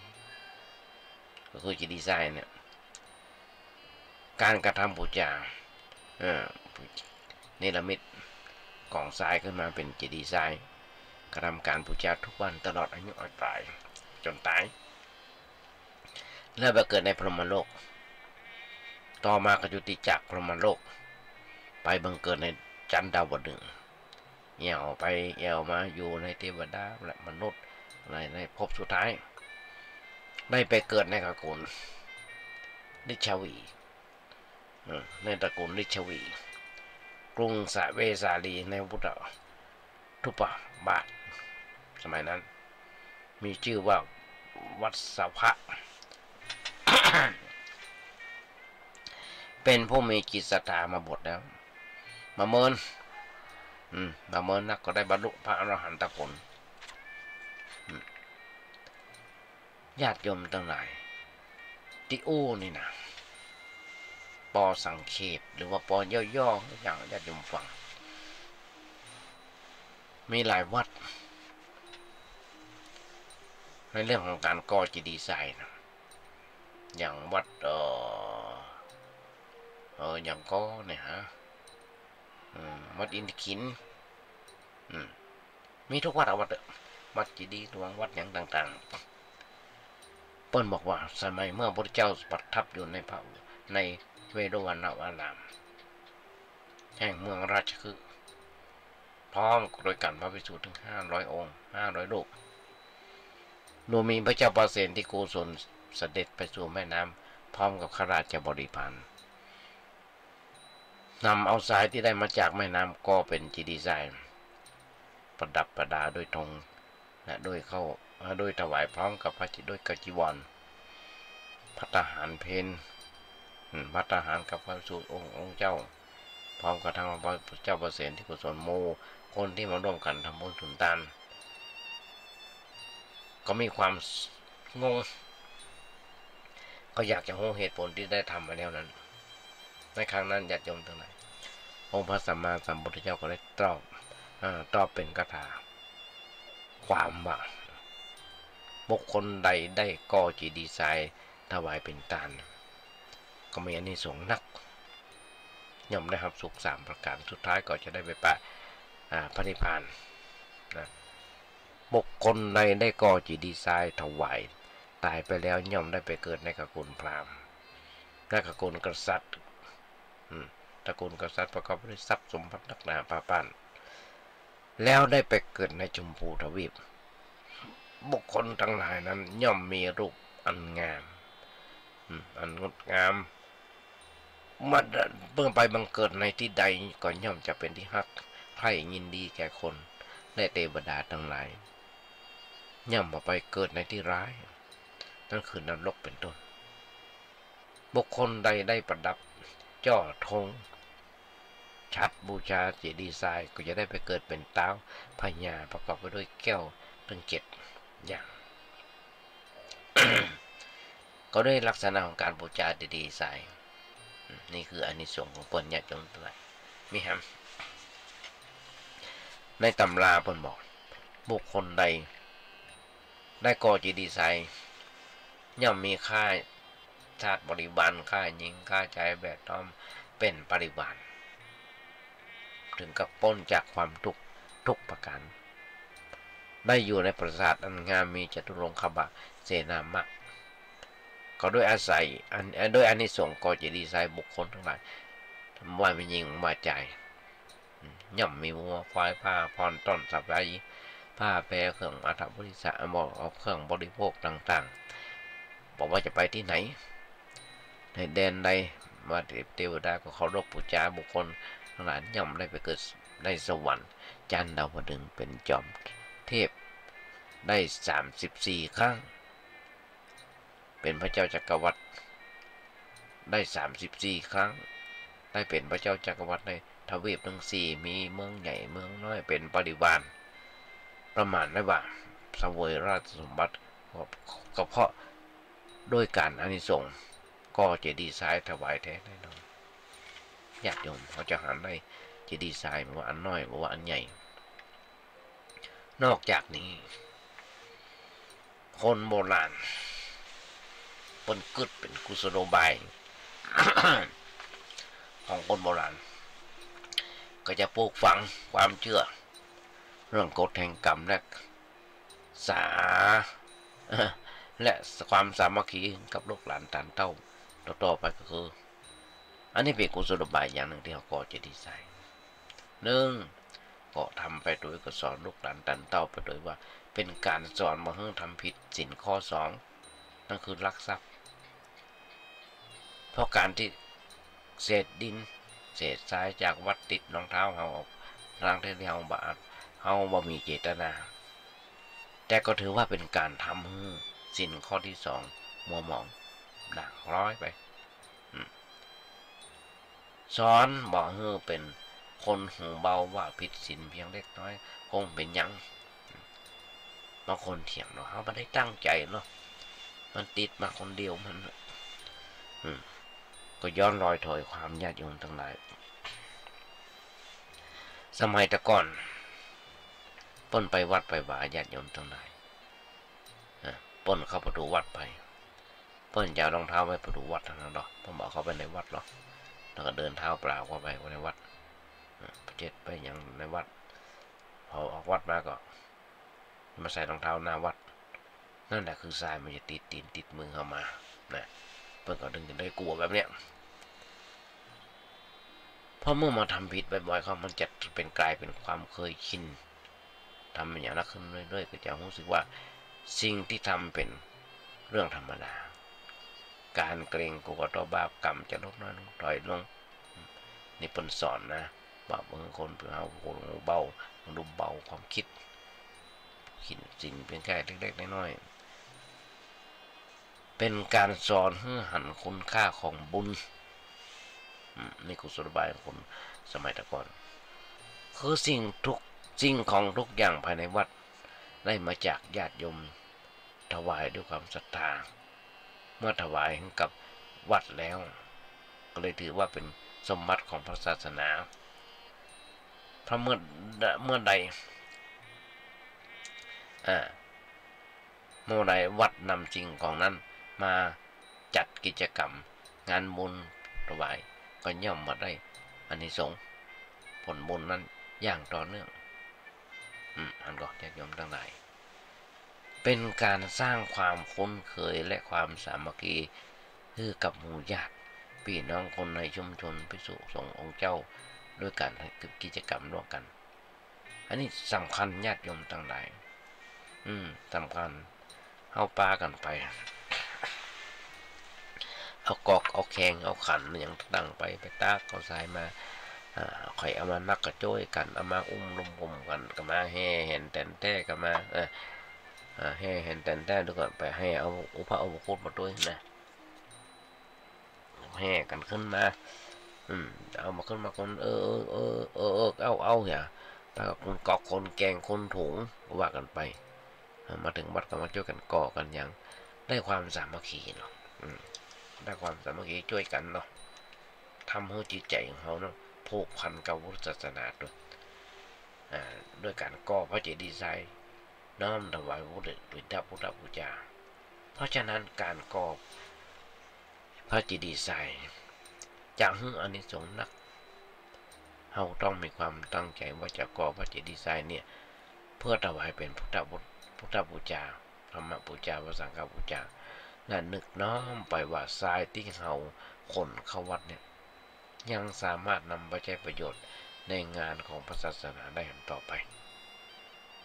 ก็คือจะดีไซน์เนี่ยการกระทำบูชาเนรมิตกองทรายขึ้นมาเป็นเจดีย์ทรายกระทำการบูชาทุกวันตลอดอายุอันตายจนตายแล้วไปเกิดในพรหมโลกต่อมาก็จุติจากพรหมโลกไปบังเกิดในจันทร์ดาวดึงส์เหี่ยวไปเหี่ยวมาอยู่ในเทวดาและมนุษย์ในภพสุดท้ายได้ไปเกิดในตระกูลฤชวีในตระกูลฤชวีกรุงสะเวสาลีในพุทธทุปบาทสมัยนั้นมีชื่อว่าวัดสภะ เป็นผู้มีจิตศรัทธามาบวชแล้วมาเมินนักก็ได้บรรลุพระอรหันตผลญาติโยมทั้งหลายที่นี่นะปอสังเขปหรือว่าปอย่อๆอย่างญาติโยมฟังมีหลายวัดในเรื่องของการก่อเจดีย์ทรายนะอย่างวัดอย่างก็เนี่ยฮะวัดอินทขินมีทุกวัดวัดเจดีย์หลวงวัดอย่างต่างๆเปิ้ลบอกว่าสมัยเมื่อพระเจ้าประทับอยู่ในเวรุวันนารามแห่งเมืองราชคฤห์พร้อมโดยกันพระภิกษุถึง500 องค์500 รูปโดยมีพระเจ้าปเสนที่โกศลเสด็จไปสู่แม่น้ำพร้อมกับข้าราชบริพารนำเอาทรายที่ได้มาจากแม่น้ำก็เป็นเจดีย์ทรายประดับประดาด้วยธงและด้วยถวายพร้อมกับพระด้วยกจีวรภัตตาหารเพลภัตตาหารกับพระภิกษุองค์เจ้าพร้อมกับทางพระเจ้าปเสนที่โกศลโมคนที่มาร่วมกันทำบุญสุนทานก็มีความงงก็อยากจะรู้เหตุผลที่ได้ทำมาแล้วนั้นในครั้งนั้นญาติโยมทั้งหลายองค์พระสัมมาสัมพุทธเจ้าก็ได้ตอบเป็นคาถาความว่าบุคคลใดได้ก่อเจดีย์ทรายถวายเป็นทานก็มีอานิสงส์นักย่อมได้รับสุข3 ประการสุดท้ายก็จะได้ไปพระนิพพานนะบุคคลใดได้ก่อเจดีย์ทรายถวายตายไปแล้วย่อมได้ไปเกิดในตระกูลพราหมณ์ในตระกูลกษัตริย์ตระกูลกษัตริย์ประกอบด้วยทรัพย์สมบัตินักหนาป่าปั้นแล้วได้ไปเกิดในชมพูทวีปบุคคลทั้งหลายนั้นย่อมมีรูปอันงามอันงดงามเมื่อไปบังเกิดในที่ใดก็ย่อมจะเป็นที่ฮักใคร่ยินดีแก่คนและเทวดาทั้งหลายย่อมไปเกิดในที่ร้ายนั่นคือนรกเป็นต้นบุคคลใดได้ประดับจ่อธงฉัตรบูชาเจดีย์ทรายก็จะได้ไปเกิดเป็นเท้าพญาประกอบไปด้วยแก้วทั้ง7 อย่าง ก็ด้วยลักษณะของการบูชาเจดีย์ทรายนี่คืออานิสงส์ของเปิ้นญาติโยมทั้งหลายมีครับในตำราเปิ้นบอกบุคคลใดได้ก่อเจดีย์ทรายย่อมมีค่าชาติบริบาลค่าหญิงค่าชายแบบต้อมเป็นปริบาลถึงกับพ้นจากความทุกประการได้อยู่ในปราสาทอันงามมีจตุรงคบะเสนามะก็ด้วยอาศัยด้วยอานิสงส์ก่อเจดีย์ทรายบุคคลทั้งหลายว่ามีหญิงว่าใจย่อมมีวัวควายผ้าพรต้นสับไยผ้าแพรเครื่องอัฐบริษะบอกเอาเครื่องบริโภคต่างๆบอกว่าจะไปที่ไหนในแดนใดมาเทวดาก็เคารพบูชาบุคคลทั้งหลายย่อมได้ไปเกิดในสวรรค์จันทร์ดาวดึงส์เป็นจอมเทพได้34 ครั้งเป็นพระเจ้าจักรวรรดิได้34 ครั้งได้เป็นพระเจ้าจักรวรรดิในทวีปทั้ง4มีเมืองใหญ่เมืองน้อยเป็นปริวารประมาณได้ว่าเสวยราชสมบัติก็เพราะด้วยการอานิสงส์ ก็เจดีย์ทรายถวายแท้แน่นอนญาติโยมเขาจะหันได้เจดีย์ทรายว่าอันน้อยว่าอันใหญ่นอกจากนี้คนโบราณเปิ้นกึดเป็นกุศโลบาย ของคนโบราณก็จะปลูกฝังความเชื่อเรื่องกฎแห่งกรรมและความสามัคคีกับลูกหลานตานเต้าต่อไปก็คืออันนี้เป็นกุศโลบายอย่างหนึ่งที่เขาก่อเจดีย์ทรายหนึ่งก็ทำไปโดยก็สอนลูกหลานตานเต้าไปโดยว่าเป็นการสอนมาให้ทำผิดศีลข้อ2นั่นคือลักทรัพย์เพราะการที่เศษดินเศษทรายจากวัดติดรองเท้าเขาออกทางที่เขาบ่มีเจตนาแต่ก็ถือว่าเป็นการทำให้ศีลข้อที่2มัวหมองด่างร้อยไปสอนบอกให้เป็นคนหูเบาว่าผิดศีลเพียงเล็กน้อยคงเป็นยังบางคนเถียงเนาะเขาไม่ได้ตั้งใจเนาะมันติดมาคนเดียวมันก็ย้อนรอยถอยความญาติโยมทั้งหลายสมัยแต่ก่อนป้นไปวัดไปว่าญาติโยมทั้งหลายป้นเข้าประตูวัดไปป้นยาวรองเท้าไว้ประตูวัดทั้งนั้นหรอกผมบอกเขาไปในวัดหรอกแล้วก็เดินเท้าเปล่าเข้าไปในวัดประเจ็ดไปอย่างในวัดพอออกวัดมาก็มาใส่รองเท้าหน้าวัดนั่นแหละคือทรายมันจะติดตีนติดมือเข้ามานะเพิ่นก็ดึงกันได้กลัวแบบเนี้ยเพราะเมื่อมาทำผิดบ่อยๆเขามันจะเป็นกลายเป็นความเคยชินทำอย่างนั้นขึ้นเรื่อยๆก็จะรู้สึกว่าสิ่งที่ทำเป็นเรื่องธรรมดาการเกรงกลัวต่อบาปกรรมจะลดน้อยลงถอยลงนี่เพิ่นสอนนะว่าบางคนเอาคนเบาดูเบาความคิดสิ่งเพียงแค่เล็กๆน้อยๆเป็นการสอนให้หันคุณค่าของบุญนี่กุศโลบายของคนสมัยแต่ก่อนคือสิ่งของทุกอย่างภายในวัดได้มาจากญาติโยมถวายด้วยความศรัทธาเมื่อถวายให้กับวัดแล้วก็เลยถือว่าเป็นสมบัติของพระศาสนาเพราะเมื่อใดวัดนำสิ่งของนั้นมาจัดกิจกรรมงานบุญถวายก็ย่อมมาได้อานิสงส์ผลบุญนั้นอย่างต่อเนื่องอันก็ญาติโยมทั้งหลายเป็นการสร้างความคุ้นเคยและความสามัคคีให้กับหมู่ญาติพี่น้องคนในชุมชนภิกษุสงฆ์องค์เจ้าด้วยการทำกิจกรรมร่วมกันอันนี้สำคัญญาติโยมทั้งหลายสำคัญเอาปลากันไปเอากอกเอาแข้งเอาขันอย่างตั้งไปตากเอาทรายมาข่อยเอามานักกระโจยกันเอามาอุ้มลุมผมกันก็มาแห่เห็นแตนแท้ก็มาแห่เห็นแตนแท้ด้วยกันไปให้เอาอุปะเอาบุคุดมาด้วยนะแห่กันขึ้นมาเอามาขึ้นมาคนเอาอย่าไปกับคนกอกคนแกงคนถุงว่ากันไปมาถึงวัดก็มาช่วยกันก่อกันอย่างได้ความสามัคคีเนาะได้ความสามัคคีช่วยกันเนาะทำให้จิตใจของเขาเนาะผูกพันกับพุทธศาสนาด้วยการก่อพระเจดีย์ทรายน้อมถวายพระพุทธบูชาเพราะฉะนั้นการก่อพระเจดีย์ทรายจะให้อานิสงส์นักเราต้องมีความตั้งใจว่าจะก่อพระเจดีย์ทรายเนี่ยเพื่อถวายเป็นพุทธบูชาธรรมบูชาพระสังฆบูชาและนึกน้อมไปว่าทรายที่เราขนเข้าวัดเนี่ยยังสามารถนำไปใช้ประโยชน์ในงานของพระศาสนาได้ต่อไป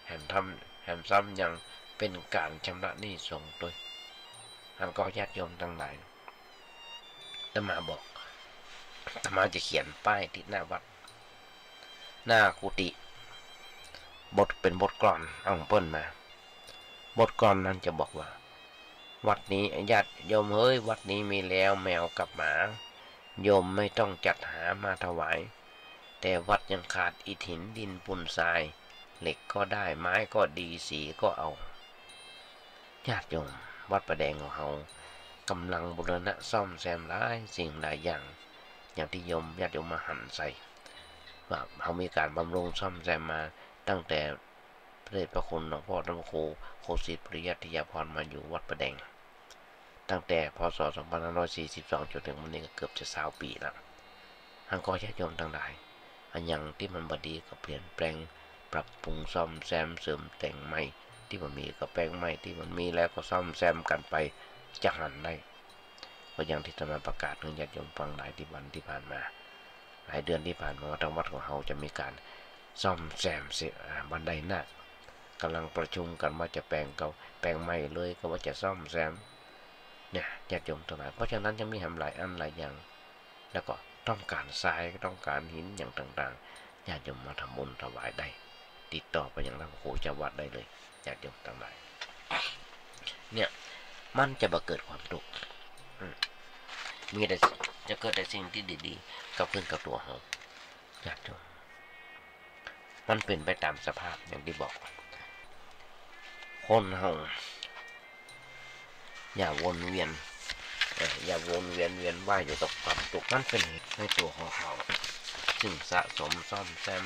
แถมซ้ำยังเป็นการชำระหนี้สงฆ์ด้วยท่านก็ญาติโยมทั้งหลายอาตมาบอกอาตมาจะเขียนป้ายติดหน้าวัดหน้ากุฏิเป็นบทกลอนเอาของเปิ้ลมาบทกลอนนั้นจะบอกว่าวัดนี้ญาติโยมเฮ้ยวัดนี้มีแล้วแมวกับหมาโยมไม่ต้องจัดหามาถวายแต่วัดยังขาดอิฐหินดินปูนทรายเหล็กก็ได้ไม้ก็ดีสีก็เอาญาติโยมวัดประแดงของเขา กำลังบูรณะซ่อมแซมหลายสิ่งหลายอย่างที่ญาติโยมมาหันใส่ว่าเขามีการบำรุงซ่อมแซมมาตั้งแต่พระเดชพระคุณหลวงพ่อท่านครูโคสิทธิ์ปริยัติยาพรมาอยู่วัดประแดงตั้งแต่พศ2542จนถึงวันนี้ก็เกือบจะ20 ปีแล้วทางก็ญาติโยมทั้งหลายอันยังที่มันบดีก็เปลี่ยนแปลงปรับปรุงซ่อมแซมเสริมแต่งใหม่ที่มันมีก็แปลงใหม่ที่มันมีแล้วก็ซ่อมแซมกันไปจะหันได้ก็อย่างที่จะมาประกาศให้ญาติโยมฟังหลายวันที่ผ่านมาหลายเดือนที่ผ่านมาทางวัดของเราจะมีการซ่อมแซมบันไดหน้ากำลังประชุมกันว่าจะแปลงใหม่เลยก็ว่าจะซ่อมแซมเนี่ยญาติโยมทั้งหลายเพราะฉะนั้นจะมีทำหลายอันหลายอย่างแล้วก็ต้องการทรายต้องการหินอย่างต่างๆญาติโยมมาทำบุญถวายได้ติดต่อไปยังพระครูเจ้าวัดได้เลยญาติโยมทั้งหลายเนี่ยมันจะบังเกิดความทุกข์มีแต่จะเกิดแต่สิ่งที่ดีๆกับขึ้นกับตัวเราญาติโยมมันเป็นไปตามสภาพอย่างที่บอกคนเราอย่าวนเวียนว่ายอยู่กับความทุกข์มันเป็นในตัวของเขาซึ่งสะสมซ่อมแซม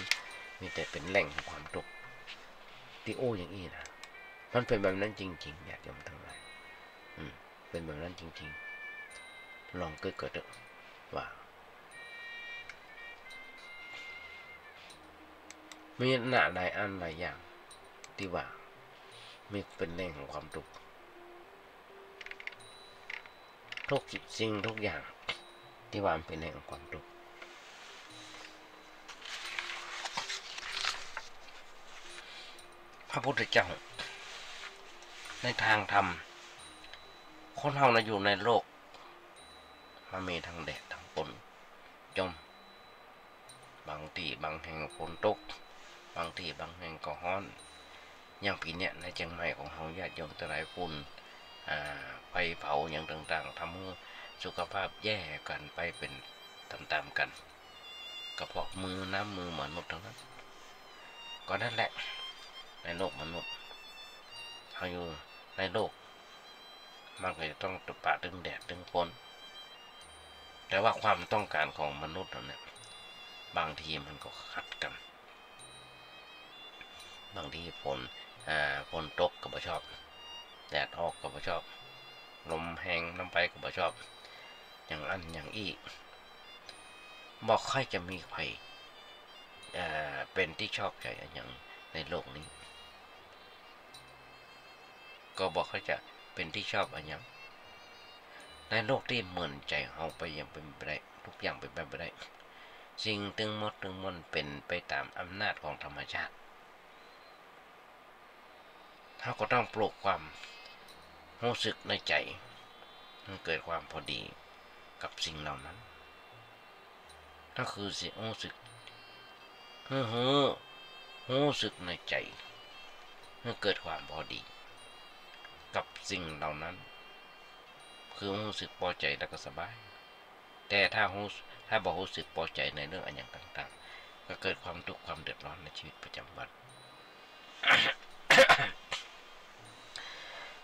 มีแต่เป็นแหล่งของความทุกข์ที่อย่างนี้นะมันเป็นแบบนั้นจริงๆญาติโยมทั้งหลายเป็นแบบนั้นจริงๆลองเกิดว่ามีหน้าหลายอันหลายอย่างที่ว่ามีเป็นแหล่งของความทุกข์ทุกสิ่งทุกอย่างที่ว่าเป็นแหล่งของความทุกข์พระพุทธเจ้าในทางธรรมคนเราอยู่ในโลกมันมีทั้งแดดทั้งฝนจมบางทีบางแห่งฝนตกบางทีบางแห่งก็ร้อนอย่างปีเนี้ยในเชียงใหม่ของเราญาติโยมแต่หลายฝุ่นไฟเผาอย่างต่างๆทำให้สุขภาพแย่กันไปเป็นตามๆกันกระเพาะมือน้ำมือมนุษย์ทั้งนั้นก็นั่นแหละในโลกมนุษย์เราอยู่ในโลกมันก็จะต้องปะดึงแดดดึงฝนแต่ว่าความต้องการของมนุษย์เนี่ยบางทีมันก็ขัดกันบางทีฝนตกก็บ่ชอบแดดออกก็บ่ชอบลมแห้งน้ำไปก็บ่ชอบอย่างอีกบอกใครจะมีใครเป็นที่ชอบใจอย่างในโลกนี้ก็บอกเขาจะเป็นที่ชอบอย่างในโลกที่เหมือนใจเราไปยังเป็นไปได้ทุกอย่างเป็นไปไม่ได้สิ่งตึงมันเป็นไปตามอำนาจของธรรมชาติเราก็ต้องปลูกความรู้สึกในใจให้เกิดความพอดีกับสิ่งเหล่านั้นก็คือสิ่งรู้สึกรู้สึกในใจให้เกิดความพอดีกับสิ่งเหล่านั้นคือรู้สึกพอใจแล้วก็สบายแต่ถ้าบอกรู้สึกพอใจในเรื่องอะไรอย่างต่างๆก็เกิดความทุกข์ความเดือดร้อนในชีวิตประจำวัน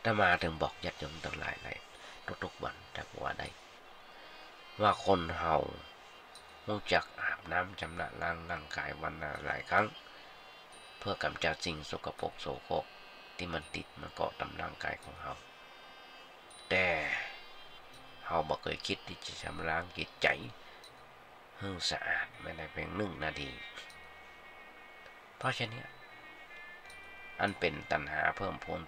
ถ้ามาถึงบอกญาติโยมทั้งหลายทุกวันแต่ว่าได้ว่าคนเฮารู้จักอาบน้ำชำระล้างร่างกายวันละหลายครั้งเพื่อกำจัดสิ่งสกปรกโสโครกที่มันติดมาเกาะตามร่างกายของเฮาแต่เฮาบ่เคยคิดที่จะชำระจิตใจให้สะอาดไม่ได้เพียง1 นาทีเพราะฉะนั้นอันเป็นตัณหาเพิ่มพูน